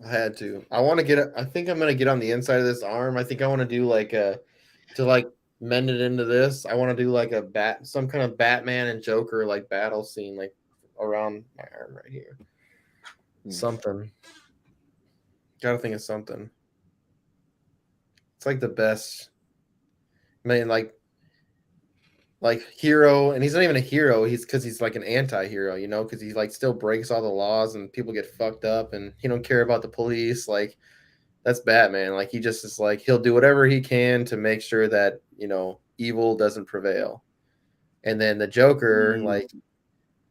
I had to. I want to get I think I'm going to get on the inside of this arm. I think I want to do like to mend it into this. I want to do like some kind of Batman and Joker like battle scene like around my arm right here. Something. Got to think of something. It's like the best. I mean, like like hero, and he's not even a hero. He's like an anti-hero, you know, because he like still breaks all the laws and people get fucked up, and he don't care about the police. Like that's Batman. Like he just is like he'll do whatever he can to make sure that evil doesn't prevail. And then the Joker, like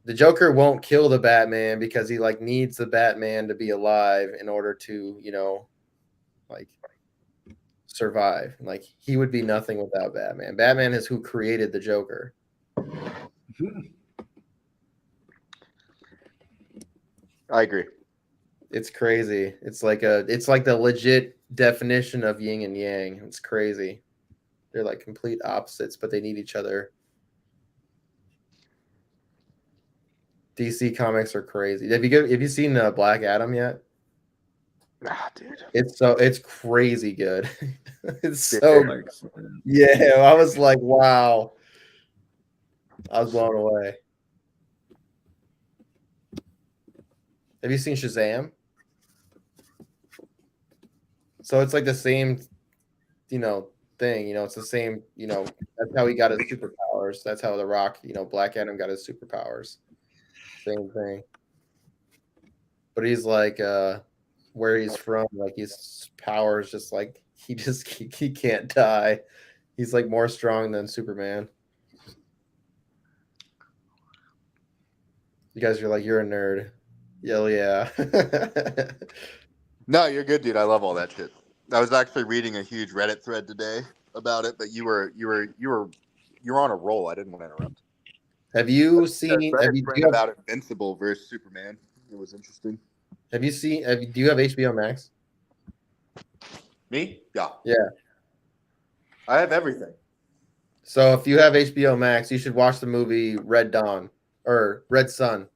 the Joker won't kill the Batman because he like needs the Batman to be alive in order to like survive. Like he would be nothing without Batman. Batman is who created the Joker. I agree. It's crazy. It's like the legit definition of yin and yang. It's crazy. They're like complete opposites, but they need each other. DC comics are crazy. Have you seen Black Adam yet? Ah, dude. It's crazy good. It's so yeah. I was like, wow. I was blown away. Have you seen Shazam? So it's like the same, thing. It's the same. That's how he got his superpowers. That's how The Rock, Black Adam got his superpowers. Same thing. But he's like, where he's from, like his powers just like he can't die. He's like more strong than Superman. You guys are like, you're a nerd. Hell yeah. No, you're good, dude. I love all that shit. I was actually reading a huge Reddit thread today about it, but you were on a roll. I didn't want to interrupt. Have you seen about Invincible versus Superman? It was interesting. Have you seen? Do you have HBO Max? Me? Yeah. Yeah. I have everything. So if you have HBO Max, you should watch the movie Red Dawn or Red Sun.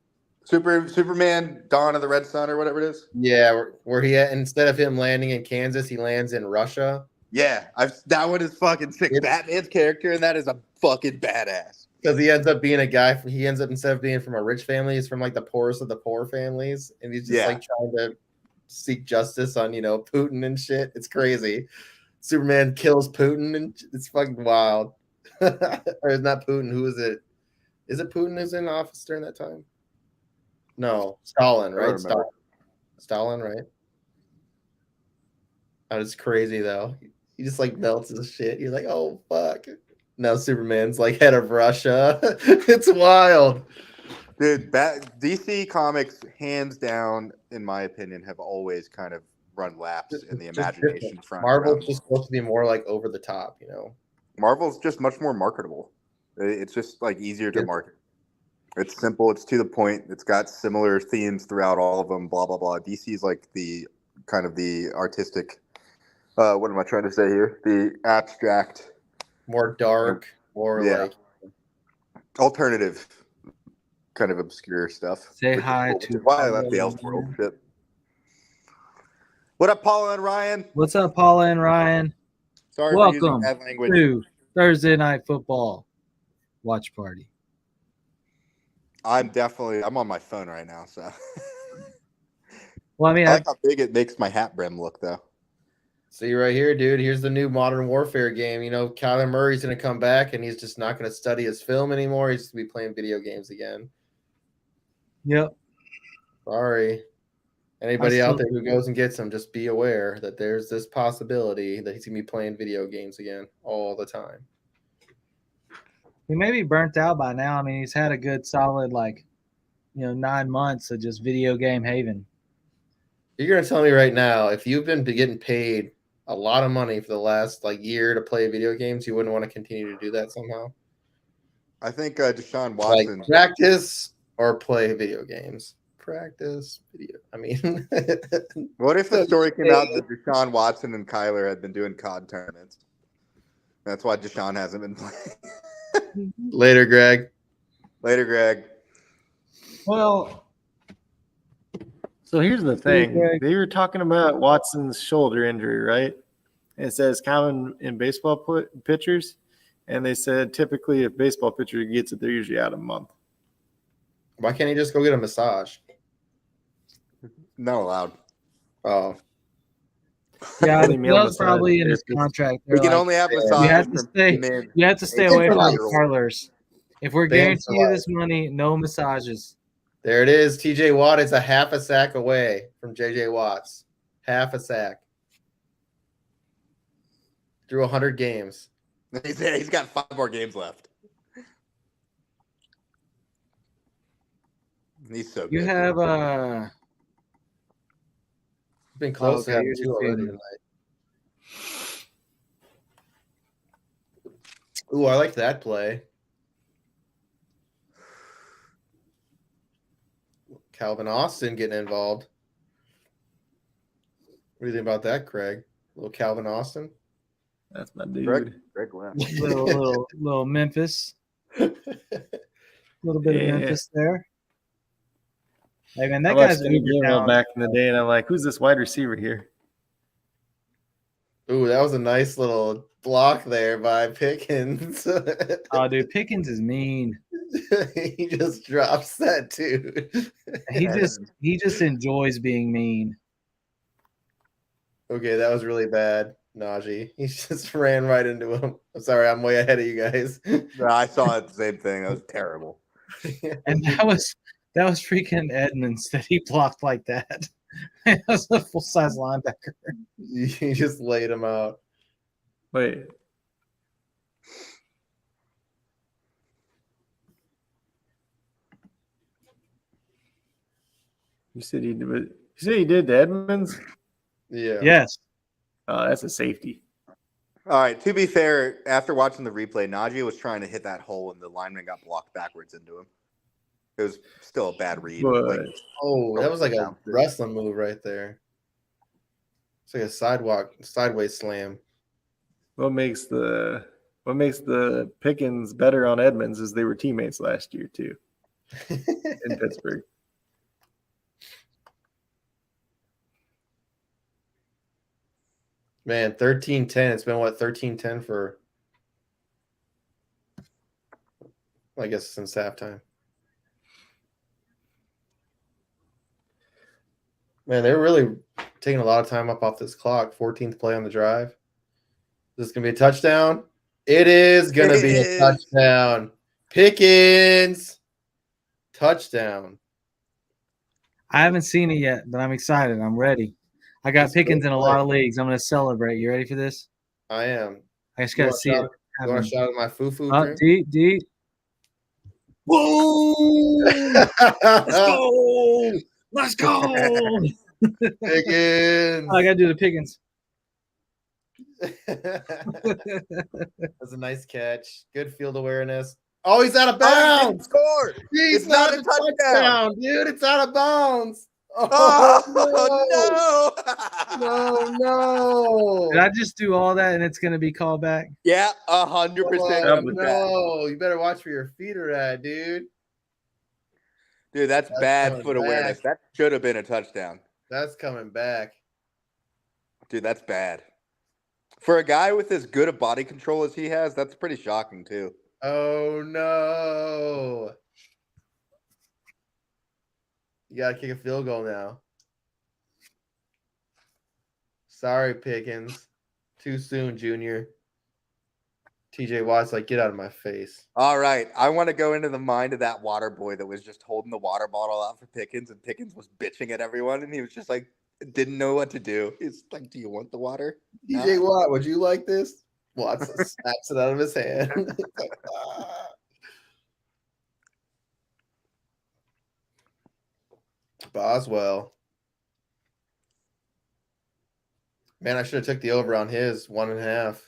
Superman, Dawn of the Red Sun, or whatever it is. Yeah, where instead of him landing in Kansas, he lands in Russia. Yeah, that one is fucking sick. Batman's character, and that is a fucking badass. Because he ends up being a guy. He ends up, instead of being from a rich family, he's from like the poorest of the poor families, and he's just like trying to seek justice on Putin and shit. It's crazy. Superman kills Putin, and it's fucking wild. Or it's not Putin. Who is it? Is it Putin who's in office during that time? No, Stalin, right? Stalin, right? That is crazy though. He just like melts his shit. You're like, oh fuck. Now Superman's like head of Russia. It's wild. Dude, DC comics, hands down, in my opinion, have always kind of run laps in the imagination front. Marvel's just supposed to be more like over the top, Marvel's just much more marketable. It's just like easier to market. It's simple. It's to the point. It's got similar themes throughout all of them. Blah blah blah. DC's like the kind of the artistic. What am I trying to say here? The abstract, more dark, more like alternative, kind of obscure stuff. Say hi to why I left the Elseworld shit. What up, Paula and Ryan? What's up, Paula and Ryan? Sorry Welcome for using bad language. To Thursday Night Football watch party. I'm on my phone right now, so. Well, I mean, I like how big it makes my hat brim look, though. See right here, dude. Here's the new Modern Warfare game. Kyler Murray's going to come back, and he's just not going to study his film anymore. He's just going to be playing video games again. Yep. Sorry. Anybody out there who goes and gets him, just be aware that there's this possibility that he's going to be playing video games again all the time. He may be burnt out by now. I mean, he's had a good solid 9 months of just video game haven. You're going to tell me right now, if you've been getting paid a lot of money for the last year to play video games, you wouldn't want to continue to do that somehow? I think Deshaun Watson. Practice or play video games? Practice video. I mean, what if the story came out that Deshaun Watson and Kyler had been doing COD tournaments? That's why Deshaun hasn't been playing. Later, Greg. Well, so here's the thing. They were talking about Watson's shoulder injury, right? It says common in baseball pitchers, and they said typically if baseball pitcher gets it, they're usually out a month. Why can't he just go get a massage? Not allowed. Oh. Yeah, Only that male was probably in his massage contract. We They're can like, only have you massages have to for stay. mid. You have to stay Banned away for from life. the parlors. If we're Banned for guaranteeing you life. this money, no massages. There it is. TJ Watt is a half a sack away from JJ Watts. Half a sack. Through 100 games. He's got 5 more games left. He's so good. You have Been close to okay, having you're 2 just already feeding tonight. Ooh, I like that play. Calvin Austin getting involved. What do you think about that, Craig? Little Calvin Austin. That's my dude. Greg Glenn. little Memphis. Little bit of Memphis there. Hey man, I that watched guy's the uber game talented. back in the day, and I'm like, who's this wide receiver here? Ooh, that was a nice little block there by Pickens. Oh, dude, Pickens is mean. He just drops that too. He just enjoys being mean. Okay, that was really bad, Najee. He just ran right into him. I'm sorry, I'm way ahead of you guys. No, I saw it, the same thing. That was terrible. And that was freaking Edmonds that he blocked like that. That was a full size linebacker. He just laid him out. Wait. You said he did. You said he did to Edmonds. Yeah. Yes. Oh, that's a safety. All right. To be fair, after watching the replay, Najee was trying to hit that hole, and the lineman got blocked backwards into him. It was still a bad read. But Oh, that was like a Down. wrestling move right there. It's like a sideways slam. what makes the Pickens better on Edmonds is they were teammates last year too in Pittsburgh. Man, 13-10. It's been what, 13-10 for, I guess, since halftime. Man, they're really taking a lot of time up off this clock. 14th play on the drive. Is this going to be a touchdown? It is going to be a touchdown. Pickens. Touchdown. I haven't seen it yet, but I'm excited. I'm ready. I got That's Pickens great in a play. lot of leagues. I'm going to celebrate. You ready for this? I am. I just You got to want see a it. shot? You want a shot at my foo-foo drink? Deep. Whoa! Let's go! Let's go! Pickens. I got to do the Pickens. That's a nice catch. Good field awareness. Oh, he's out of Oh, he bounds. didn't score. He's It's not not a touchdown. dude. It's out of bounds. Oh, no. Did I just do all that and it's going to be called back? Yeah, 100%. Oh, That was bad. no. You better watch where your feet are at, dude. Dude, that's That's bad coming foot awareness. back. That should have been a touchdown. That's coming back. Dude, that's bad. For a guy with as good a body control as he has, that's pretty shocking, too. Oh, no. You got to kick a field goal now. Sorry, Pickens. Too soon, Junior. TJ Watt's like, get out of my face. All right. I want to go into the mind of that water boy that was just holding the water bottle out for Pickens, and Pickens was bitching at everyone, and he was just like, didn't know what to do. He's like, do you want the water? TJ Watt, would you like this? Watson snaps it out of his hand. Like, Boswell. Man, I should have took the over on his 1.5.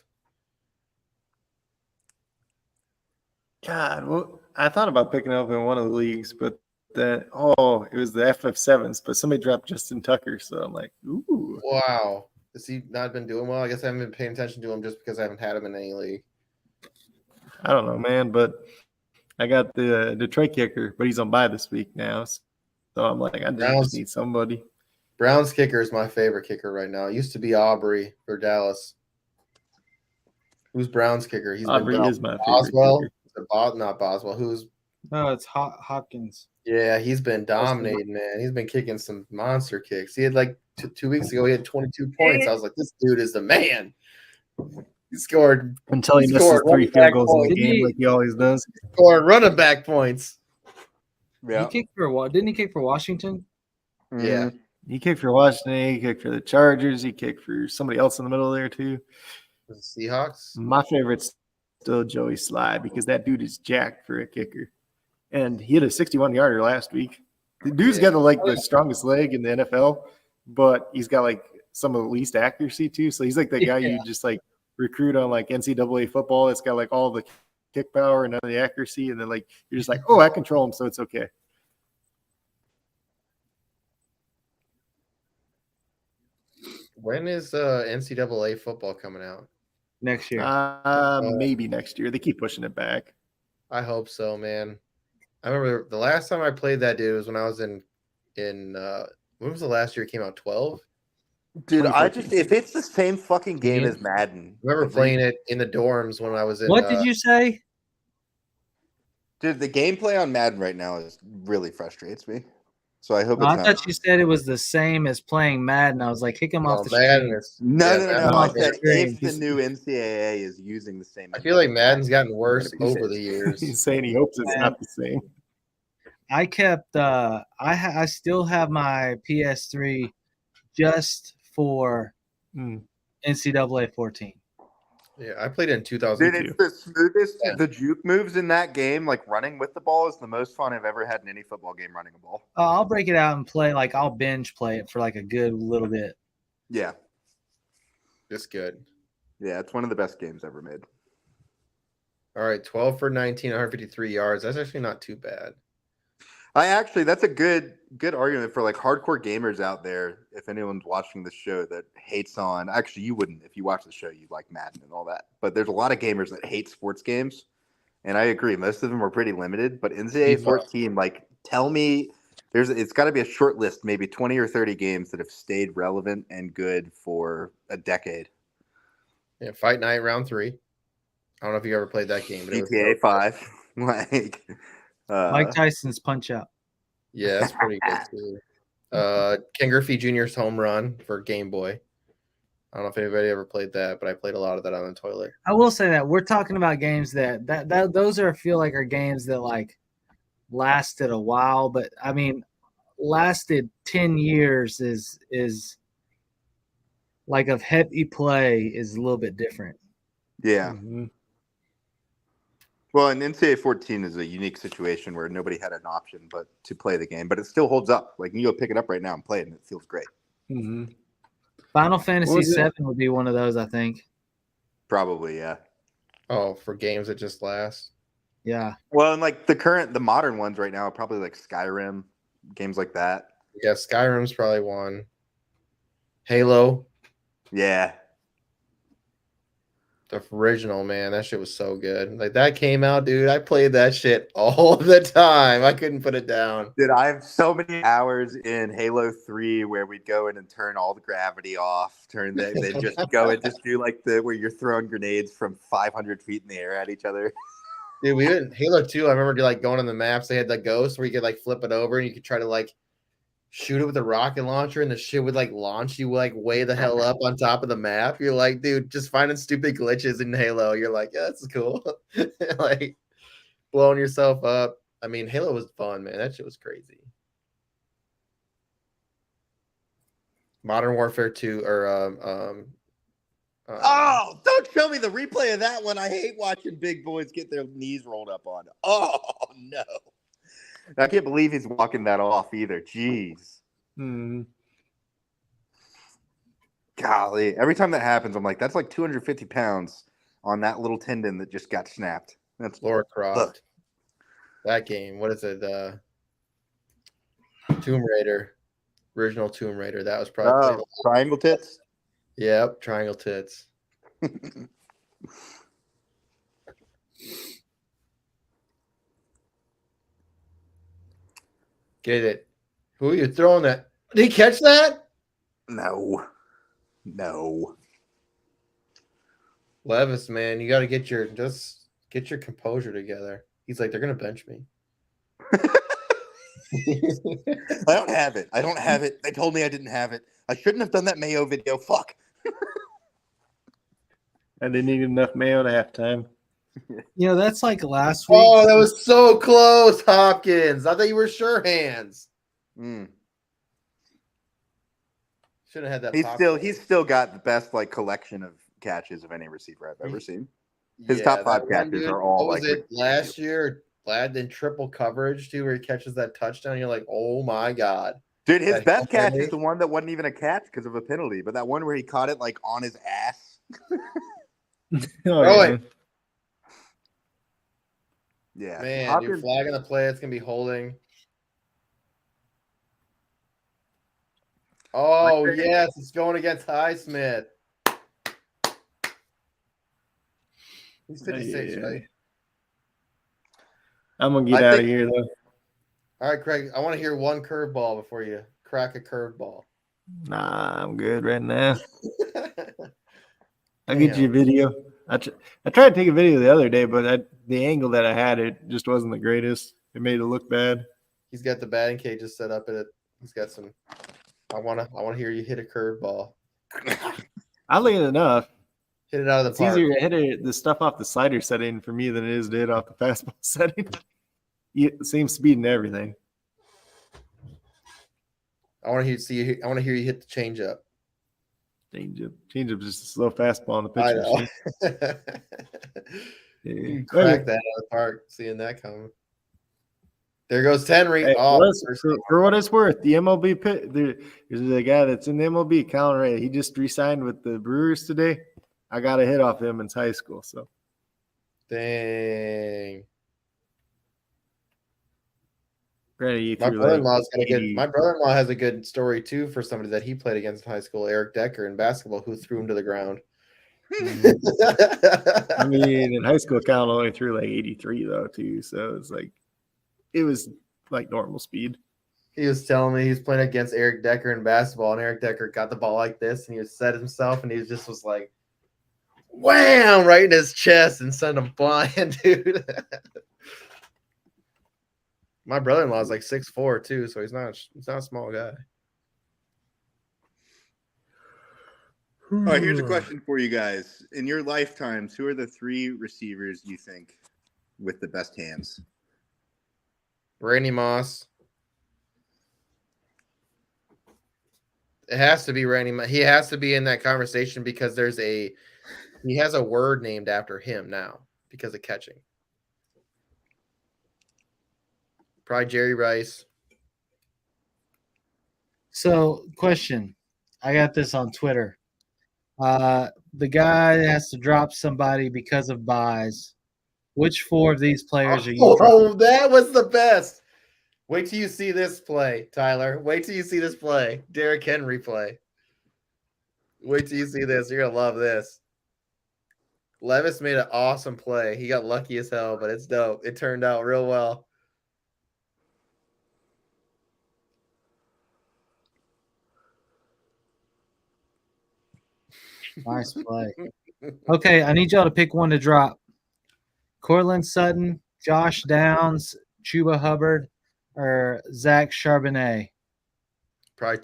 God, well, I thought about picking up in one of the leagues, but then it was the FF7s, but somebody dropped Justin Tucker, so I'm like, ooh. Wow. Has he not been doing well? I guess I haven't been paying attention to him just because I haven't had him in any league. I don't know, man, but I got the Detroit kicker, but he's on bye this week now. So I'm like, I just need somebody. Brown's kicker is my favorite kicker right now. It used to be Aubrey for Dallas. Who's Brown's kicker? Aubrey is my favorite Boswell. kicker. Not Boswell. No, it's Hopkins. Yeah, he's been dominating, man. He's been kicking some monster kicks. He had like 2 weeks ago. He had 22 points. I was like, this dude is the man. He scored Until he misses scored 3 running field back goals in points. the game like he always does. Scored running back points. Yeah. He kicked for what? Didn't he kick for Washington? Yeah. He kicked for Washington. He kicked for the Chargers. He kicked for somebody else in the middle there, too. The Seahawks. My favorite's still Joey Sly because that dude is jacked for a kicker. And he had a 61-yarder last week. The dude's got the strongest leg in the NFL, but he's got like some of the least accuracy too. So he's like the guy you just like recruit on like NCAA football. It's got like all the kick power and none of the accuracy, and then like you're just like, oh, I control him, so it's okay. When is NCAA football coming out? Next year. Maybe next year. They keep pushing it back. I hope so, man. I remember the last time I played that dude was when I was in when was the last year it came out? 12? Dude, if it's the same fucking game as Madden. I remember playing it in the dorms when I was in. What did you say? Dude, the gameplay on Madden right now really frustrates me. So I hope I it's not. thought you said it was the same as playing Madden. I was like, kick him off the Madden stream. No. Madden I is said great. if the new NCAA is using the same. I feel like Madden's gotten worse over the years. He's saying he hopes it's not the same. I kept I still have my PS3 just for NCAA 14. Yeah, I played it in 2002. Dude, it's the smoothest. Yeah. The juke moves in that game, like running with the ball, is the most fun I've ever had in any football game running a ball. I'll break it out and play. Like, I'll binge play it for like a good little bit. Yeah. It's good. Yeah, it's one of the best games ever made. All right, 12 for 19, 153 yards. That's actually not too bad. That's a good argument for like hardcore gamers out there. If anyone's watching the show that hates on, actually you wouldn't. If you watch the show, you like Madden and all that. But there's a lot of gamers that hate sports games, and I agree. Most of them are pretty limited. But NCAA 14, like, tell me, it's got to be a short list, maybe 20 or 30 games that have stayed relevant and good for a decade. Yeah, Fight Night Round 3. I don't know if you ever played that game. But GTA 5, like. Mike Tyson's Punch Out. Yeah, that's pretty good too. Ken Griffey Jr.'s Home Run for Game Boy. I don't know if anybody ever played that, but I played a lot of that on the toilet. I will say that we're talking about games that those feel like are games that like lasted a while, but I mean, lasted 10 years is like of heavy play is a little bit different. Yeah. Mm-hmm. Well, and NCAA 14 is a unique situation where nobody had an option but to play the game, but it still holds up. Like, you go pick it up right now and play it, and it feels great. Mm-hmm. Final Fantasy VII would be one of those, I think. Probably, yeah. Oh, for games that just last? Yeah. Well, and like the modern ones right now are probably like Skyrim, games like that. Yeah, Skyrim's probably one. Halo. Yeah. The original, man, that shit was so good. Like, that came out, dude. I played that shit all the time. I couldn't put it down. Dude, I have so many hours in Halo 3 where we'd go in and turn all the gravity off. They just go and just do like where you're throwing grenades from 500 feet in the air at each other. Dude, we did Halo 2. I remember like going on the maps. They had the ghost where you could like flip it over and you could try to like shoot it with a rocket launcher, and the shit would like launch you like way the hell up on top of the map. You're like, dude, just finding stupid glitches in Halo. You're like, yeah, that's cool. Like blowing yourself up. I mean, Halo was fun, man. That shit was crazy. Modern Warfare 2 or oh, don't show me the replay of that one. I hate watching big boys get their knees rolled up on. Oh no. I can't believe he's walking that off either. Jeez. Golly. Every time that happens, I'm like, that's like 250 pounds on that little tendon that just got snapped. That's Laura Croft. That game. What is it? Tomb Raider. Original Tomb Raider. That was probably Triangle Tits? Yep, Triangle Tits. Get it. Who are you throwing that? Did he catch that? No. Levis, man, you got to get your composure together. He's like, they're going to bench me. I don't have it. They told me I didn't have it. I shouldn't have done that Mayo video. Fuck. I didn't eat enough mayo at halftime. You know, that's like last week. Oh, that was so close, Hopkins. I thought you were sure hands. Mm. Should have had that. He's still got the best like collection of catches of any receiver I've ever seen. His Yeah, top that 5 one catches dude, are all what was like it last year? Lad in triple coverage too, where he catches that touchdown. You're like, oh my god, Dude, his that best catch Mary. is the one that wasn't even a catch because of a penalty, but that one where he caught it like on his ass. Oh, Throw yeah. it. Yeah, Man, Hopkins, you're flagging the play. It's gonna be holding. Oh yes, it's going against Highsmith. He's 56, right? I'm gonna get out of here though. All right, Craig. I want to hear one curveball before you crack a curveball. Nah, I'm good right now. I'll Damn. get you a video. I tried to take a video the other day, but the angle that I had, it just wasn't the greatest. It made it look bad. He's got the batting cages set up in it. He's got some. I wanna hear you hit a curveball. Oddly enough, Hit it out of the it's park. easier to hit the stuff off the slider setting for me than it is to hit off the fastball setting. Same speed and everything. I want to hear you hit the changeup. Changeup is just a slow fastball on the I pitch know. machine. Yeah. You cracked that out of the park, seeing that coming. There goes Henry. Hey, Oh, for what it's worth, the MLB there's a guy that's in the MLB, Colin Ray. He just re-signed with the Brewers today. I got a hit off him in high school. So, dang. granted, My brother-in-law has a good story too for somebody that he played against in high school, Eric Decker in basketball, who threw him to the ground. I mean, in high school, Colin only threw like 83 though too. So it's like it was like normal speed. He was telling me he was playing against Eric Decker in basketball, and Eric Decker got the ball like this, and he set himself, and he just was like, wham, right in his chest and sent him flying, dude. My brother-in-law is like 6'4" too, so he's not a small guy. All right, here's a question for you guys. In your lifetimes, who are the 3 receivers you think with the best hands? Randy Moss. It has to be Randy Moss. He has to be in that conversation because he has a word named after him now because of catching. Probably Jerry Rice. So, question. I got this on Twitter. The guy has to drop somebody because of buys. Which 4 of these players are you dropping? That was the best. Wait till you see this play, Tyler. Wait till you see this play. Derrick Henry play. Wait till you see this. You're going to love this. Levis made an awesome play. He got lucky as hell, but it's dope. It turned out real well. Nice play. Okay, I need y'all to pick one to drop. Cortland Sutton, Josh Downs, Chuba Hubbard, or Zach Charbonnet. Probably.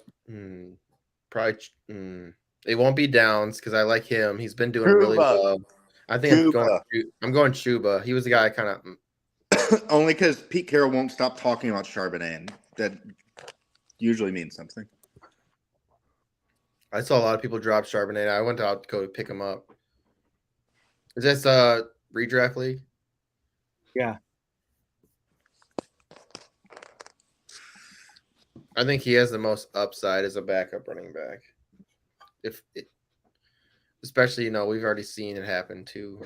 It won't be Downs because I like him. He's been doing really well. I think I'm going Chuba. He was the guy I kind of only because Pete Carroll won't stop talking about Charbonnet, and that usually means something. I saw a lot of people drop Charbonnet. I went out to go pick him up. Is this redraft league? Yeah. I think he has the most upside as a backup running back. Especially, we've already seen it happen to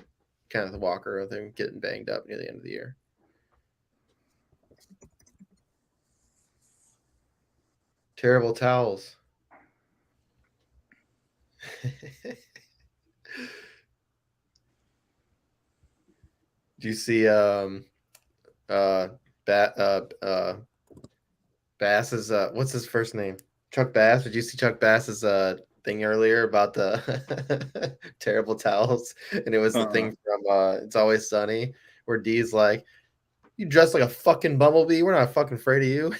Kenneth Walker with him getting banged up near the end of the year. Terrible towels. Do you see Bass's what's his first name? Chuck Bass. Did you see Chuck Bass's thing earlier about the terrible towels? And it was the thing from It's Always Sunny where Dee's like, you dress like a fucking bumblebee. We're not fucking afraid of you.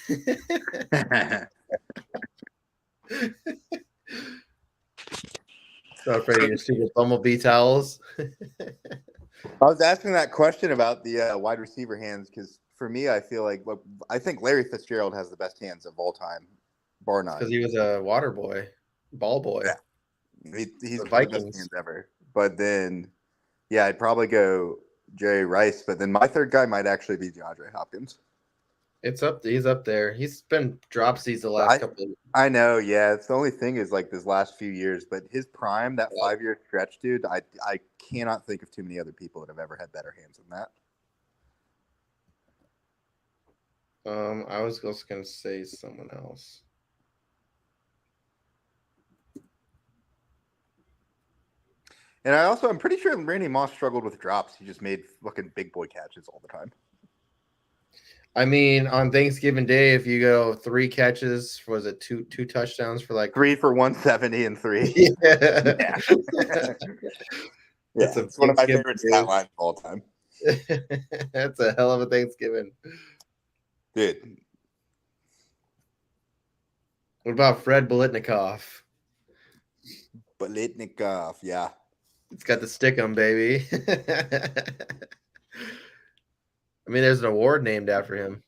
Not afraid of your stupid bumblebee towels. I was asking that question about the wide receiver hands because for me, I feel like I think Larry Fitzgerald has the best hands of all time, bar none. Because he was a water boy, ball boy. Yeah. He's The got the best Vikings. hands ever. But then, yeah, I'd probably go Jerry Rice. But then my third guy might actually be DeAndre Hopkins. It's up. He's up there. He's been dropsies the last couple of I know, yeah. It's the only thing is like this last few years, but his prime, that 5-year stretch, dude, I cannot think of too many other people that have ever had better hands than that. I was also gonna say someone else. And I'm pretty sure Randy Moss struggled with drops. He just made fucking big boy catches all the time. I mean, on Thanksgiving Day, if you go 3 catches, was it two touchdowns for like 3 for 170 and 3. Yeah. Yeah. That's It's one of my favorite stat lines of all time. That's a hell of a Thanksgiving. Dude. What about Fred Biletnikoff? Biletnikoff, yeah. It's got the stick 'em, baby. I mean, there's an award named after him.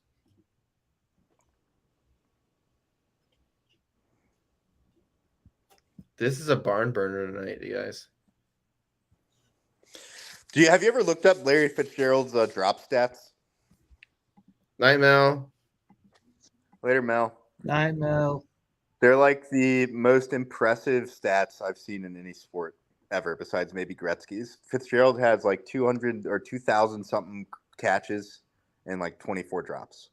This is a barn burner tonight, you guys. Have you ever looked up Larry Fitzgerald's drop stats? Night, Mel. Later, Mel. Night, Mel. They're like the most impressive stats I've seen in any sport ever, besides maybe Gretzky's. Fitzgerald has like 200 or 2,000 something catches and like 24 drops.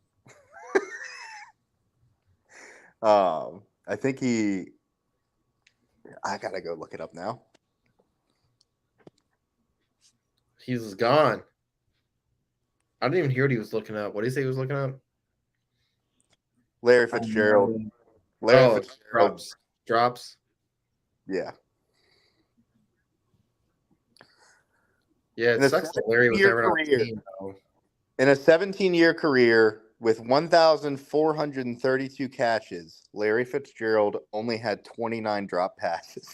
I think I gotta go look it up now. He's gone. I didn't even hear what he was looking up. What did he say he was looking up? Larry Fitzgerald. Larry Fitzgerald. Drops. Yeah. Yeah, it sucks that Larry was never on the team, though. In a 17-year career with 1,432 catches, Larry Fitzgerald only had 29 drop passes.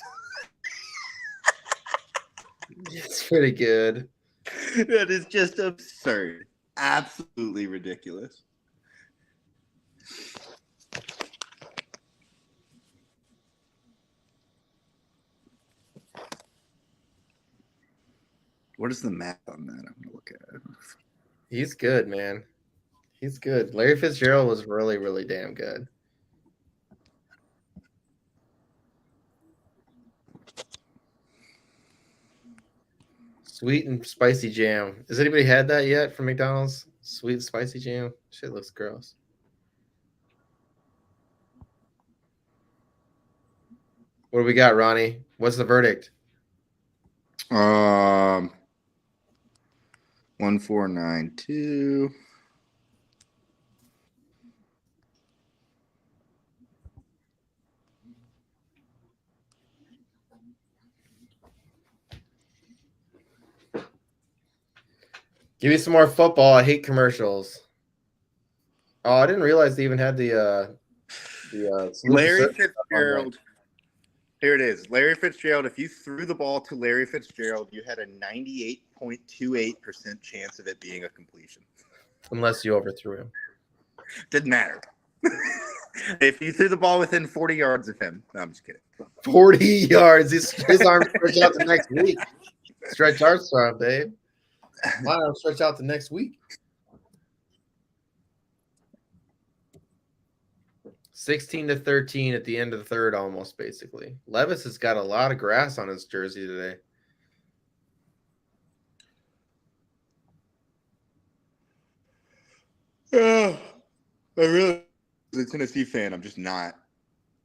It's pretty good. That is just absurd. Absolutely ridiculous. What is the math on that? I'm going to look at it. He's good, man. He's good. Larry Fitzgerald was really, really damn good. Sweet and spicy jam. Has anybody had that yet from McDonald's? Sweet and spicy jam? Shit looks gross. What do we got, Ronnie? What's the verdict? 1492. Give me some more football. I hate commercials. Oh, I didn't realize they even had the Larry Fitzgerald. Here it is. Larry Fitzgerald, if you threw the ball to Larry Fitzgerald, you had a 98.28% chance of it being a completion. Unless you overthrew him. Didn't matter. If you threw the ball within 40 yards of him. No, I'm just kidding. 40 yards. His arm stretch out to next week. Stretch Armstrong, babe. My arm stretch out to next week. 16-13 at the end of the third, almost basically. Levis has got a lot of grass on his jersey today. I really, as a Tennessee fan, I'm just not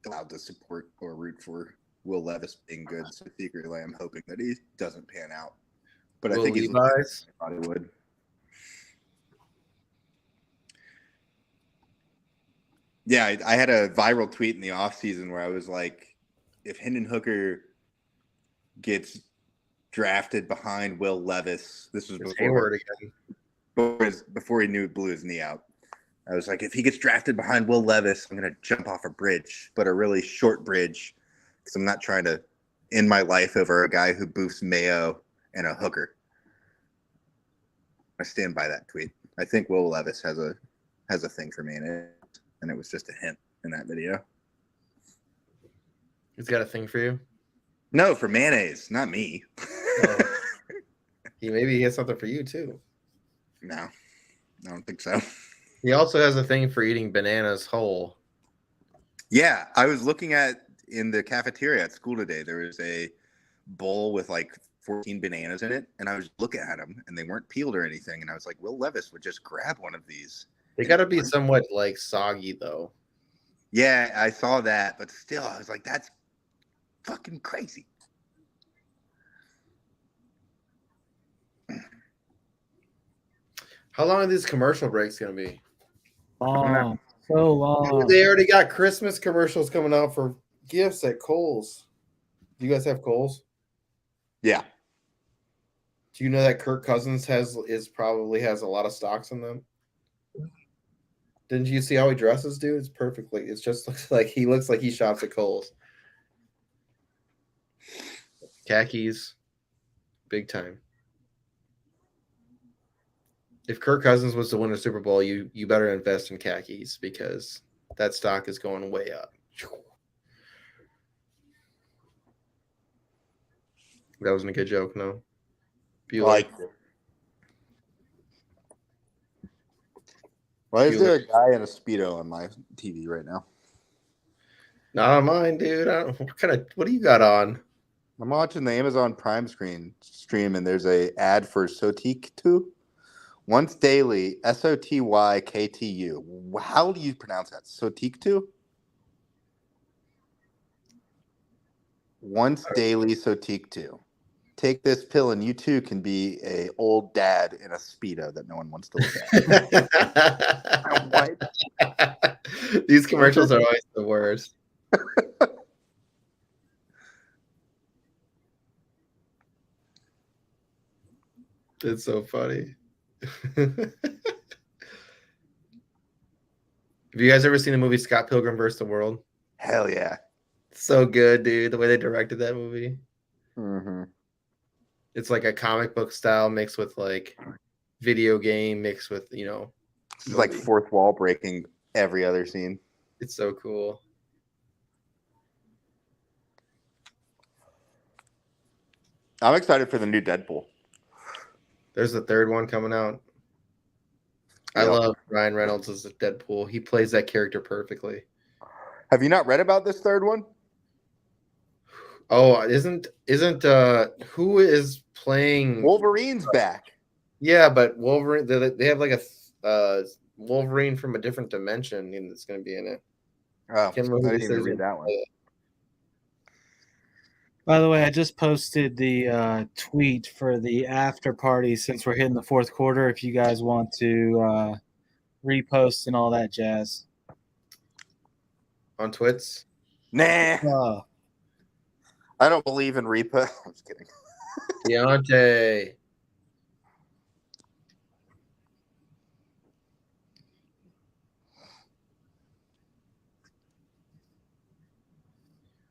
allowed to support or root for Will Levis being good. So secretly, I'm hoping that he doesn't pan out. But I think he's Levi's. I thought he would. Yeah, I had a viral tweet in the offseason where I was like, if Hendon Hooker gets drafted behind Will Levis, this was before he blew his knee out. I was like, if he gets drafted behind Will Levis, I'm going to jump off a bridge, but a really short bridge because I'm not trying to in my life over a guy who boofs mayo and a hooker. I stand by that tweet. I think Will Levis has a thing for mayonnaise, and it was just a hint in that video. He's got a thing for you. No, for mayonnaise, not me. Oh. Maybe he has something for you too. No, I don't think so. He also has a thing for eating bananas whole. Yeah, I was looking at in the cafeteria at school today. There was a bowl with like 14 bananas in it, and I was looking at them, and they weren't peeled or anything. And I was like, Will Levis would just grab one of these. They got to be somewhat like soggy though. Yeah, I saw that, but still, I was like, that's fucking crazy. How long are these commercial breaks going to be? Oh, so long. They already got Christmas commercials coming out for gifts at Kohl's. Do you guys have Kohl's? Yeah. Do you know that Kirk Cousins probably has a lot of stocks in them? Didn't you see how he dresses, dude? It's perfectly. It just looks like he shops at Kohl's. Khakis, big time. If Kirk Cousins was to win a Super Bowl, you better invest in khakis because that stock is going way up. That wasn't a good joke, no. Like, why is there a guy in a Speedo on my TV right now? Not on mine, dude. What do you got on? I'm watching the Amazon Prime stream, and there's a ad for Sotiktu. Once daily, SOTYKTU. How do you pronounce that? Sotiktu? Once daily Sotiktu. Take this pill and you too can be a old dad in a Speedo that no one wants to look at. These commercials are always the worst. It's so funny. Have you guys ever seen the movie Scott Pilgrim vs. the World? Hell yeah. So good, dude. The way they directed that movie. Mm-hmm. It's like a comic book style mixed with like video game mixed with, It's like fourth wall breaking every other scene. It's so cool. I'm excited for the new Deadpool. There's the third one coming out. I love Ryan Reynolds as Deadpool. He plays that character perfectly. Have you not read about this third one? Oh, isn't who is playing Wolverine's back? Yeah, but Wolverine they have like a Wolverine from a different dimension that's going to be in it. Oh, I didn't even read that one. By the way, I just posted the tweet for the after party since we're hitting the fourth quarter. If you guys want to repost and all that jazz. On Twits? Nah. I don't believe in repo. I'm just kidding. Deontay.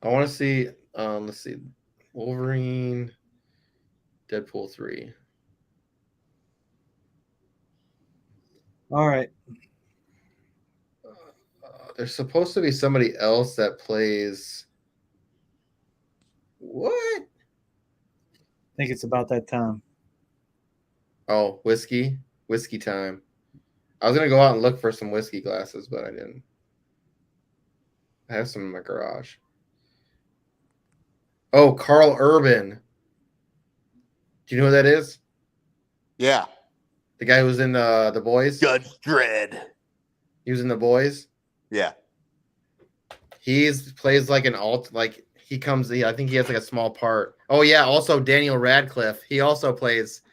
I want to see, let's see, Wolverine, Deadpool 3. All right. There's supposed to be somebody else that plays. What? I think it's about that time. Oh, whiskey time. I was going to go out and look for some whiskey glasses, but I didn't. I have some in my garage. Oh, Carl Urban. Do you know who that is? Yeah. The guy who was in The Boys? Judge Dredd. He was in The Boys? Yeah. Plays like an he comes, I think he has like a small part. Oh, yeah. Also, Daniel Radcliffe. He also plays,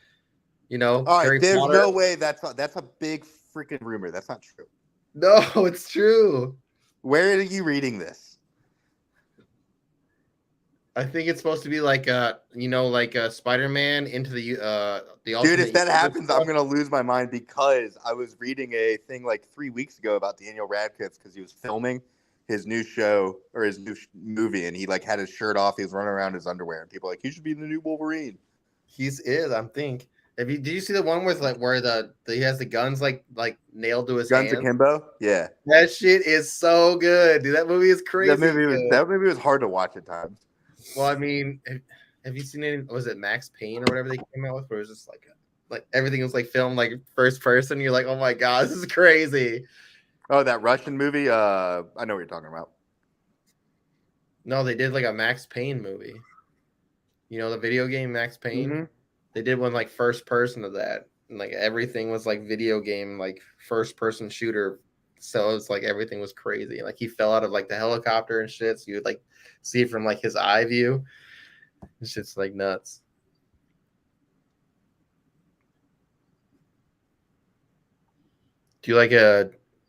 All right, Harry there's Potter. no way that's a big freaking rumor. That's not true. No, it's true. Where are you reading this? I think it's supposed to be like Spider-Man into the Dude, Ultimate if that Universe happens, stuff. I'm gonna lose my mind because I was reading a thing like 3 weeks ago about Daniel Radcliffe because he was filming his new show or his new movie, and he like had his shirt off. He was running around in his underwear, and people were like, he should be the new Wolverine. He's is, I think. Did you see the one with like where he has the guns like nailed to his Guns hands? Akimbo? Yeah. That shit is so good, dude. That movie is crazy. That movie was hard to watch at times. Well, I mean, have you seen any? Was it Max Payne or whatever they came out with? Where it was just like everything was like filmed like first person. You're like, oh my god, this is crazy. Oh, that Russian movie. I know what you're talking about. No, they did like a Max Payne movie. You know the video game Max Payne? Mm-hmm. They did one like first person of that. And like everything was like video game, like first person shooter. So it's like everything was crazy. Like he fell out of like the helicopter and shit. So you would like see it from like his eye view. It's just like nuts. Do you like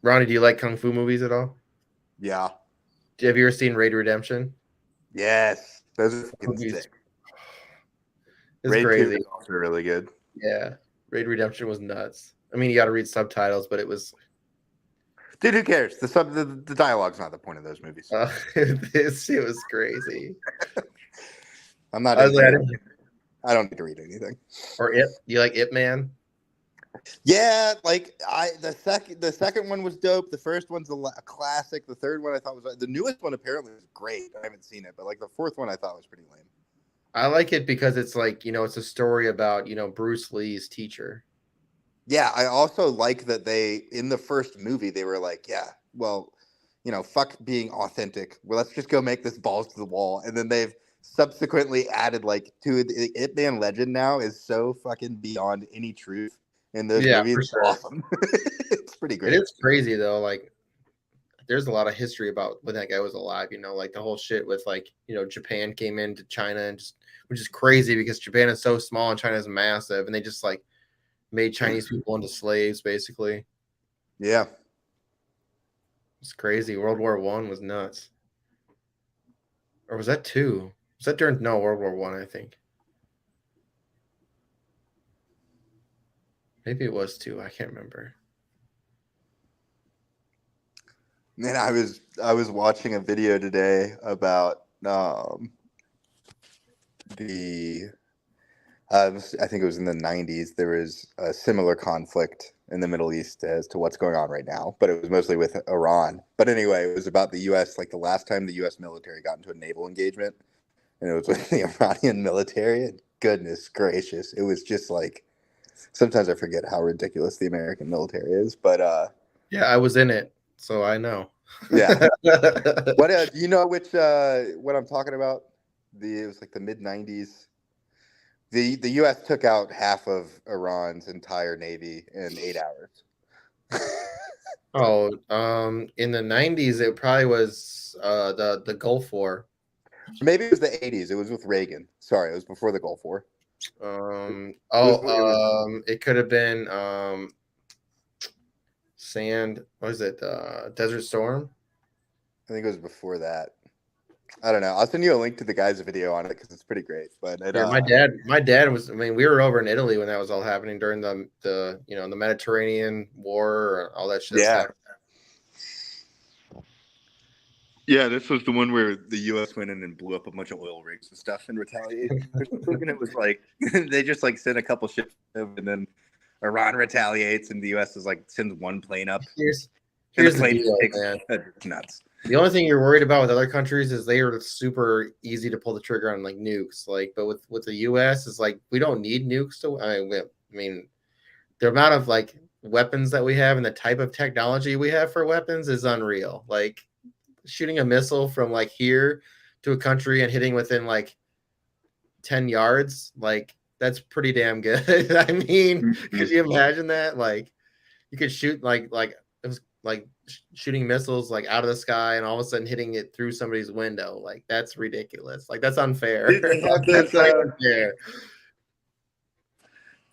Ronnie, do you like kung fu movies at all? Yeah. Have you ever seen Raid Redemption? Yes. Those are fucking Movies. sick. It's Raid 2 crazy. is also really good. Yeah. Raid Redemption was nuts. I mean, you got to read subtitles, but it was. Dude, who cares? The dialogue's not the point of those movies. This shit was crazy. I'm not. I don't need to read anything. Or It. Do you like It Man? Yeah, like the second one was dope. The first one's a classic. The third one I thought was the newest one. Apparently was great. I haven't seen it, but like the fourth one I thought was pretty lame. I like it because it's like, it's a story about, Bruce Lee's teacher. Yeah, I also like that they in the first movie they were like, yeah, well, fuck being authentic. Well, let's just go make this balls to the wall, and then they've subsequently added like to the It Man legend now is so fucking beyond any truth. In those movies, for sure. Awesome. It's pretty great. It is crazy though. Like, there's a lot of history about when that guy was alive. Like the whole shit with like Japan came into China and which is crazy because Japan is so small and China is massive, and they just like made Chinese people into slaves basically. Yeah, it's crazy. World War I was nuts, or was that two? Was that during World War I? I think. Maybe it was two. I can't remember. Man, I was watching a video today about I think it was in the 90s. There was a similar conflict in the Middle East as to what's going on right now, but it was mostly with Iran. But anyway, it was about the U.S. Like the last time the U.S. military got into a naval engagement, and it was with the Iranian military. And goodness gracious, it was just like. Sometimes I forget how ridiculous the American military is, but yeah, I was in it, so I know. Yeah. What do you know? Which what I'm talking about? It was like the mid '90s. The U.S. took out half of Iran's entire navy in 8 hours. In the '90s, it probably was the Gulf War. Maybe it was the '80s. It was with Reagan. Sorry, it was before the Gulf War. It could have been what is it? Desert Storm? I think it was before that. I don't know. I'll send you a link to the guy's video on it because it's pretty great. But my dad was. I mean, we were over in Italy when that was all happening during the the Mediterranean War, all that shit. Yeah. Yeah, this was the one where the U.S. went in and blew up a bunch of oil rigs and stuff in retaliation. And it was like they just like sent a couple ships and then Iran retaliates and the U.S. is like sends one plane up. Here's the deal, man. It's nuts. The only thing you're worried about with other countries is they are super easy to pull the trigger on like nukes. Like, but with the U.S. is like we don't need nukes to. I mean, the amount of like weapons that we have and the type of technology we have for weapons is unreal. Like. Shooting a missile from like here to a country and hitting within like 10 yards, like that's pretty damn good. I mean, could you imagine that? Like you could shoot like it was like shooting missiles like out of the sky and all of a sudden hitting it through somebody's window. Like that's ridiculous. Like that's unfair. They have That's unfair.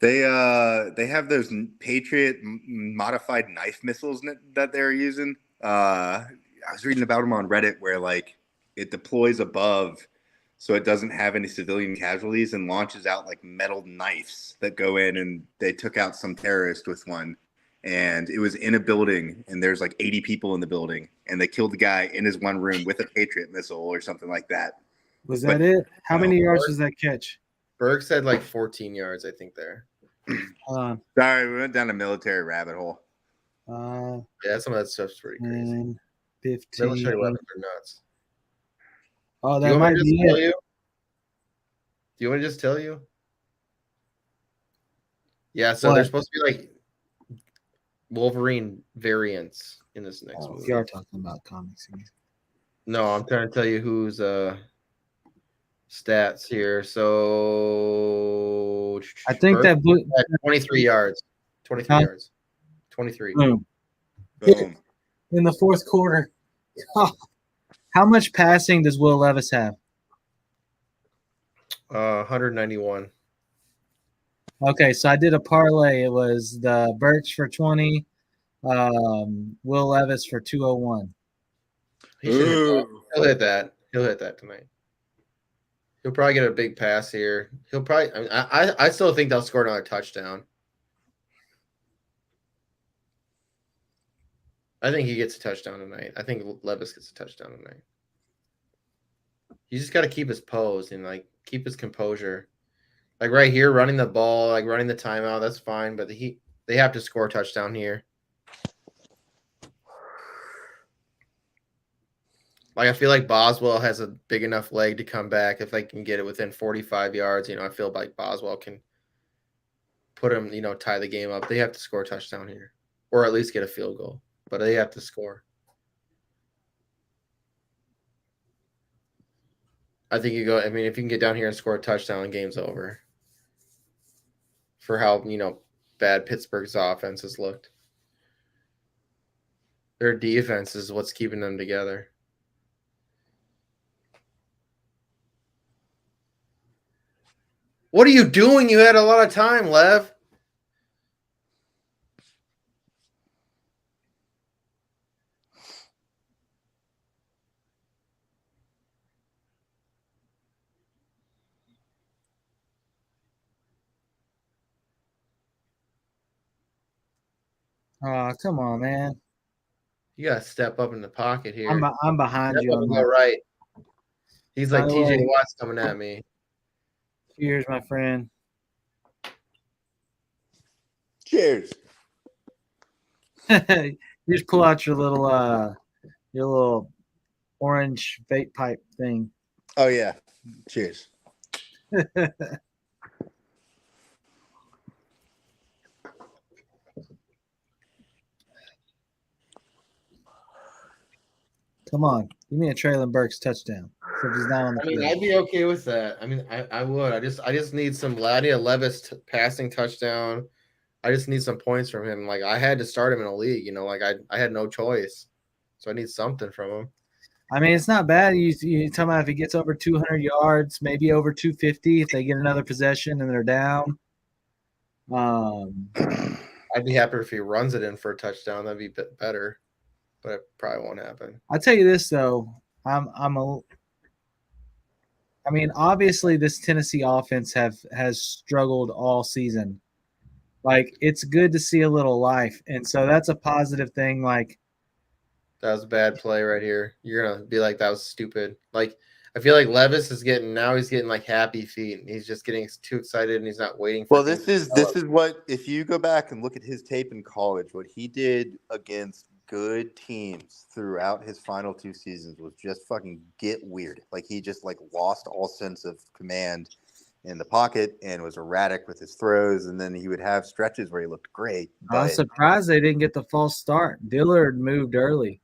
They have those Patriot modified knife missiles that they're using. I was reading about them on Reddit where like it deploys above so it doesn't have any civilian casualties and launches out like metal knives that go in, and they took out some terrorist with one and it was in a building, and there's like 80 people in the building, and they killed the guy in his one room with a Patriot missile or something like that. Was that it? How many yards was that catch? Burke said like 14 yards, I think there. Sorry, we went down a military rabbit hole. Yeah, some of that stuff's pretty crazy. 10, 15. Military weapons are nuts. Oh, Do you that want might me to just be tell it. you? Do you want me to just tell you? Yeah, so What? there's supposed to be like Wolverine variants in this next movie. We are talking about comics. No, I'm trying to tell you who's stats here. So I think that blue, at 23 yards. 23 Huh? yards. 23. boom, Boom. in the fourth quarter. How much passing does Will Levis have? 191. Okay, so I did a parlay. It was the Birch for 20, Will Levis for 201. He'll hit that. He'll hit that tonight. He'll probably get a big pass here. He'll probably. I mean, I still think they'll score another touchdown. I think he gets a touchdown tonight. I think Levis gets a touchdown tonight. You just got to keep his pose and like keep his composure. Like right here, running the ball, like running the timeout, that's fine. But they have to score a touchdown here. Like I feel like Boswell has a big enough leg to come back if they can get it within 45 yards. I feel like Boswell can put him, tie the game up. They have to score a touchdown here, or at least get a field goal. But they have to score. I think if you can get down here and score a touchdown, the game's over. For how, bad Pittsburgh's offense has looked. Their defense is what's keeping them together. What are you doing? You had a lot of time, Lev. Oh, come on, man. You got to step up in the pocket here. I'm behind Step you up on and that. go right. He's like By the TJ way- Watt's coming at me. Cheers, my friend. Cheers. You just pull out your little orange vape pipe thing. Oh yeah. Cheers. Come on, give me a Traylon Burks touchdown. So if he's not on the field. I'd be okay with that. I would. I just need some Ladia Levis passing touchdown. I just need some points from him. Like I had to start him in a league. I had no choice, so I need something from him. I mean, it's not bad. You talking about if he gets over 200 yards, maybe over 250 if they get another possession and they're down. I'd be happier if he runs it in for a touchdown. That'd be a bit better, but it probably won't happen. I'll tell you this though, obviously this Tennessee offense has struggled all season. Like it's good to see a little life, and so that's a positive thing. Like that was a bad play right here. You're gonna be like, that was stupid. Like I feel like Levis is getting like happy feet. And he's just getting too excited and he's not waiting for. Well, this is what, if you go back and look at his tape in college, what he did against good teams throughout his final 2 seasons was just fucking get weird. Like he just lost all sense of command in the pocket and was erratic with his throws, and then he would have stretches where he looked great. I was surprised they didn't get the false start. Dillard moved early.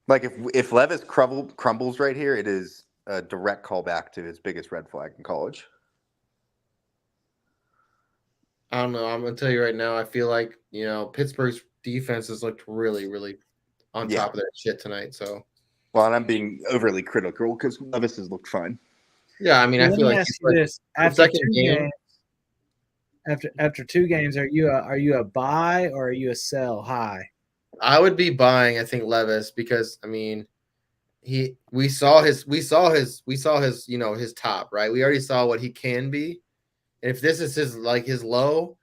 Like if Levis crumbles right here, it is a direct callback to his biggest red flag in college. I don't know. I'm gonna tell you right now. I feel like Pittsburgh's defense has looked really, really on top of that shit tonight. So, well, and I'm being overly critical because Levis has looked fine. Yeah, I mean, I feel like he's this after 2 games. After 2 games, are you a buy or are you a sell high? I would be buying, I think, Levis, because I mean, we saw his his top, right? We already saw what he can be. And if this is his low,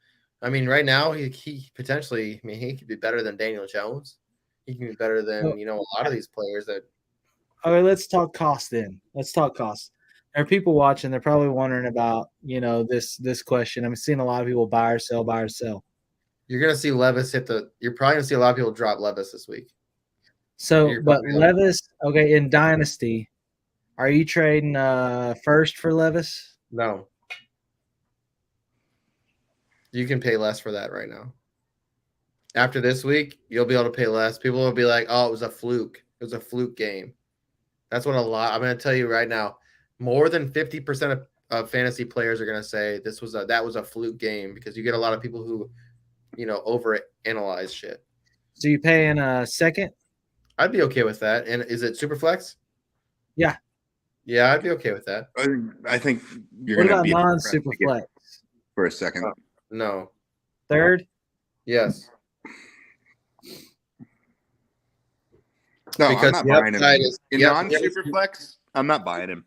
I mean, right now he potentially. I mean, he could be better than Daniel Jones. He can be better than a lot of these players that. Okay, let's talk cost then. Let's talk cost. There are people watching. They're probably wondering about this question. I'm seeing a lot of people buy or sell, buy or sell. You're gonna see Levis hit the. You're probably gonna see a lot of people drop Levis this week. So, but Levis, okay, in Dynasty, are you trading first for Levis? No. You can pay less for that right now. After this week, you'll be able to pay less. People will be like, "Oh, it was a fluke. It was a fluke game." That's what I'm going to tell you right now. More than 50% of fantasy players are going to say that was a fluke game because you get a lot of people who, over analyze shit. So you paying a second? I'd be okay with that. And is it Superflex? Yeah. Yeah, I'd be okay with that. I think you're What going to about be non-Superflex? for a second. No. Third? Yes. No, because I'm not buying him. In yep, non-Superflex, I'm not buying him.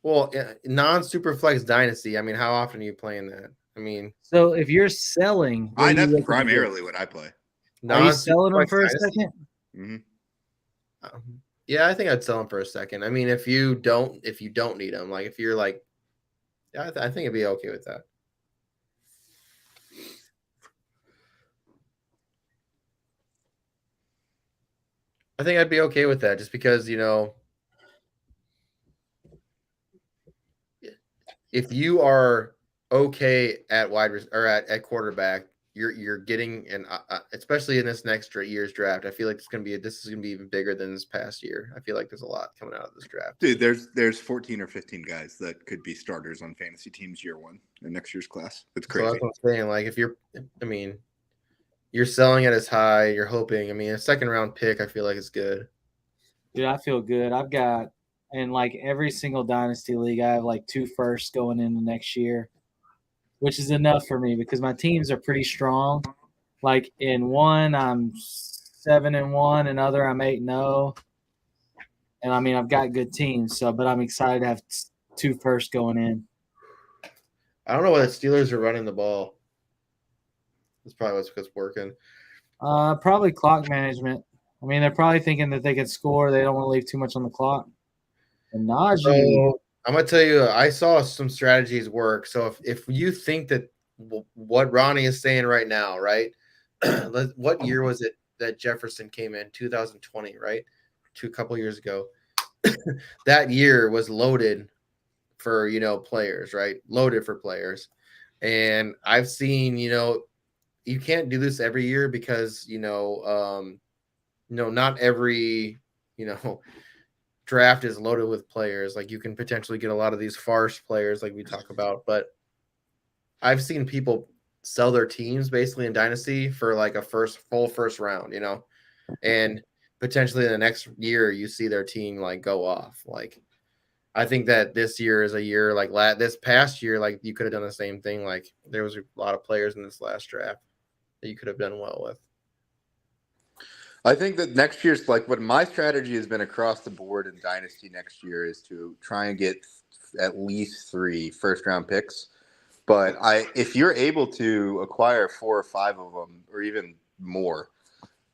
Well, non-Superflex Dynasty, I mean, how often are you playing that? I mean, so if you're selling, that's primarily what I play. Are you selling them for a second? Mm-hmm. Yeah, I think I'd sell them for a second. I mean, if you don't need them, like if you're like, yeah, I think it'd be okay with that. I think I'd be okay with that just because, if you are okay at at quarterback, you're getting especially in this next year's draft. I feel like this is gonna be even bigger than this past year. I feel like there's a lot coming out of this draft. Dude, there's 14 or 15 guys that could be starters on fantasy teams year one in next year's class. It's crazy. So that's what I'm saying. Like if you're selling at as high, you're hoping. I mean, a second round pick, I feel like it's good. Dude, I feel good. I've got in like every single dynasty league, I have like 2 firsts going into next year, which is enough for me because my teams are pretty strong. Like in one, I'm 7-1, and other I'm 8-0. And I mean, I've got good teams. But I'm excited to have 2 firsts going in. I don't know why the Steelers are running the ball. That's probably what's working. Probably clock management. I mean, they're probably thinking that they can score. They don't want to leave too much on the clock. And Najee. So, I'm gonna tell you, I saw some strategies work. So if you think that what Ronnie is saying right now, right? What year was it that Jefferson came in? 2020, right? A couple years ago. That year was loaded for players, right? Loaded for players. And I've seen, you can't do this every year because not every draft is loaded with players. Like you can potentially get a lot of these farce players like we talk about, but I've seen people sell their teams basically in Dynasty for like a full first round, and potentially in the next year you see their team like go off. Like I think that this year is a year like this past year, like you could have done the same thing. Like there was a lot of players in this last draft that you could have done well with. I think that next year's like what my strategy has been across the board in Dynasty next year is to try and get at least 3 first-round picks. But if you're able to acquire 4 or 5 of them or even more,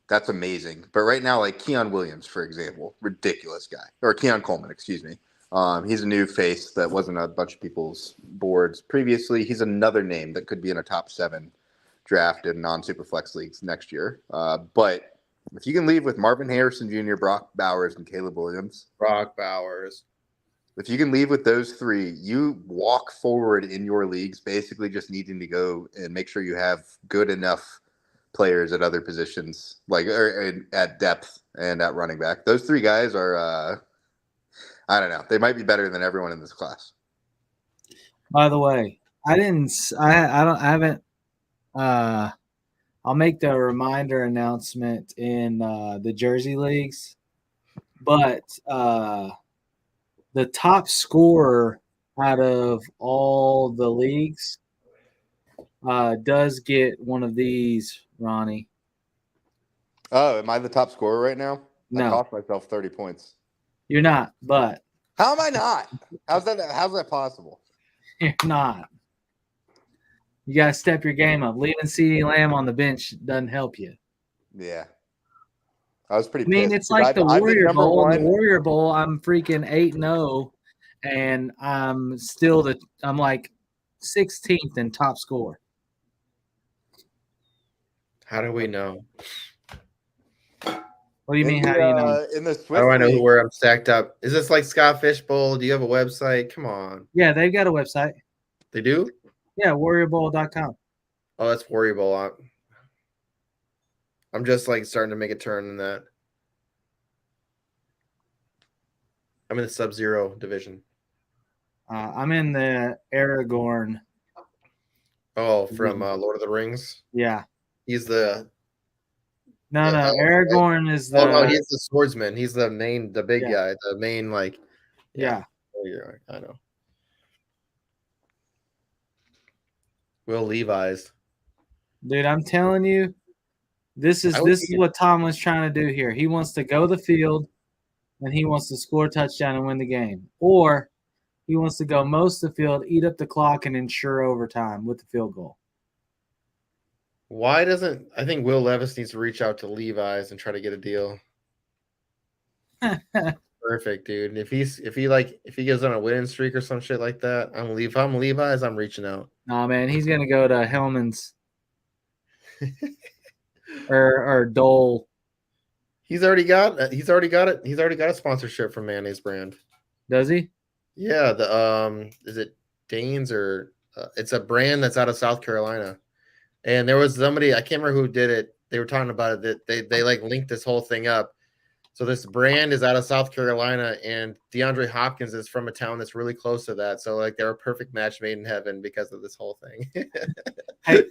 that's amazing. But right now, like Keon Williams, for example, ridiculous guy. Or Keon Coleman, excuse me. He's a new face that wasn't a bunch of people's boards previously. He's another name that could be in a top 7 draft in non-Superflex leagues next year. But if you can leave with Marvin Harrison Jr., Brock Bowers, and Caleb Williams. Brock Bowers. If you can leave with those 3, you walk forward in your leagues basically just needing to go and make sure you have good enough players at other positions, like at depth and at running back. Those 3 guys are, I don't know. They might be better than everyone in this class. By the way, I'll make the reminder announcement in the Jersey leagues, but the top scorer out of all the leagues does get one of these, Ronnie. Oh, am I the top scorer right now? No. I cost myself 30 points. You're not, but. How am I not? How's that possible? You're not. You got to step your game up. Leaving CeeDee Lamb on the bench doesn't help you. Yeah. I was pretty I mean, pissed. it's like the I've been Warrior number Bowl. In the one. Warrior Bowl, I'm freaking 8-0, and I'm like 16th in top score. How do we know? What do you mean? How do you know? In the How Swiss do I know League, where I'm stacked up? Is this like Scott Fishbowl? Do you have a website? Come on. Yeah, they've got a website. They do? Yeah, warriorbowl.com. Oh, that's Warrior Bowl. I'm just like starting to make a turn in that. I'm in the Sub-Zero division. I'm in the Aragorn. Oh, from Lord of the Rings. Yeah. He's the No, Aragorn is the. Oh no, he's the swordsman. He's the big Yeah. guy, the main like. Yeah. Oh, you're right. I know. Will Levi's. Dude, I'm telling you, this is what Tomlin's trying to do here. He wants to go the field, and he wants to score a touchdown and win the game, or he wants to go most of the field, eat up the clock, and ensure overtime with the field goal. Why doesn't I think Will Levis needs to reach out to Levi's and try to get a deal? Perfect, dude. If he goes on a winning streak or some shit like that, if I'm Levi's, I'm reaching out. Nah, man, he's gonna go to Hellman's or Dole. He's already got it. He's already got a sponsorship from Mayonnaise brand. Does he? Yeah, the is it Danes or it's a brand that's out of South Carolina. And there was somebody, I can't remember who did it. They were talking about it that they like linked this whole thing up. So this brand is out of South Carolina, and DeAndre Hopkins is from a town that's really close to that. So like they're a perfect match made in heaven because of this whole thing. Hey,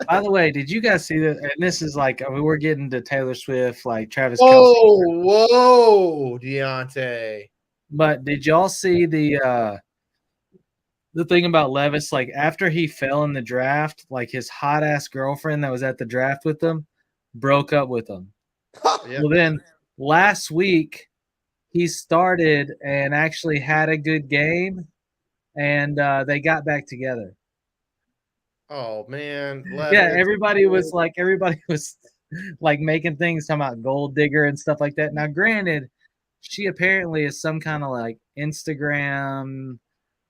by the way, did you guys see that? And this is like, I mean, we're getting to Taylor Swift, like Travis Kelce. Whoa, Deontay. But did y'all see the thing about Levis? Like after he fell in the draft, like his hot ass girlfriend that was at the draft with him broke up with him. Yeah. Well, then last week he started and actually had a good game, and they got back together. Oh man. Yeah, everybody was like making things talking about gold digger and stuff like that. Now, granted, she apparently is some kind of like Instagram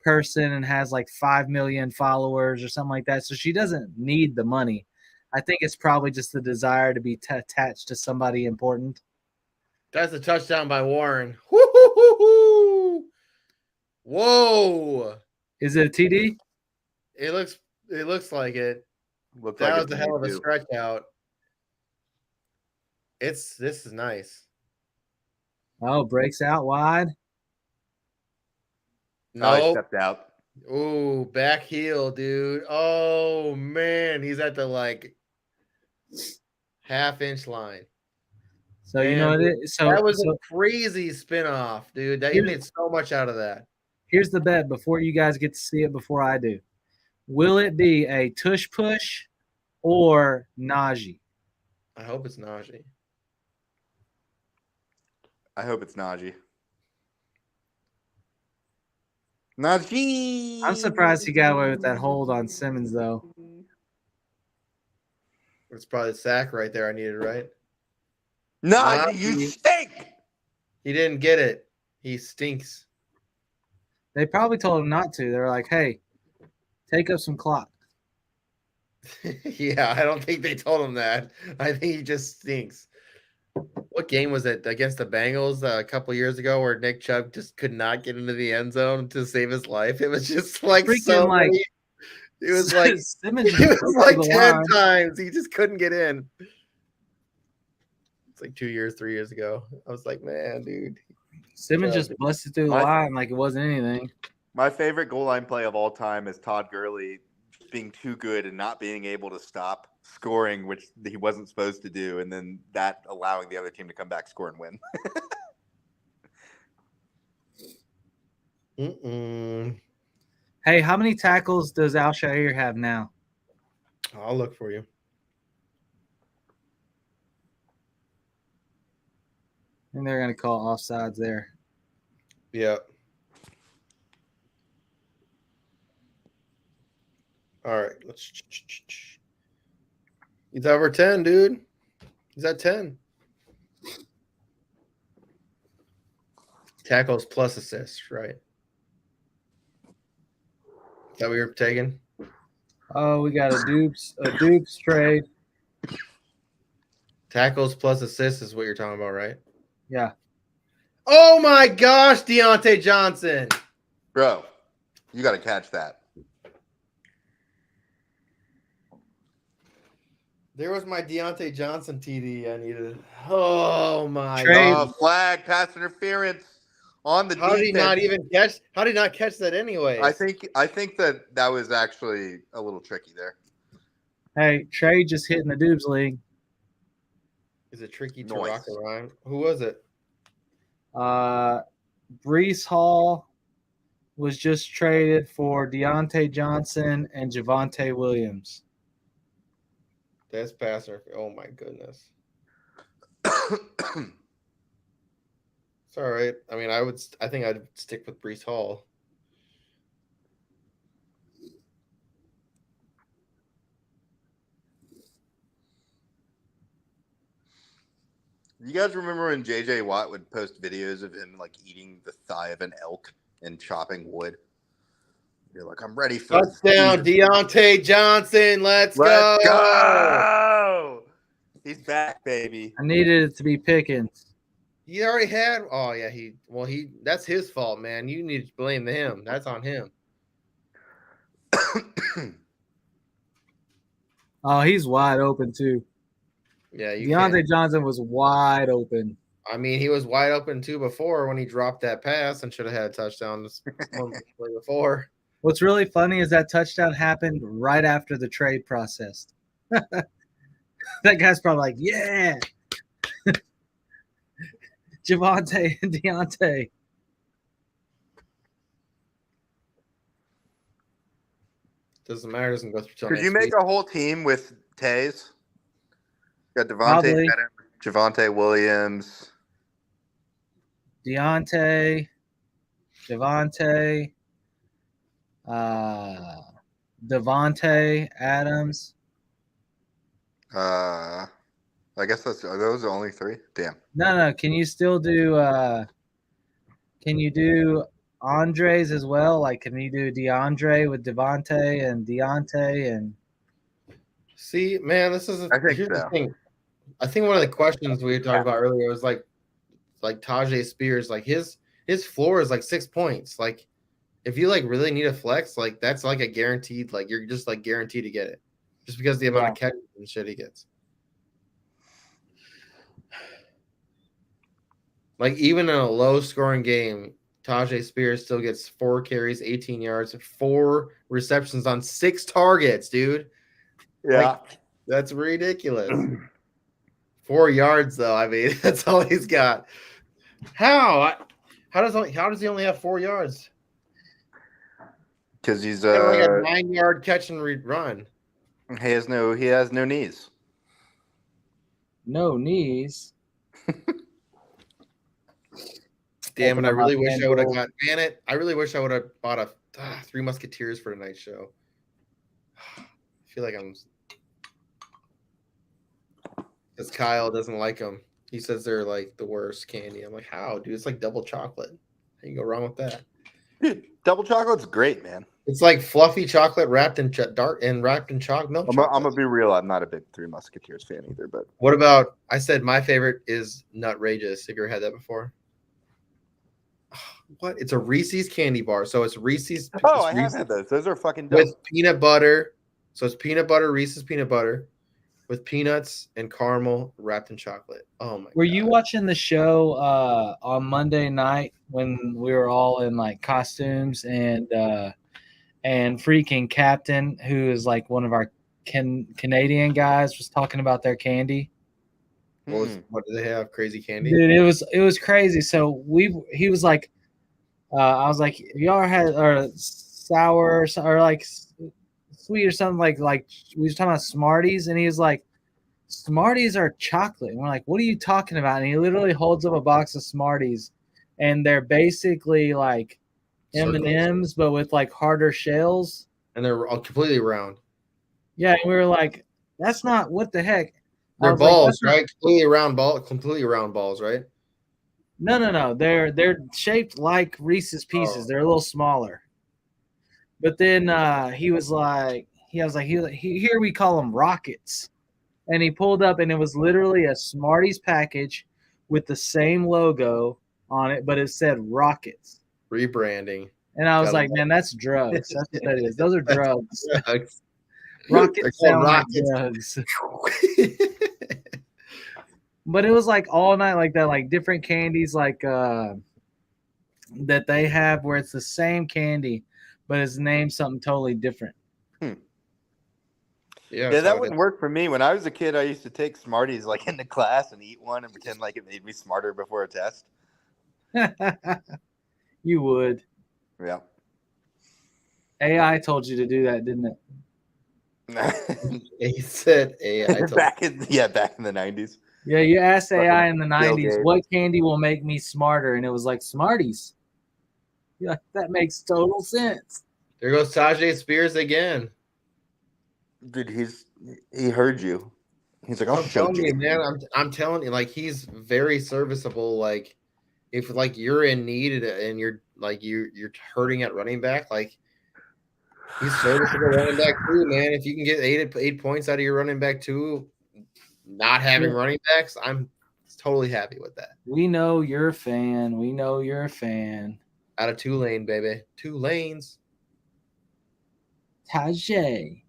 person and has like 5 million followers or something like that. So she doesn't need the money. I think it's probably just the desire to be attached to somebody important. That's a touchdown by Warren. Woo-hoo-hoo-hoo. Whoa. Is it a TD? It looks like it. Looks That like was a hell of a stretch out. This is nice. Oh, breaks out wide. No, he No. stepped out. Ooh, back heel, dude. Oh man, he's at the like half-inch line. So you know what it is. So that was a crazy spin-off, dude. That you made so much out of that. Here's the bet before you guys get to see it before I do. Will it be a tush push or Najee? I hope it's Najee. I hope it's Najee. Najee. I'm surprised he got away with that hold on Simmons, though. It's probably the sack right there I needed, right? Najee, you stink. He didn't get it. He stinks. They probably told him not to. They were like, hey, take up some clock. Yeah, I don't think they told him that. I think he just stinks. What game was it against the Bengals a couple years ago where Nick Chubb just could not get into the end zone to save his life? It was just like freaking so like many, it was like Simmons it was like 10 line. times. He just couldn't get in. It's like 2 years, 3 years ago. I was like, man, dude. Simmons just busted through the line like it wasn't anything. My favorite goal line play of all time is Todd Gurley being too good and not being able to stop scoring, which he wasn't supposed to do, and then that allowing the other team to come back, score, and win. Hey, how many tackles does Al-Shaair have now? I'll look for you. And they're going to call offsides there. Yeah. All right, let's. He's over 10, dude. He's at 10. Tackles plus assists, right? Is that what you're taking? Oh, we got a dupes trade. Tackles plus assists is what you're talking about, right? Yeah. Oh my gosh, Deontay Johnson. Bro, you got to catch that. There was my Deontay Johnson TD I needed. Oh my Trade. God. Flag, pass interference on the How did he not defense. even catch? How did he not catch that anyway? I think that was actually a little tricky there. Hey, trade just hit in the dupes league. Is it tricky to Nice. rock a rhyme? Who was it? Brees Hall was just traded for Deontay Johnson and Javonte Williams. That's passer. Oh my goodness. It's all right. I mean, I think I'd stick with Brees Hall. You guys remember when JJ Watt would post videos of him like eating the thigh of an elk and chopping wood? You're like, I'm ready for Touchdown, Deontay Johnson. Let's go. go. He's back, baby. I needed it to be Pickens. He already had. Oh yeah, that's his fault, man. You need to blame him. That's on him. Oh, he's wide open too. Yeah, Deontay Johnson was wide open. I mean, he was wide open too before when he dropped that pass and should have had a touchdown before. What's really funny is that touchdown happened right after the trade process. That guy's probably like, yeah. Javonte and Deontay. Doesn't matter. Doesn't go through. Could you make a whole team with Tays? Got Devontae, Probably. Javonte Williams, Deontay, Javonte, Devontae Adams. I guess are those the only three? Damn. No. Can you still do? Can you do Andres as well? Like, can you do DeAndre with Devontae and Deontay and? See, man, this is. I think here's so. the thing. I think one of the questions we were talking about earlier was like Tajay Spears, like his floor is like 6 points. Like, if you like really need a flex, like that's like a guaranteed. Like you're just like guaranteed to get it, just because the amount of catches and shit he gets. Like even in a low scoring game, Tajay Spears still gets 4 carries, 18 yards, 4 receptions on 6 targets, dude. Yeah. Like, that's ridiculous. 4 yards though. I mean, that's all he's got. How does he only have 4 yards? Because he's like a 9-yard catch and run. he has no knees. No knees. Damn it! I really wish I would have got. Man, I really wish I would have bought a 3 Musketeers for tonight's show. I feel like I'm. Because Kyle doesn't like them. He says they're like the worst candy. I'm like, how, dude? It's like double chocolate. How you go wrong with that? Dude, double chocolate's great, man. It's like fluffy chocolate wrapped in wrapped in milk. I'm gonna be real. I'm not a big Three Musketeers fan either. But what about? I said my favorite is Nutrageous. Have you ever had that before? What? It's a Reese's candy bar. So it's Reese's. Oh, it's I have had those. Those are fucking dope. with peanut butter. So it's peanut butter, Reese's peanut butter, with peanuts and caramel wrapped in chocolate. Oh my! Were you watching the show on Monday night when we were all in like costumes and freaking Captain, who is like one of our Canadian guys, was talking about their candy? What do they have? Crazy candy? Dude, it was crazy. So he was like, I was like, y'all had or sour or like sweet or something like we were talking about Smarties, and he was like, Smarties are chocolate. And we're like, what are you talking about? And he literally holds up a box of Smarties, and they're basically like M&Ms, but with like harder shells. and they're all completely round. Yeah, and we were like, that's not what the heck. I They're was like, balls, "That's not-" right? Completely round balls, right? No. They're shaped like Reese's Pieces. Oh. They're a little smaller. But then he was like, here we call them rockets. And he pulled up, and it was literally a Smarties package with the same logo on it, but it said rockets. Rebranding. And I was Gotta like, man, that's drugs. That's what that is. Those are drugs. Drugs. Rockets They're called sound like rockets. drugs. But it was like all night like that, like different candies like that they have where it's the same candy, but it's named something totally different. Yeah, that wouldn't work for me. When I was a kid, I used to take Smarties like into class and eat one and pretend like it made me smarter before a test. You would. Yeah. AI told you to do that, didn't it? He said AI. back in the 90s. Yeah, you asked Fucking AI in the Bill 90s, Gates. what candy will make me smarter? And it was like Smarties. Yeah, that makes total sense. There goes Tajay Spears again. Dude, he heard you. He's like, I'll I'm show telling you, man. I'm telling you, like he's very serviceable. Like if like you're in need and you're like you're hurting at running back, like he's serviceable running back too, man. If you can get 8 points out of your running back too, not having running backs, I'm totally happy with that. We know you're a fan. We know you're a fan. Out of Tulane, baby. 2 lanes. Tajay.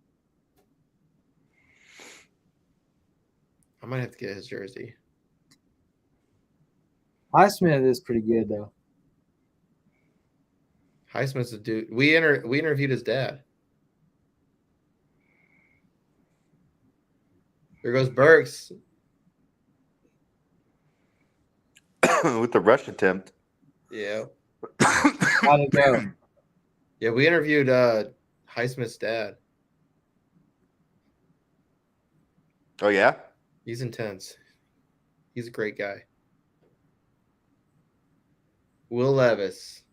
I might have to get his jersey. Highsmith is pretty good though. Highsmith's a dude. We interviewed his dad. There goes Burks. with the rush attempt. Yeah. How'd it go? Yeah, we interviewed Highsmith's dad. Oh yeah? He's intense. He's a great guy. Will Levis.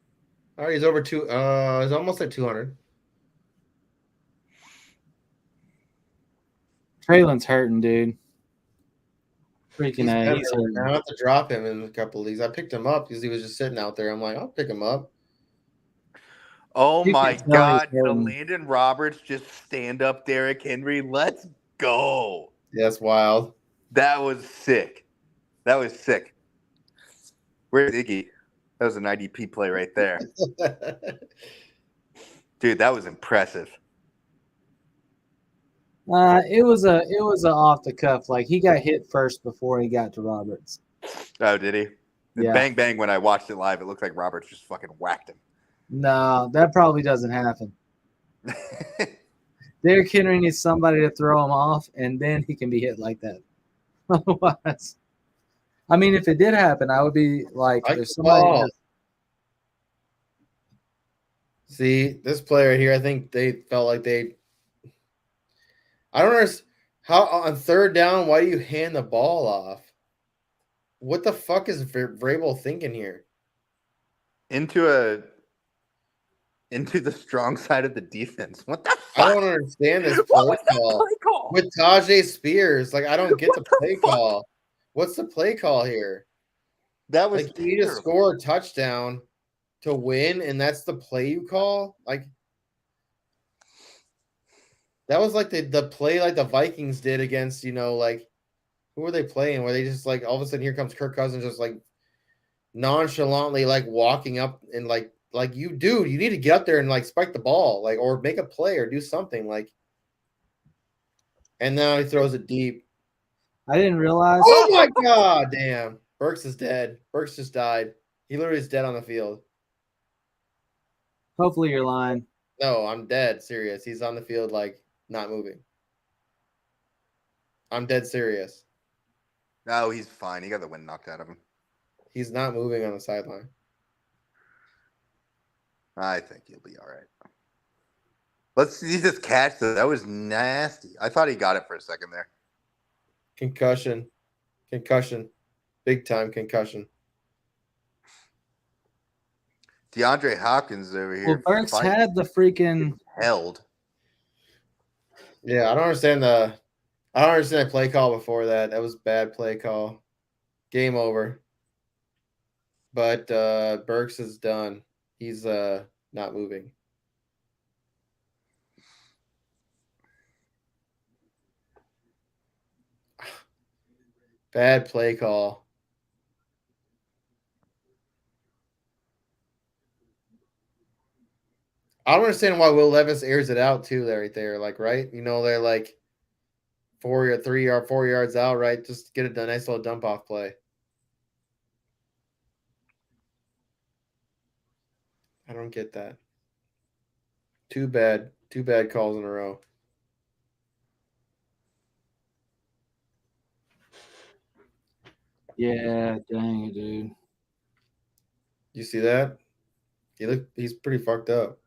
All right, he's over he's almost at 200. Traylon's hurting, dude. Freaking A. He's I hurting. have to drop him in a couple of leagues. I picked him up because he was just sitting out there. I'm like, I'll pick him up. Oh You my can tell God! he's hurting. Landon Roberts just stand up Derrick Henry. Let's go. Yeah, that's wild. That was sick. Where's Iggy? That was an IDP play right there. Dude, that was impressive. It was a off the cuff. Like he got hit first before he got to Roberts. Oh, did he? Yeah. Bang, bang. When I watched it live, it looked like Roberts just fucking whacked him. No, that probably doesn't happen. Derrick Henry needs somebody to throw him off, and then he can be hit like that. Otherwise, I mean, if it did happen, I would be like, there's somebody. See, this player here, I think they felt like I don't understand how on third down. Why do you hand the ball off? What the fuck is Vrabel thinking here? Into the strong side of the defense. What the fuck? I don't understand this play call with Tajay Spears. Like, I don't get the play call. What's the play call here? That was like you need to score a touchdown to win, and that's the play you call? Like, that was like the play like the Vikings did against, like, who were they playing? Where they just like all of a sudden here comes Kirk Cousins just like nonchalantly like walking up and like you need to get up there and like spike the ball, like, or make a play or do something, like. And now he throws it deep. I didn't realize. Oh my God, damn. Burks is dead. Burks just died. He literally is dead on the field. Hopefully you're lying. No, I'm dead serious. He's on the field, like, not moving. I'm dead serious. No, he's fine. He got the wind knocked out of him. He's not moving on the sideline. I think he'll be all right. Let's see this catch, though. That was nasty. I thought he got it for a second there. Concussion. Big time concussion. DeAndre Hopkins over here. Well, Burks had the freaking. Held. Yeah, I don't understand the play call before that. That was bad play call. Game over. But Burks is done. He's not moving. Bad play call. I don't understand why Will Levis airs it out too. Right there, like right, they're like 4 yards out, right? Just get a nice little dump off play. I don't get that. Two bad calls in a row. Yeah, dang it, dude. You see that? He's pretty fucked up.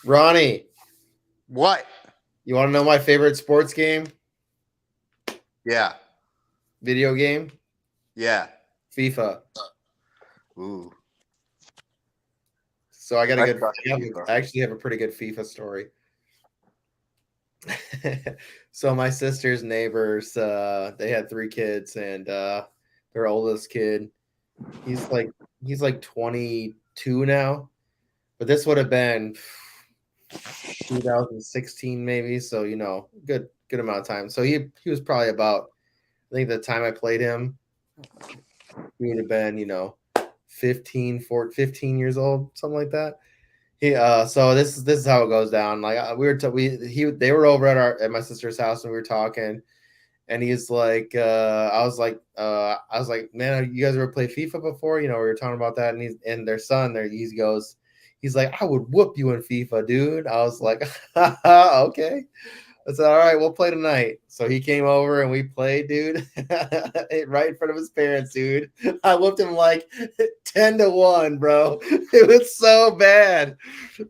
Ronnie, What? you want to know my favorite sports game? Yeah. Video game? Yeah. FIFA. Ooh. So I got a good. suck at FIFA. I actually have a pretty good FIFA story. So my sister's neighbors, they had 3 kids, and their oldest kid, he's like 22 now, but this would have been 2016 maybe. So good amount of time. So he was probably about, I think the time I played him, he would have been 15 years old, something like that. So this is how it goes down. Like they were over at my sister's house and we were talking, and he's like, I was like, man, you guys ever play FIFA before? We were talking about that, and their son there, he's like, I would whoop you in FIFA, dude. I was like, okay. I said, all right, we'll play tonight. So he came over and we played, dude, right in front of his parents, dude. I whooped him like 10-1, bro. It was so bad.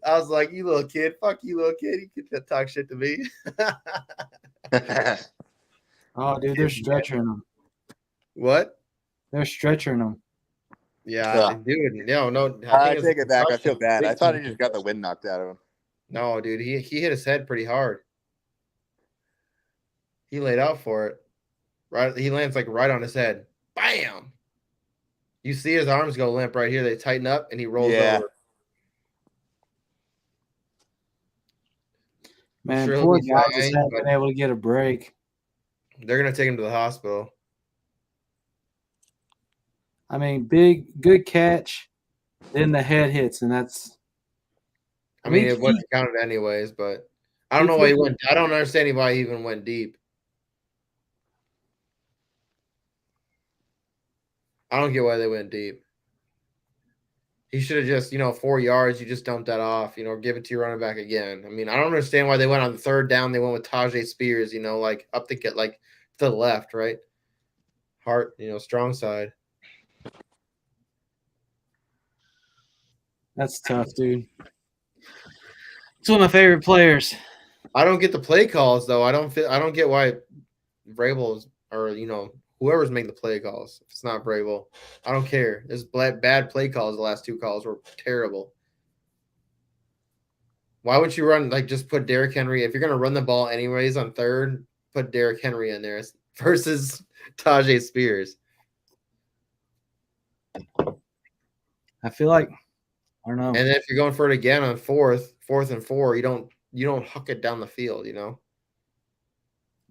I was like, you little kid, fuck you, little kid. You can talk shit to me. Oh, dude, they're stretching them. What? They're stretching them. Yeah, dude. No. I think take it back. I feel bad. I thought he concussion. just got the wind knocked out of him. No, dude. He hit his head pretty hard. He laid out for it. Right, he lands like right on his head. Bam! You see his arms go limp right here. They tighten up, and he rolls over. Man, sure poor he'll be guy fine, just hasn't been able to get a break. They're gonna take him to the hospital. I mean, good catch, then the head hits, and that's. I mean, it wasn't counted anyways, but I don't know why he went. I don't understand why he even went deep. I don't get why they went deep. He should have just, 4 yards. You just dump that off, give it to your running back again. I mean, I don't understand why they went on the 3rd down. They went with Tajay Spears, like up the get, like to the left, right? Heart, strong side. That's tough, dude. It's one of my favorite players. I don't get the play calls though. I don't get why Vrabel's or whoever's making the play calls. If it's not Vrabel, I don't care. There's bad play calls. The last 2 calls were terrible. Why would you run just put Derrick Henry if you're gonna run the ball anyways on 3rd? Put Derrick Henry in there versus Tajay Spears. I feel like I don't know. And then if you're going for it again on 4th and 4, you don't huck it down the field,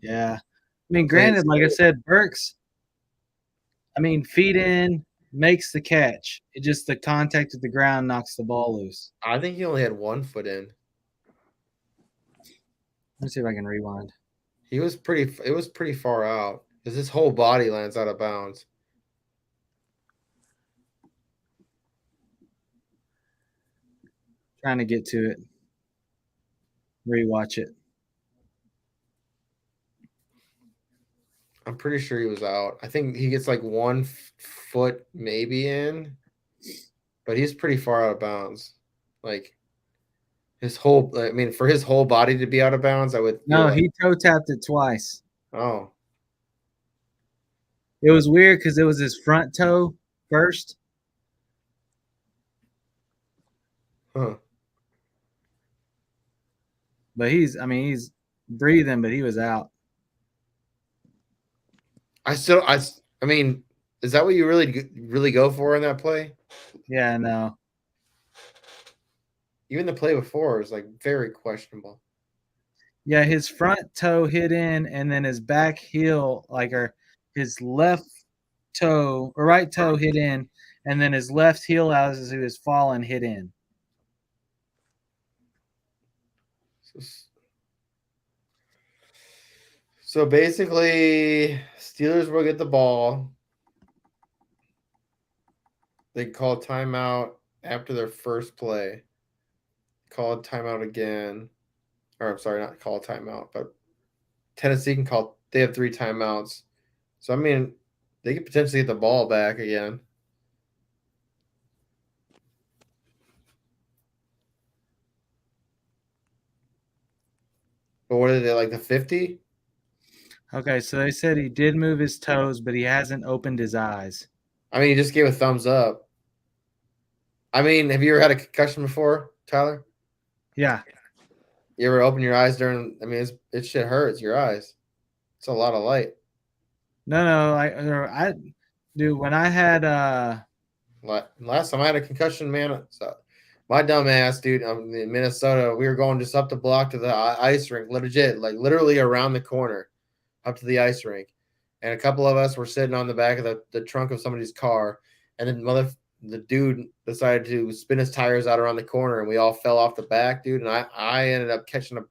Yeah. I mean, granted, like I said, Burks, I mean, feet in, makes the catch. It just the contact at the ground knocks the ball loose. I think he only had 1 foot in. Let's see if I can rewind. It was pretty far out because his whole body lands out of bounds. Trying to get to it. Rewatch it. I'm pretty sure he was out. I think he gets like 1 foot maybe in, but he's pretty far out of bounds. Like for his whole body to be out of bounds, I would feel No, like, he toe tapped it twice. oh, It was weird because it was his front toe first. huh. But he's breathing, but he was out. I mean, is that what you really go for in that play? Yeah, no. Even the play before is like very questionable. Yeah, his front toe hit in, and then his back heel, or his left toe or right toe hit in, and then his left heel as he was falling hit in. So basically, Steelers will get the ball. They call timeout after their first play. Call a timeout again. Or I'm sorry, not call a timeout, but Tennessee can call. They have 3 timeouts. So, I mean, they could potentially get the ball back again. But what is it, like the 50? Okay, so they said he did move his toes, but he hasn't opened his eyes. I mean, he just gave a thumbs up. I mean, have you ever had a concussion before, Tyler? Yeah. You ever open your eyes during? I mean, it shit hurts your eyes. It's a lot of light. No, I dude, when I had Last time I had a concussion, man. So my dumb ass, dude, in Minnesota, we were going just up the block to the ice rink, legit, like literally around the corner, up to the ice rink, and a couple of us were sitting on the back of the trunk of somebody's car, and then the dude decided to spin his tires out around the corner, and we all fell off the back, dude, and I ended up catching a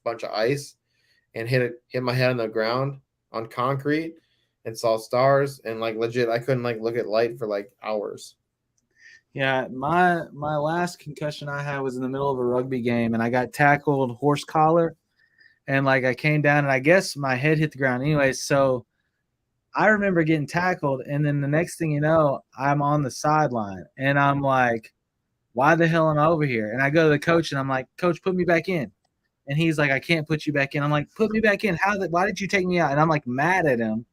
bunch of ice and hit my head on the ground on concrete and saw stars, and like legit I couldn't like look at light for like hours. Yeah, my last concussion I had was in the middle of a rugby game, and I got tackled horse collar, and like I came down, and I guess my head hit the ground anyway. So I remember getting tackled, and then the next thing you know, I'm on the sideline, and I'm like, why the hell am I over here? And I go to the coach, and I'm like, Coach, put me back in. And he's like, I can't put you back in. I'm like, put me back in. Why did you take me out? And I'm like mad at him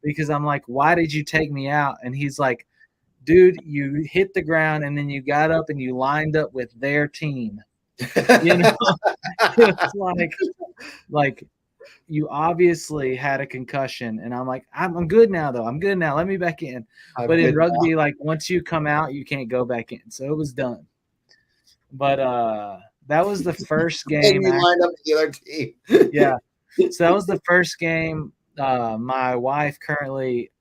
because I'm like, why did you take me out? And he's like, dude, you hit the ground and then you got up and you lined up with their team. You know, it's like you obviously had a concussion. And I'm like, I'm good now, though. I'm good now. Let me back in. But in rugby, like once you come out, you can't go back in. So it was done. But that was the first game. You lined up with the other team. Yeah. So that was the first game. My wife, currently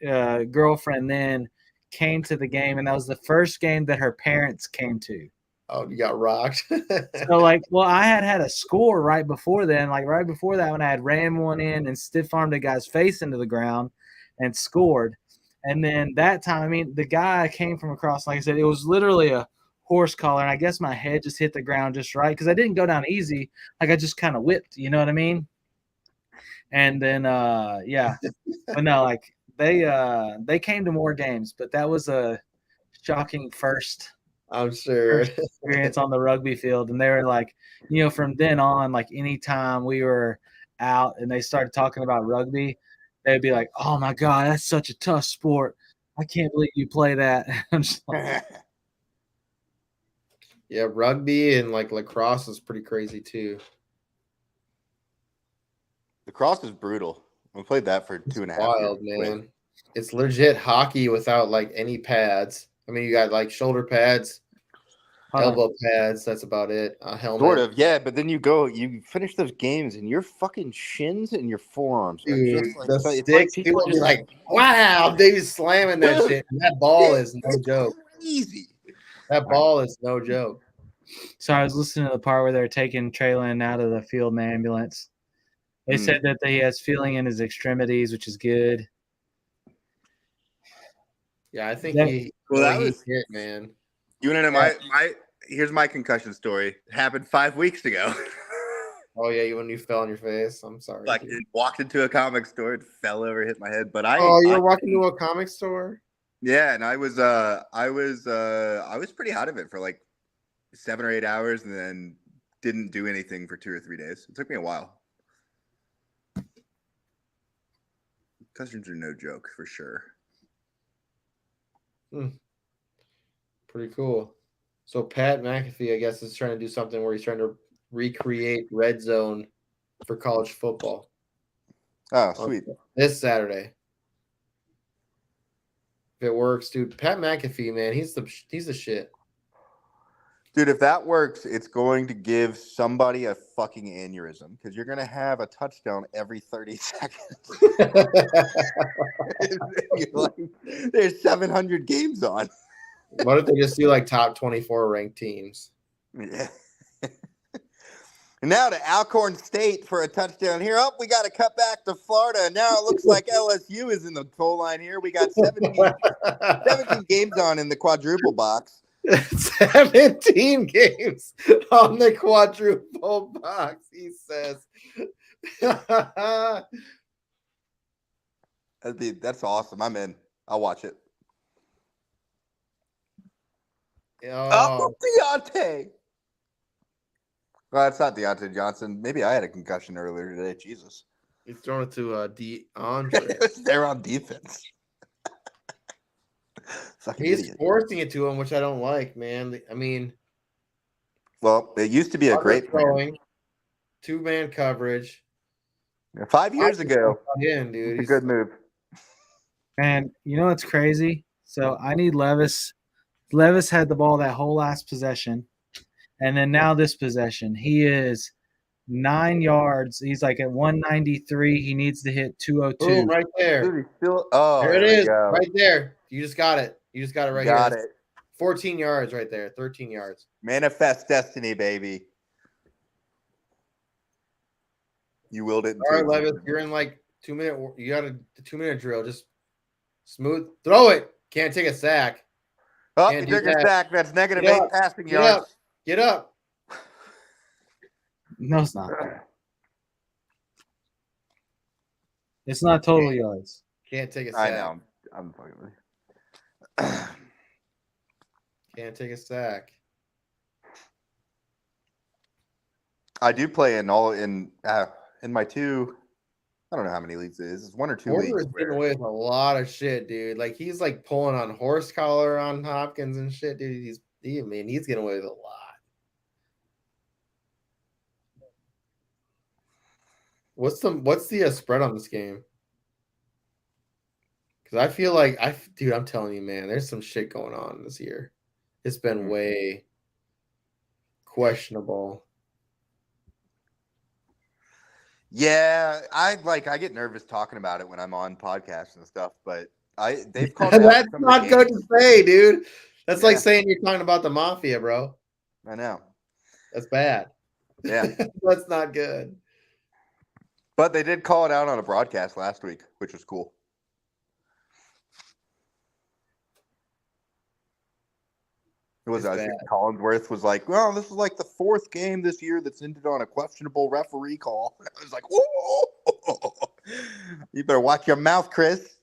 girlfriend, then came to the game, and that was the first game that her parents came to. Oh, you got rocked. So I had a score right before then, right before that when I had ran one in and stiff armed a guy's face into the ground and scored. And then that time, I mean, the guy came from across, like I said, it was literally a horse collar, and I guess my head just hit the ground just right because I didn't go down easy. Like I just kind of whipped, you know what I mean? And then yeah, but no, like they came to more games, but that was a shocking first I'm sure experience on the rugby field. And they were like, from then on, like anytime we were out and they started talking about rugby, they'd be like, oh my God, that's such a tough sport. I can't believe you play that. I'm just like, yeah, rugby and like lacrosse is pretty crazy too. Lacrosse is brutal. We played that for 2.5 Wild, years. man. It's legit hockey without like any pads. I mean, you got like shoulder pads, elbow pads. That's about it. A helmet. Sort of, yeah. But then you finish those games, and your fucking shins and your forearms are Dude, just like the it's sticks. like People will be like, "Wow, Dave's slamming that shit." And that ball is no joke. Easy. That ball is no joke. So I was listening to the part where they're taking Traylon out of the field in the ambulance. They said that he has feeling in his extremities, which is good. Yeah, I think he hit, man. You want to know here's my concussion story. It happened 5 weeks ago. Oh yeah, when you fell on your face. I'm sorry. Like, dude. it walked into a comic store, it fell over, hit my head. But Oh, you were walking to a comic store? yeah, and I was pretty out of it for like 7 or 8 hours, and then didn't do anything for 2 or 3 days. It took me a while. Concussions are no joke for sure. Pretty cool. So Pat McAfee, I guess, is trying to do something where he's trying to recreate Red Zone for college football. Oh, sweet. This Saturday. If it works, dude. Pat McAfee, man, he's the shit. Dude, if that works, it's going to give somebody a fucking aneurysm because you're going to have a touchdown every 30 seconds. There's 700 games on. What if they just do like top 24 ranked teams? Yeah. And now to Alcorn State for a touchdown here. Oh, we got to cut back to Florida. Now it looks like LSU is in the goal line here. We got 17 games on in the quadruple box. 17 games on the quadruple box, he says. That's awesome. I'm in. I'll watch it. Oh, Deontay. Well, it's not Deontay Johnson. Maybe I had a concussion earlier today. Jesus. He's throwing it to DeAndre. They're on defense. He's idiot. forcing it to him, which I don't like, man. I mean, well, it used to be a great throwing, 2-man coverage. 5 years ago, dude, it's a good move. And you know what's crazy? So I need Levis. Levis had the ball that whole last possession, and then now this possession, he is 9 yards. He's like at 193. He needs to hit 202. Boom, right there. Dude, there it is, right there. You just got it. You just got it right here. Got it. 14 yards right there. 13 yards. Manifest destiny, baby. You willed it. All right, Levis, you're in like 2 minute. You got a 2-minute drill. Just smooth. Throw it. Can't take a sack. Oh, you took a sack. That's -8 passing yards. Get up. No, it's not. It's not total yards. Can't take a sack. I know. I'm fucking with you. Can't take a sack. I do play in my 2. I don't know how many leagues it is. It's 1 or 2 Porter leagues. is getting away with a lot of shit, dude. Like he's like pulling on horse collar on Hopkins and shit, dude. He's getting away with a lot. What's the spread on this game? Because I feel like dude, I'm telling you, man, there's some shit going on this year. It's been way questionable. Yeah, I get nervous talking about it when I'm on podcasts and stuff, but they've called That's not good to say, dude. That's like saying you're talking about the mafia, bro. I know. That's bad. Yeah. That's not good. But they did call it out on a broadcast last week, which was cool. It was, I think Collinsworth was like, well, this is like the 4th game this year that's ended on a questionable referee call. I was like, whoa, you better watch your mouth, Chris.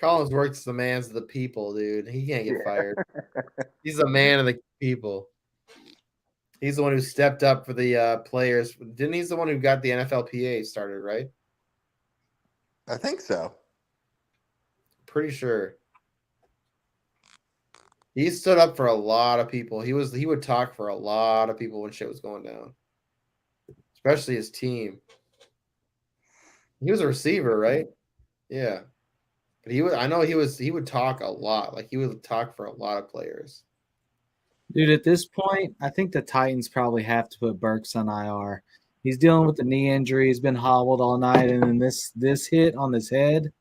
Collinsworth's the man's of the people, dude. He can't get fired. He's a man of the people. He's the one who stepped up for the players. Didn't he's the one who got the NFLPA started, right? I think so. Pretty sure. He stood up for a lot of people. He would talk for a lot of people when shit was going down, especially his team. He was a receiver, right? Yeah, but he would talk a lot. Like he would talk for a lot of players. Dude, at this point, I think the Titans probably have to put Burks on IR. He's dealing with the knee injury. He's been hobbled all night, and then this hit on his head,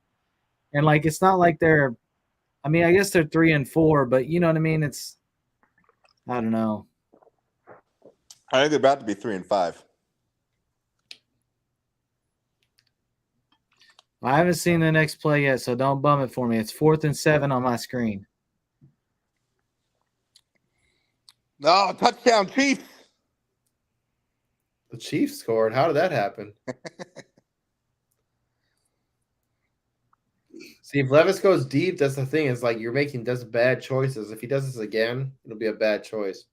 and like it's not like they're. I mean, I guess they're 3-4, but you know what I mean? I don't know. I think they're about to be 3-5. I haven't seen the next play yet, so don't bum it for me. It's 4th and 7 on my screen. Oh, touchdown, Chiefs. The Chiefs scored. How did that happen? See, if Levis goes deep, that's the thing. It's like you're making bad choices. If he does this again, it'll be a bad choice.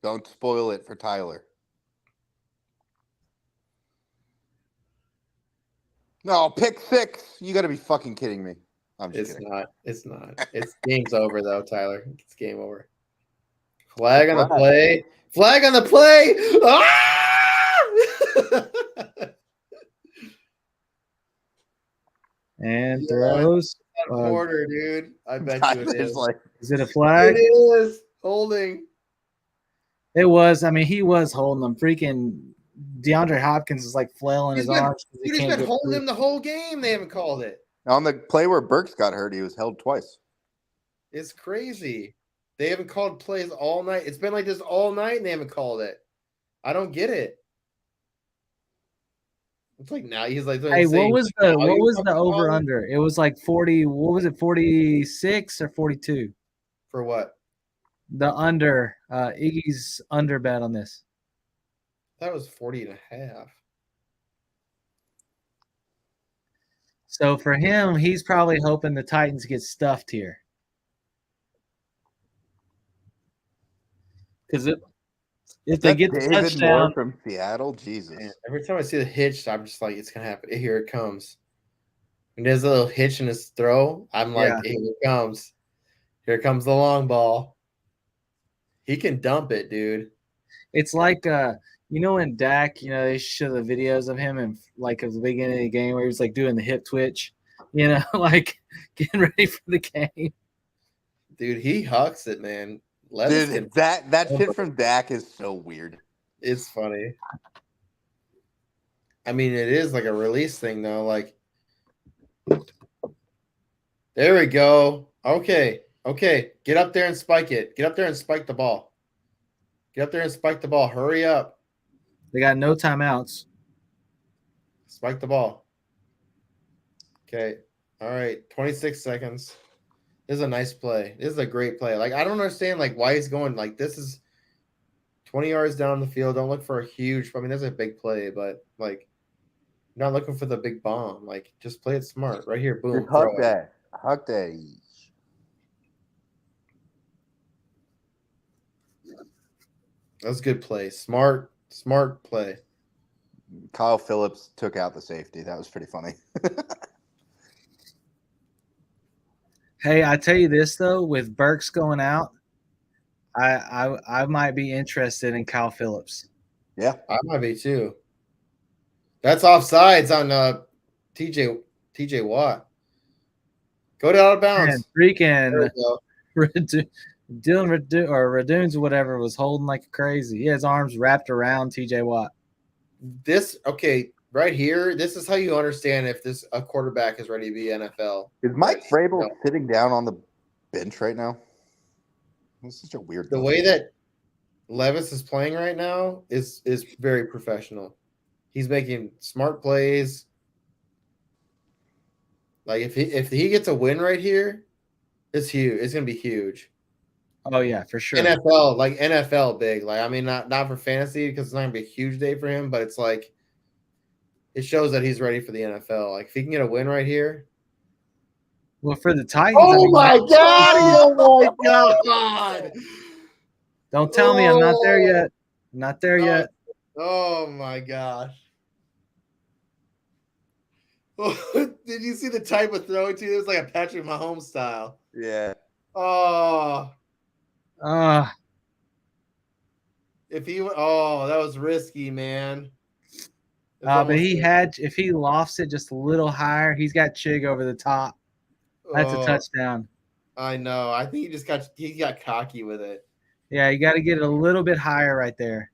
Don't spoil it for Tyler. No, pick 6. You got to be fucking kidding me. I'm just It's kidding. not. It's not. It's game's over though, Tyler. It's game over. Flag on the play. Flag on the play. Ah! And Yeah. throws. Porter, dude. I bet you it Tyler's is. like, Is it a flag? It is holding. It was. I mean, he was holding them. Freaking DeAndre Hopkins is like flailing his arms. Dude, he's been holding him the whole game. They haven't called it. on the play where Burks got hurt, he was held twice. It's crazy. They haven't called plays all night. It's been like this all night, and they haven't called it. I don't get it. It's like now he's like, Hey, saying, what was the over under? It was like 40. What was it? 46 or 42? for what? The under. Iggy's under bet on this. That was 40.5. So for him, he's probably hoping the Titans get stuffed here. Because if they get the David touchdown, Moore from Seattle, Jesus. Man, every time I see the hitch, I'm just like, it's gonna happen. Here it comes. And there's a little hitch in his throw. I'm like, Yeah. here it comes. Here comes the long ball. He can dump it, dude. it's like you know when Dak, they show the videos of him and like at the beginning of the game where he's like doing the hip twitch, like getting ready for the game. Dude, he hucks it, man. Levis Dude, that shit from Dak is so weird. It's funny. I mean, it is like a release thing, though. Like, there we go. Okay. Get up there and spike it. Get up there and spike the ball. Get up there and spike the ball. Hurry up. They got no timeouts. Spike the ball. Okay. All right. 26 seconds. This is a nice play. This is a great play. Like, I don't understand, like, why he's going, like, this is 20 yards down the field. Don't look for a huge, I mean, that's a big play, but, like, you're not looking for the big bomb. Like, just play it smart. Right here, boom. Just hug that. Hug that. That was a good play. Smart play. Kyle Phillips took out the safety. That was pretty funny. Hey, I tell you this though, with Burks going out, I might be interested in Kyle Phillips. Yeah, I might be too. That's offsides on TJ Watt. Go to out of bounds. And freaking Dylan Radunes or whatever was holding like crazy. He had his arms wrapped around TJ Watt. Right here, this is how you understand if a quarterback is ready to be NFL. Is Mike Vrabel sitting down on the bench right now? It's such a weird. The way that Levis is playing right now is very professional. He's making smart plays. Like if he gets a win right here, it's huge. It's gonna be huge. Oh yeah, for sure. NFL big. Like, I mean, not for fantasy because it's not gonna be a huge day for him, but it's like it shows that he's ready for the NFL. Like if he can get a win right here. Well, for the Titans. Oh my god! Don't tell me I'm not there yet. I'm not there yet. Oh my gosh. Did you see the type of throw to? It was like a Patrick Mahomes style. Yeah. Oh. That was risky, man. But if he lofts it just a little higher, he's got Chig over the top. That's a touchdown. I know. I think he got cocky with it. Yeah, you got to get it a little bit higher right there.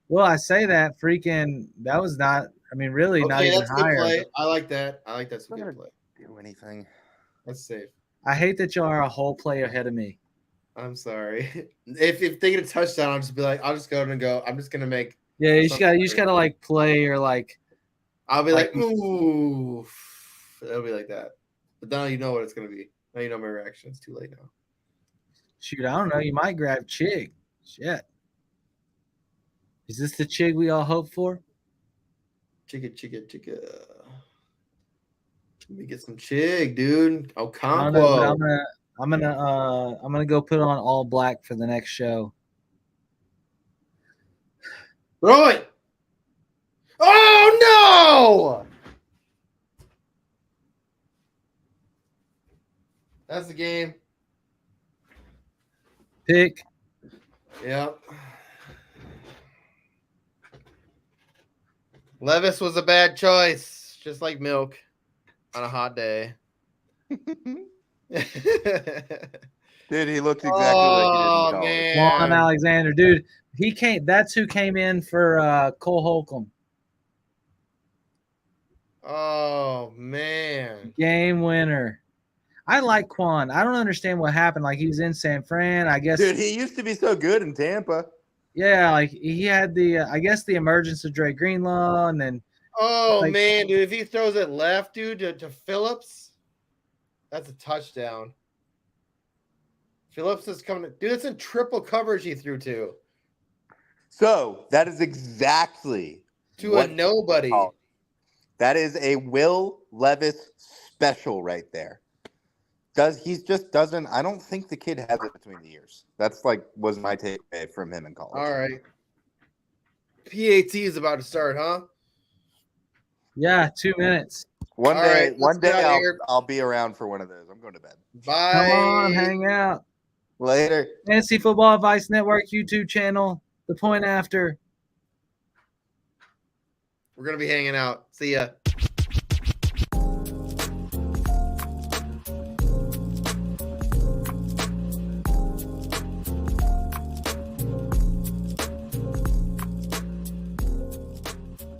Well, I say that that was not. I mean, really not even higher. Good play. I like that. That's a good play. Do anything. That's safe. I hate that y'all are a whole play ahead of me. I'm sorry. If they get a touchdown, I'll just be like, I'll just go and go. I'm just gonna make. Yeah, you just gotta like play or like. I'll be like, ooh. It'll be like that. But now you know what it's gonna be. Now you know my reaction. It's too late now. Shoot, I don't know. You might grab Chig. Shit. Is this the chig we all hope for? Chigga. Let me get some chig, dude. I don't know, but Okonkwo. I'm gonna go put on all black for the next show. Throw it. Oh no! That's the game. Pick. Yep. Levis was a bad choice, just like milk on a hot day. Dude, he looked exactly like he did in college. man. Juan Alexander, dude. He came. That's who came in for Cole Holcomb. Oh man. Game winner. I like Quan. I don't understand what happened. Like, he was in San Fran. I guess. Dude, he used to be so good in Tampa. Yeah, like he had the. I guess the emergence of Dre Greenlaw, and then. Oh Like- man, dude! If he throws it left, dude, to Phillips, that's a touchdown. Phillips is coming. Dude, it's in triple coverage. He threw to So that is exactly a what nobody. that is a Will Levis special right there. He just doesn't. I don't think the kid has it between the ears. That's was my takeaway from him in college. All right. PAT is about to start, huh? Yeah, 2 minutes. One All day, right, let's get out of here. I'll be around for one of those. I'm going to bed. Bye. Come on, hang out. Later. Fantasy Football Advice Network YouTube channel. The Point After. We're gonna be hanging out. See ya.